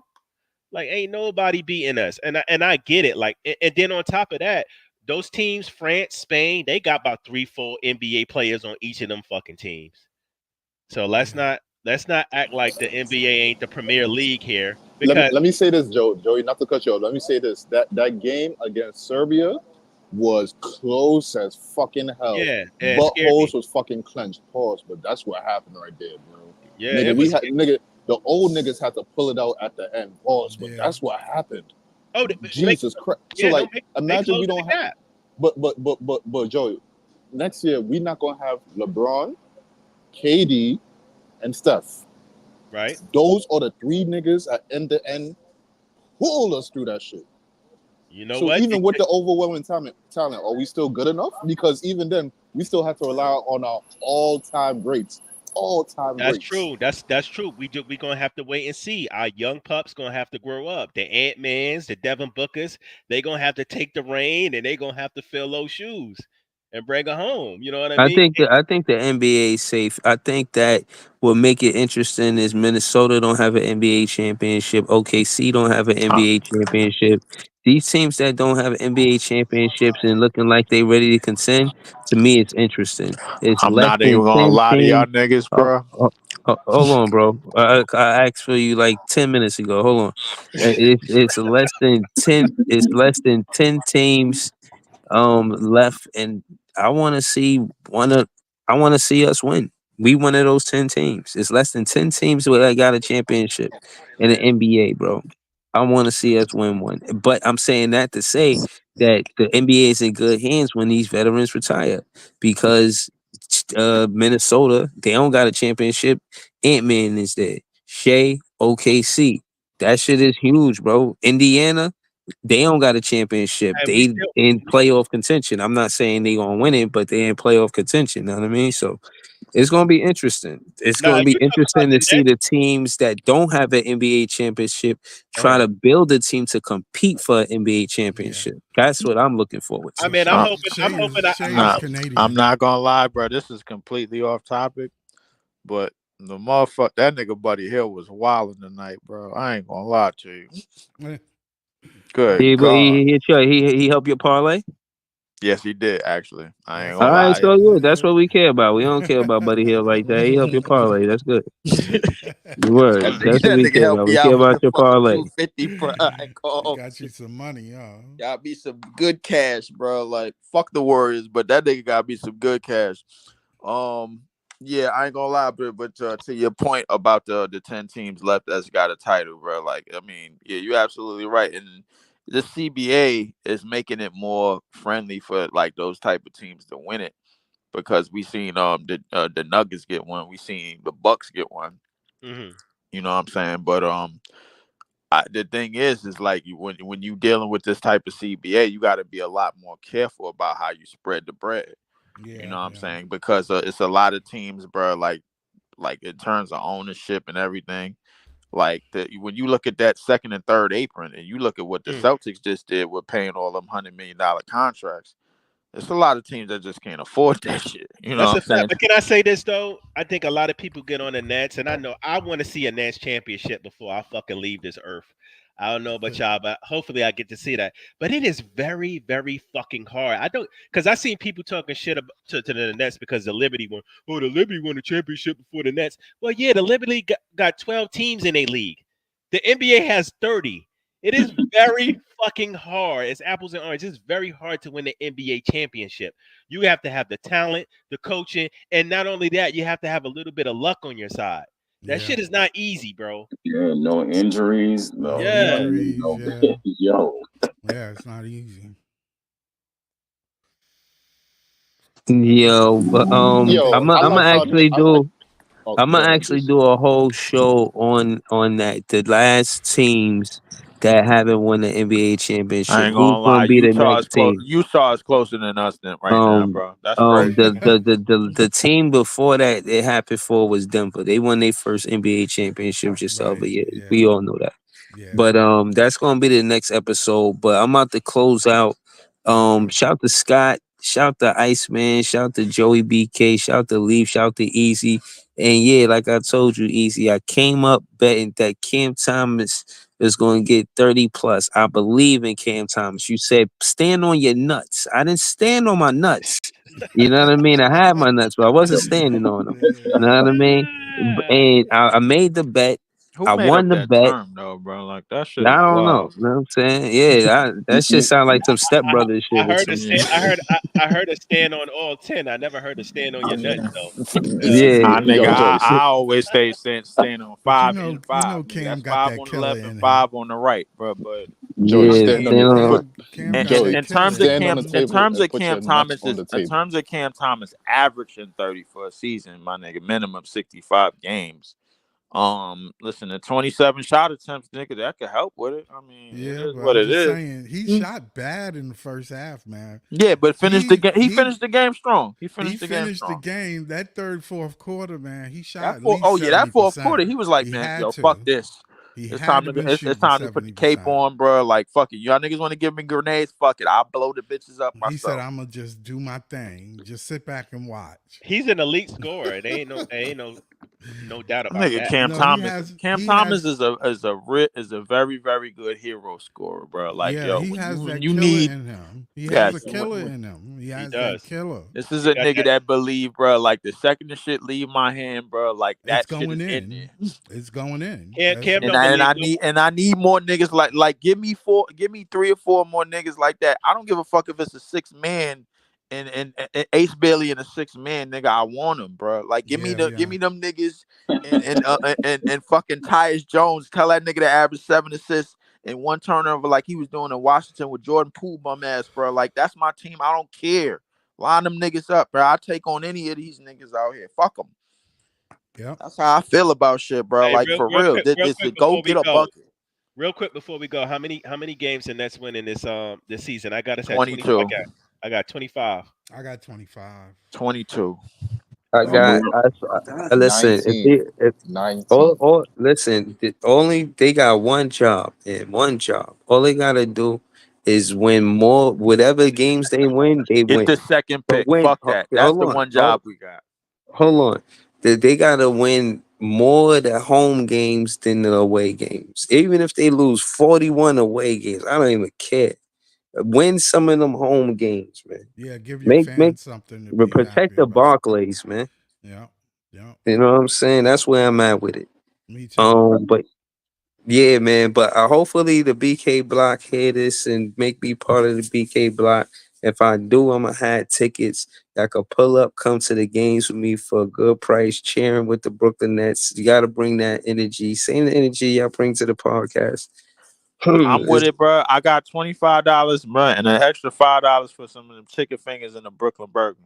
Like, ain't nobody beating us. And I get it. Like, and then on top of that, those teams, France, Spain, they got about 3, 4 NBA players on each of them fucking teams. So let's Yeah. not act like the NBA ain't the premier league here let me because let me say this, Joey, not to cut you off. Let me say this: that game against Serbia was close as fucking hell. yeah, it scared Buttholes me. was fucking clenched. Pause. But that's what happened right there, bro. Yeah, Nigga, it we was. had nigga. The old niggas had to pull it out at the end. Pause. But Yeah. that's what happened. Oh, make Jesus Christ. So yeah, no, like, they imagine we closing don't the have. gap, But Joey, next year we not gonna have LeBron, KD, and Steph. right? Those are the three niggas at end to end pull us through that shit. You know So what? even with the overwhelming talent, are we still good enough? Because even then, we still have to rely on our all-time greats. All-time That's greats. true. That's true. We gonna have to wait and see. Our young pups gonna have to grow up. The Ant Mans, the Devin Bookers, they gonna have to take the reign and they gonna have to fill those shoes and bring it home. You know what I mean? I think the NBA is safe. I think that what make it interesting is Minnesota don't have an NBA championship. OKC don't have an I, NBA championship. These teams that don't have NBA championships and looking like they ready to contend, to me, it's interesting. It's I'm less not than even gonna 10 lie to y'all teams. niggas, Oh, bro. hold on, bro. I asked for you like 10 minutes ago. Hold on. It's less than 10. It's less than 10 teams left, and I want to see one of I want to see us win. We one of those 10 teams. It's less than 10 teams that got a championship in the NBA, bro. I want to see us win one. But I'm saying that to say that the NBA is in good hands when these veterans retire because Minnesota, they don't got a championship. Ant-Man is there. Shea, OKC. That shit is huge, bro. Indiana, they don't got a championship. And we They still in playoff contention. I'm not saying they gonna win it, but they in playoff contention. Know what I mean? So It's going to be interesting. It's Nah, going to be you talking about interesting to the see Nets? the teams that don't have an NBA championship try Uh-huh. to build a team to compete for an NBA Yeah. championship. That's what I'm looking forward I to. Well, mean, Uh, I'm hoping. Shea I'm is nah, I'm Canadian. not gonna lie, bro. This is completely off topic, but the motherfucker, that nigga Buddy Hill was wilding tonight, bro. I ain't gonna lie to you. Eh, Good He, God. he helped your parlay. Yes, he did actually. I ain't That's All gonna all right, lie. so right. good. That's what we care about. We don't care about Buddy Hill like that. He helped your parlay. That's good. That Word. nigga, That's what that we nigga care helped about. We me care out with about the your fucking parlay. 250, bro. I ain't He gonna got you some money, huh? got me some good cash, bro. Like fuck the Warriors, but that nigga got me some good cash. Um, yeah, I ain't gonna lie, but to your point about the 10 teams left that's got a title, bro. Like, I mean, yeah, you're absolutely right, and the CBA is making it more friendly for like those type of teams to win it because we seen the Nuggets get one, we seen the Bucks get one. Mhm. You know what I'm saying? But the thing is like when you dealing with this type of CBA, you got to be a lot more careful about how you spread the bread. You Yeah, know what I'm yeah. saying? Because it's a lot of teams, bro. Like in terms of ownership and everything. Like when you look at that second and third apron, and you look at what the Mm. Celtics just did with paying all them $100 million contracts, there's a lot of teams that just can't afford that shit. You know That's what a I'm fact. saying? But can I say this though? I think a lot of people get on the Nets, and I know I want to see a Nets championship before I fucking leave this earth. I don't know about y'all, but hopefully I get to see that. But it is very, very fucking hard. I don't because I seen people talking shit to the Nets because the Liberty won. Oh, the Liberty won the championship before the Nets. Well, yeah, the Liberty got 12 teams in a league. The NBA has 30. It is very fucking hard. It's apples and oranges. It's very hard to win the NBA championship. You have to have the talent, the coaching, and not only that, you have to have a little bit of luck on your side. That Yeah. shit is not easy, bro. Yeah, no injuries, No no Yeah. nothing, injuries. no Yeah. yo. Yeah, it's not easy. Yo, but I think Yo, I I'm like gonna how they. actually I like. do. Oh, I'm go gonna ahead, actually Bruce. do a whole show on that. The last teams that haven't won the NBA I championship. ain't Who's gonna lie. gonna be the next team? Utah is closer than us than right now, Um, bro. That's crazy. the team before that it happened for was Denver. They won their first NBA championship just the other right. year. Yeah. We all know that. Yeah. But that's gonna be the next episode. But I'm about to close out. Shout to Scott, shout to Iceman, shout to Joey BK, shout to Leaf, shout to Easy. And yeah, like I told you, Easy, I came up betting that Cam Thomas is gonna get 30 plus. I believe in Cam Thomas. You said stand on your nuts. I didn't stand on my nuts. You know what I mean? I had my nuts, but I wasn't standing on them. You know what I mean? Ah. And I made the bet. Who I made won up the that bet. term though, bro? Like that shit I is don't know. wild. You know what I'm saying? Yeah, that shit sound like some stepbrother I shit or heard a some Yeah. stand. I heard a stand on all 10. I never heard a stand on your nuts Yeah. though. Yeah. yeah. Nigga, Yo, Joey. I always staying on But five and five, nigga. Cam That's got five that on the killer left and in him. five on the right, bro. But Joey, I'm Yeah. stand on saying Stand your on. put. Cam got in, Joey, that in killer terms of in stand on Cam the him. in table terms and of put your Cam nuts Thomas on is the in table. terms of Cam Thomas averaging 30 for a season, my nigga, minimum 65 games. Listen, the 27 shot attempts, nigga, that could help with it. I mean, it Yeah, is but what I'm it just is. saying he shot bad in the first half, man. Yeah, but finished the He game. He he finished the game strong. He he finished the game finished the strong. game that third, fourth quarter, man. He shot That at four, least oh yeah, that fourth 70%. quarter, he was like, He man, had yo, fuck to. this. He It's had time to to been it's shooting time to put the cape 70%. on, bro. Like fuck it, y'all niggas want to give me grenades? Fuck it, I'll blow the bitches up He said, myself. "I'm gonna just do my thing. Just sit back and watch." He's an elite scorer. There ain't no doubt about Nigga, that. Cam No, Thomas. Cam he Thomas has, is a very very good hero scorer, bro. Like yeah, yo, he has when that you killer need in him. He has a yes, killer in him. He He has that does. killer. this is He a got nigga that. that believe, bro. Like the second the shit leave my hand, bro, like It's that shit going is in in. there. It's going in. That's Cam And don't I and believe I no. need more niggas like give me 3 or 4 more niggas like that. I don't give a fuck if it's a 6 man and Ace Bailey and a 6 man nigga. I want them, bro. Like yeah, give yeah. me them niggas and fucking Tyus Jones. Tell that nigga to average 7 assists and one turnover like he was doing in Washington with Jordan Poole bum ass, bro. Like that's my team. I don't care. Line them niggas up, bro. I take on any of these niggas out here. Fuck them. Yep. That's how I feel about shit, bro. Hey, Like for real, real this quick is go before we get a go. bucket. Real quick before we go. How many games the Nets win in this season? I got us at 20. 22. I got 25. I got 25. 22. I Number got. I listen. nineteen. If 19. listen, they got one job and one job. All they gotta do is win more. Whatever games they win, they Get win. the second But pick. win. Fuck that. That's Hold the on. one job we got. Hold on. They gotta win more of the home games than the away games. Even if they lose 41 away games, I don't even care. Win some of them home games, man. Yeah, give your Make fans something to be protect happy the about. Barclays, man. Yeah, yeah. You know what I'm saying? That's where I'm at with it. Me too. But yeah, man. But hopefully the BK block hear this and make me part of the BK block. If I do, I'ma have tickets that could pull up, come to the games with me for a good price, cheering with the Brooklyn Nets. You gotta bring that energy. Same energy y'all bring to the podcast. I'm with it, bro. I got $25, bro, and an extra $5 for some of them chicken fingers in the Brooklyn Burger.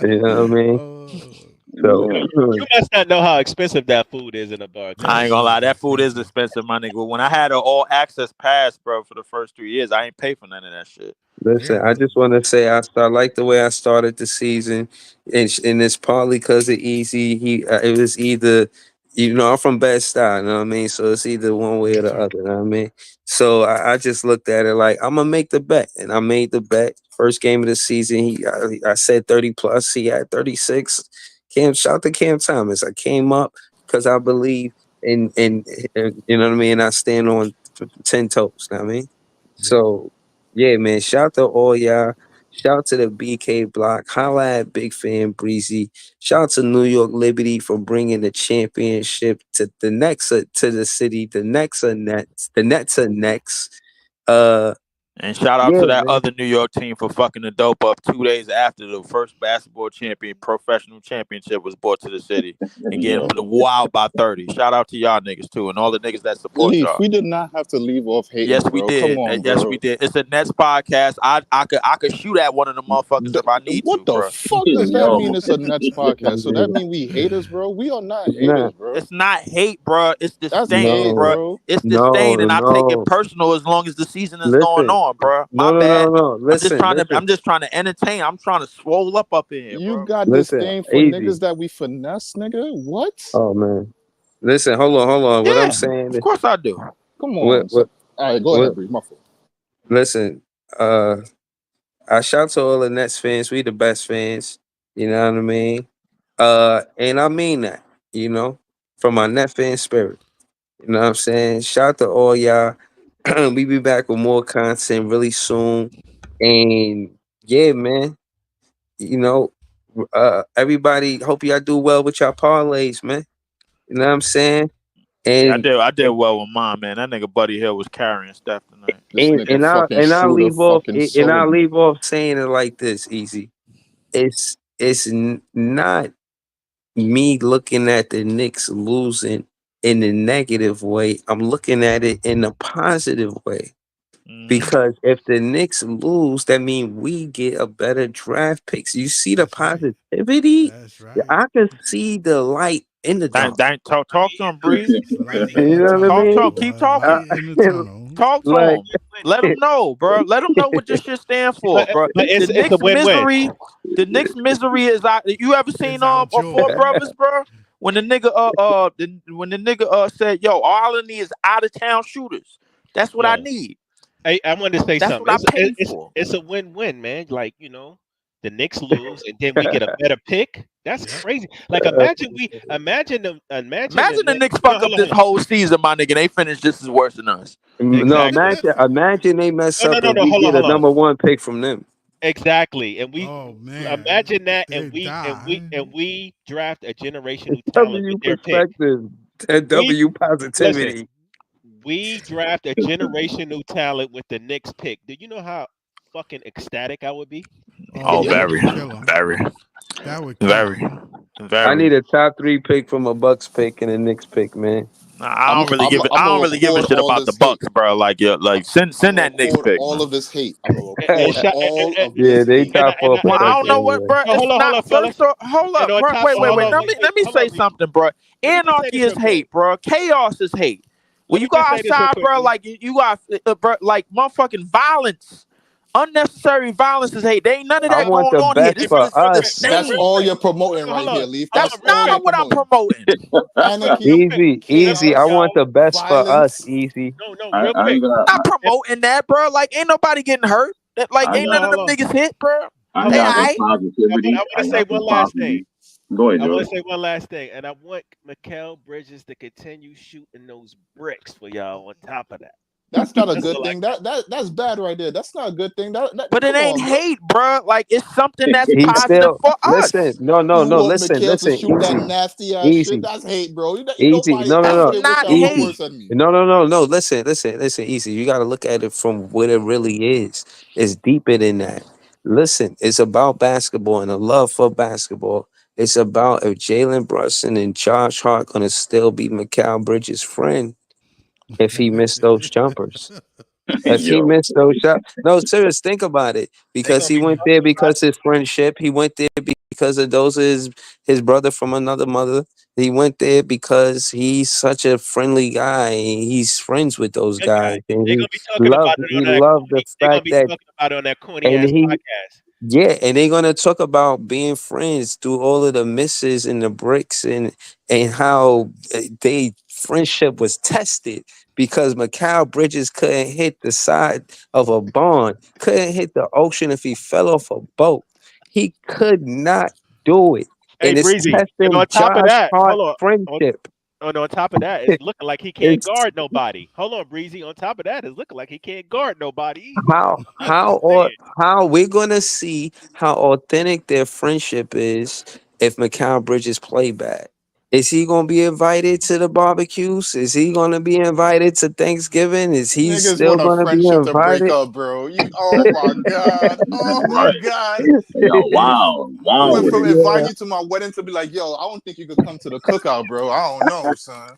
You know what I mean? Oh, So Yeah. You must not know how expensive that food is in a bar, that I Tony. ain't gonna shit lie, is that food is expensive. expensive, my nigga. When I had an all access pass, bro, for the first 3 years, I ain't pay for none of that shit. listen, Yeah, I just want to say I like the way I started the season, and it's partly because of Easy. It was either, I'm from Bed Stuy, you know what I mean. So it's either one way or me the too. other, you know what I mean. So I just looked at it like I'm gonna make the bet, and I made the bet. First game of the season, I said 30 plus. He had 36. Shout to Cam Thomas. I came up because I believe in you know what I mean. I stand on 10 toes. You know what I mean. Yep. So yeah, man. Shout to all y'all. Shout to the BK Block. Holla at Big Fan Breezy. Shout to New York Liberty for bringing the championship to the next to the city. The Nets are Nets. The Nets are next. Uh, And shout out yeah, to that man. other New York team for fucking the dope up 2 days after the first basketball professional championship was brought to the city and getting Yo. wild by 30. Shout out to y'all niggas too and all the niggas that support Leaf, y'all. we did not have to leave off Yes, hating, we bro. Come did. on, Yes, we bro. did. It's a Nets podcast. I could shoot at one of the motherfuckers if I need What to, the bro. fuck does that mean? Yo. It's a Nets podcast. So that mean we haters, bro? We are not It's not. haters, bro. It's not hate, bro. It's That's disdain, gay, bro. No, bro. It's no, disdain, and I take it no. personal as long as the season is going Listen. on, bro. No, My no, bad. no, no. I'm just Listen, trying to. listen, I'm just trying to entertain. I'm trying to swole up in here, You bro. got listen. disdain for Easy. niggas that we finesse, nigga? What? Oh man. Listen, hold on. What I'm Yeah, saying of is, course I do. Come what, on. So, what, all right, go what? ahead, Bree. My fault. Listen, I shout to all the Nets fans. We the best fans. You know what I mean? And I mean that. You know, from my net fan spirit. You know what I'm saying? Shout to all y'all. We be back with more content really soon. And yeah, man. You know, everybody. Hope y'all do well with y'all parlays, man. You know what I'm saying? Yeah, And I did well with mine, man. That nigga Buddy Hill was carrying Steph tonight. This nigga fucking I shooter leave off fucking sold me. saying it like this, easy. It's not me looking at the Knicks losing in the negative way. I'm looking at it in a positive way. Hmm. Because if the Knicks lose, that means we get a better draft picks. You see the That's right. positivity? That's right. I can see the light in the dark. Talk to him, Breeze. It's light in You the know what I Talk to mean? him. tunnel, Keep boy. talking. Light in the tunnel. Talk to like him. Let him know, bro. Let him know what this shit stand for, bro. But The it's a Knicks win-win. misery. The Knicks misery is out. You ever It's seen our Four joy. Brothers, bro? When the nigga when the nigga said, "Yo, all I need is out of town shooters. That's what I Yo, need. I wanted to say That's something. what I paid It's for." it's a win-win, man. Like the Knicks lose and then we get a better pick. That's Yep. crazy. Like imagine the Imagine the Knicks. Knicks No, fuck hold up on, this hold on. whole season, my nigga. They finish just as worse than us. no, Exactly. imagine they mess No, no, up no, and no. we Hold on, get a hold on. #1 pick from them. Exactly. And we Oh man, imagine that, and they we die. draft a generational talent with W their pick. perspective, that We W listen. positivity. We draft a generational talent with the Knicks pick. Do you know how fucking ecstatic I would be? Oh, Oh, Can you that imagine? very, would kill him. very, That would kill very, him. I very. need a top 3 pick from a Bucks pick and a Knicks pick, man. Nah, I I'm don't really I'm give it. I'm I don't gonna really give a record shit all about the this hate. Bucks, bro. Like, yeah, like I'm send gonna that Knicks record pick, all man. of this hate. I'm gonna And, record shot, all of Yeah, this they hate. top 4 Well, I don't protected know what, anyway. bro. no, It's hold not on, fellas. first. Hold And up, on bro. top, Wait. hold on, Let me hold say on, Breezy. something, bro. Let me just say Anarchy this is real quick. hate, bro. Chaos is hate. When Let you me go just say this real outside, quick, bro, B. like you got, bro, like motherfucking violence. Unnecessary violence is hate. There ain't none of I that want going the on here. best This Hey, for is for the us. That's real state. all quick. you're promoting Hold right on, here, Leaf. That's That's hold on, real all none you're of quick. what I'm promoting. promoting. Anarchy, Real quick. Easy. I chaos, want Mikhail, the best for us. violence. Easy. no, I, real I quick. ain't gonna. Not promoting that, bro. Like, ain't nobody getting hurt. Like, I ain't Hold none on, got. of hold them on, niggas hit, bro. I hold They on. got some alright. positivity. I want I to say got one some last thing. positivity. Go ahead, I want Joe. to say one last thing, and I want Mikal Bridges to continue shooting those bricks for y'all. On top of that, That's not a that's good all I thing. That's bad right there. That's not a good thing. But it Come ain't on, bro. hate, bro. Like, it's something that's He positive still for listen. us. No, no, You no. want Listen, Mikhail to listen. shoot that Easy, nasty ass shit? easy, That's hate, bro. easy. Nobody, No, no, That's no. nobody wish not that was Easy. hate. worse than me. No, no, no, no. Listen, listen, listen. Easy. You got to look at it from what it really is. It's deeper than that. Listen, it's about basketball and a love for basketball. It's about if Jalen Brunson and Josh Hart gonna still be Mikal Bridges' friend if he missed those jumpers. If he Yo, missed those shots, no, serious. Think about it. they Because gonna he be went talking there about because his friendship. He went there because of those of his brother from another mother. He went there because he's such a friendly guy. He's friends with those good guy. guys, and They he gonna be talking about it he on that loved the corny. They gonna fact be that, talking about it on that corny and ass he podcast. yeah, and they're gonna talk about being friends through all of the misses and the bricks and how they friendship was tested because Mikal Bridges couldn't hit the side of a barn, couldn't hit the ocean if he fell off a boat. He could not do it, Hey, and it's Breezy, and testing on top of Josh that, Hart hold on. On, friendship. on top of that, it's looking like he can't It's guard nobody. Hold on, Breezy. On top of that, it's looking like he can't guard nobody either. how I'm just saying. how we're gonna see how authentic their friendship is if Mikal Bridges play bad. Is he gonna be invited to the barbecues? Is he gonna be invited to Thanksgiving? Is he Niggas still want a gonna be friendship to break invited? up, bro. Oh my god. Oh my right? god. Yo, wow, I wow went with from it. Yeah, inviting you to my wedding to be like, yo, I don't think you could come to the cookout, bro. I don't know, son.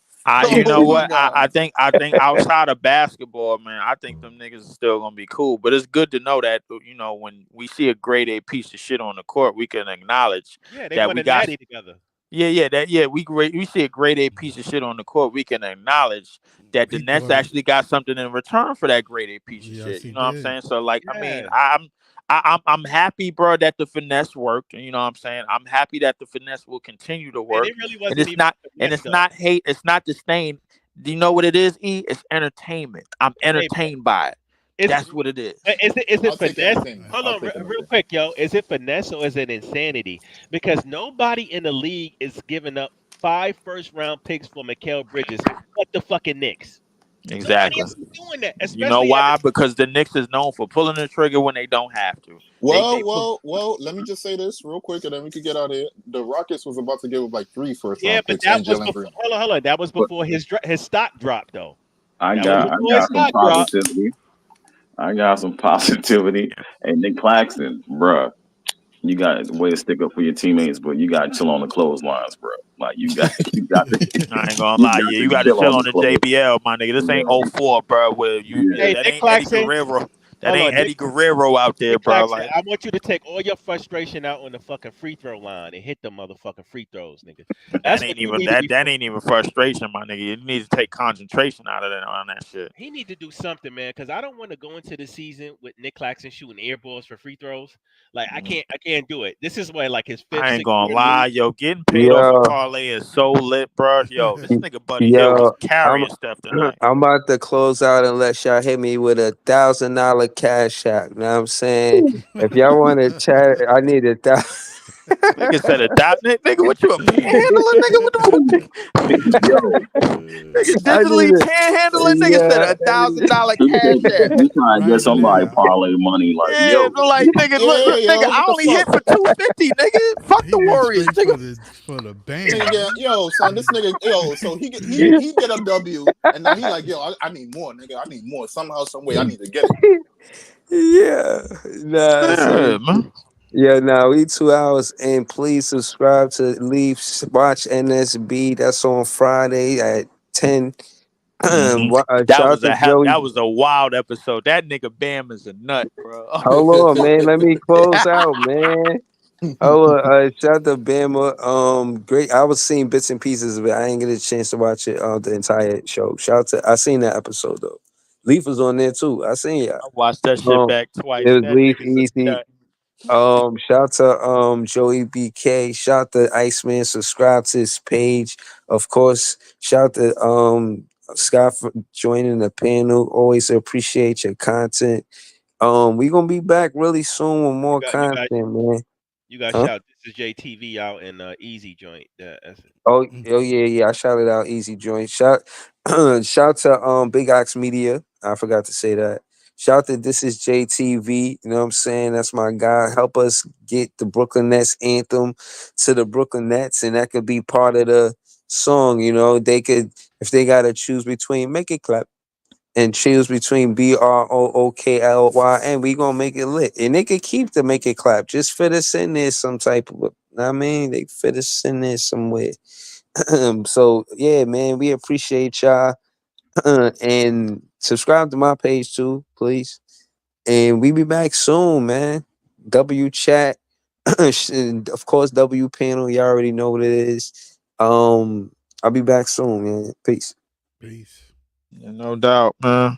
You Oh know my what? god. I think outside of basketball, man, I think them niggas is still gonna be cool. But it's good to know that when we see a grade A piece of shit on the court, we can acknowledge Yeah, they that won we a got. natty together. We see a grade A piece of shit on the court. We can acknowledge that the People Nets are, actually got something in return for that grade A piece of yes, shit. he You know what I'm did. saying? So like, I mean, Yeah, I'm happy, bro, that the finesse worked. You know what I'm saying? I'm happy that the finesse will continue to and work. it really And wasn't it's even not a and finesse it's though. not hate. It's not disdain. Do you know what it is? It's entertainment. I'm Hey, bro, entertained by it. it's That's what it is. is it I'll take the finesse? entertainment. Hold I'll on, take real entertainment. quick, yo. Is it finesse or is it insanity? Because nobody in the league is giving up 5 first-round picks for Mikal Bridges, but the fucking Knicks. Nobody Exactly. else is doing that, You know especially at why? this. Because the Knicks is known for pulling the trigger when they don't have to. They put Well, let me just say this real quick and then we could get out of here. The Rockets was about to give up like 3 first Yeah, round but picks that and was Jalen before. Green. Hold on. That was But before his stock dropped, though. I That was got I before his got some stock dropped. positivity. I got some positivity. And Nick Claxton, bruh, you got a way to stick up for your teammates, but you got to chill on the clotheslines, bro. Like you got to I ain't gonna you lie, got yeah, to you got to chill chill on on the the clothes. JBL, my nigga. This ain't Yeah, '04, bro. Where yeah. Hey, that Nick ain't Eddie Claxton. Guerrero. That Hold ain't on, Eddie Guerrero out there, Nick bro. Claxton. Like I want you to take all your frustration out on the fucking free throw line and hit the motherfucking free throws, nigga. that That's what ain't you even need to be. that ain't even frustration, my nigga. You need to take concentration out of that on that shit. He need to do something, man, because I don't want to go into the season with Nick Claxton shooting air balls for free throws. Like Mm. I can't do it. This is what like his fifth, I ain't sixth gonna year in the league. lie, yo, getting paid off a yo, parlay is so lit, bro. Yo, this nigga Buddy Hill was yo. I'm carrying stuff tonight. I'm about to close out unless y'all hit me with $1,000 cash app. You know what I'm saying? If y'all want to chat, I need 1,000. Nigga said a dot, nigga. What you a panhandler, nigga? What the Yo, nigga I need digitally it. panhandling? Nigga said Yeah. $1,000 he cash think app. he trying to get Right somebody now. parlay money. Like, Yeah, yo, but like nigga, Yeah, nigga, yo, I what the only hit fuck? for 250, nigga. Fuck He the went Warriors, straight nigga. for the Nigga band. get yo, son, this nigga, yo, so he get a W and now he like, yo, I need more, nigga. I need more. Somehow, some way I need to get it. Yeah. Nah, Yeah, so man. yeah, nah, we 2 hours and please subscribe to Watch NSB. That's on Friday at 10. hmm Shout out to Joey. That was a wild episode. That nigga Bam is a nut, bro. Hold on, man. Let me close out, man. Oh, shout out to Bama. Great. I was seeing bits and pieces of it. I didn't get a chance to watch it the entire show. Shout out to I seen that episode though. Leaf was on there too. I seen ya. I watched that shit back It twice. was That Leaf nigga's a Easy. nut. Shout to Joey BK. Shout to Iceman. Subscribe to his page. Of course, shout to Scott for joining the panel. Always appreciate your content. We gonna be back really soon with You more got you got content, man. you got Huh? shout. This is JTV out in Easy Joint. That's it. Oh yeah, yeah. I shouted out Easy Joint. Shout shout to Big Ox Media. I forgot to say that. Shout to This Is JTV. You know what I'm saying? That's my guy. Help us get the Brooklyn Nets anthem to the Brooklyn Nets, and that could be part of the song. You know, they could if they gotta choose between make it clap and choose between BROOKLY, and we gonna make it lit. And they could keep the make it clap. Just fit us in there some type of. I mean, they fit us in there somewhere. So yeah, man, we appreciate y'all. And subscribe to my page too, please. And we be back soon, man. W chat, and of course W panel. You all already know what it is. I'll be back soon, man. Peace. Peace. Yeah, no doubt, man.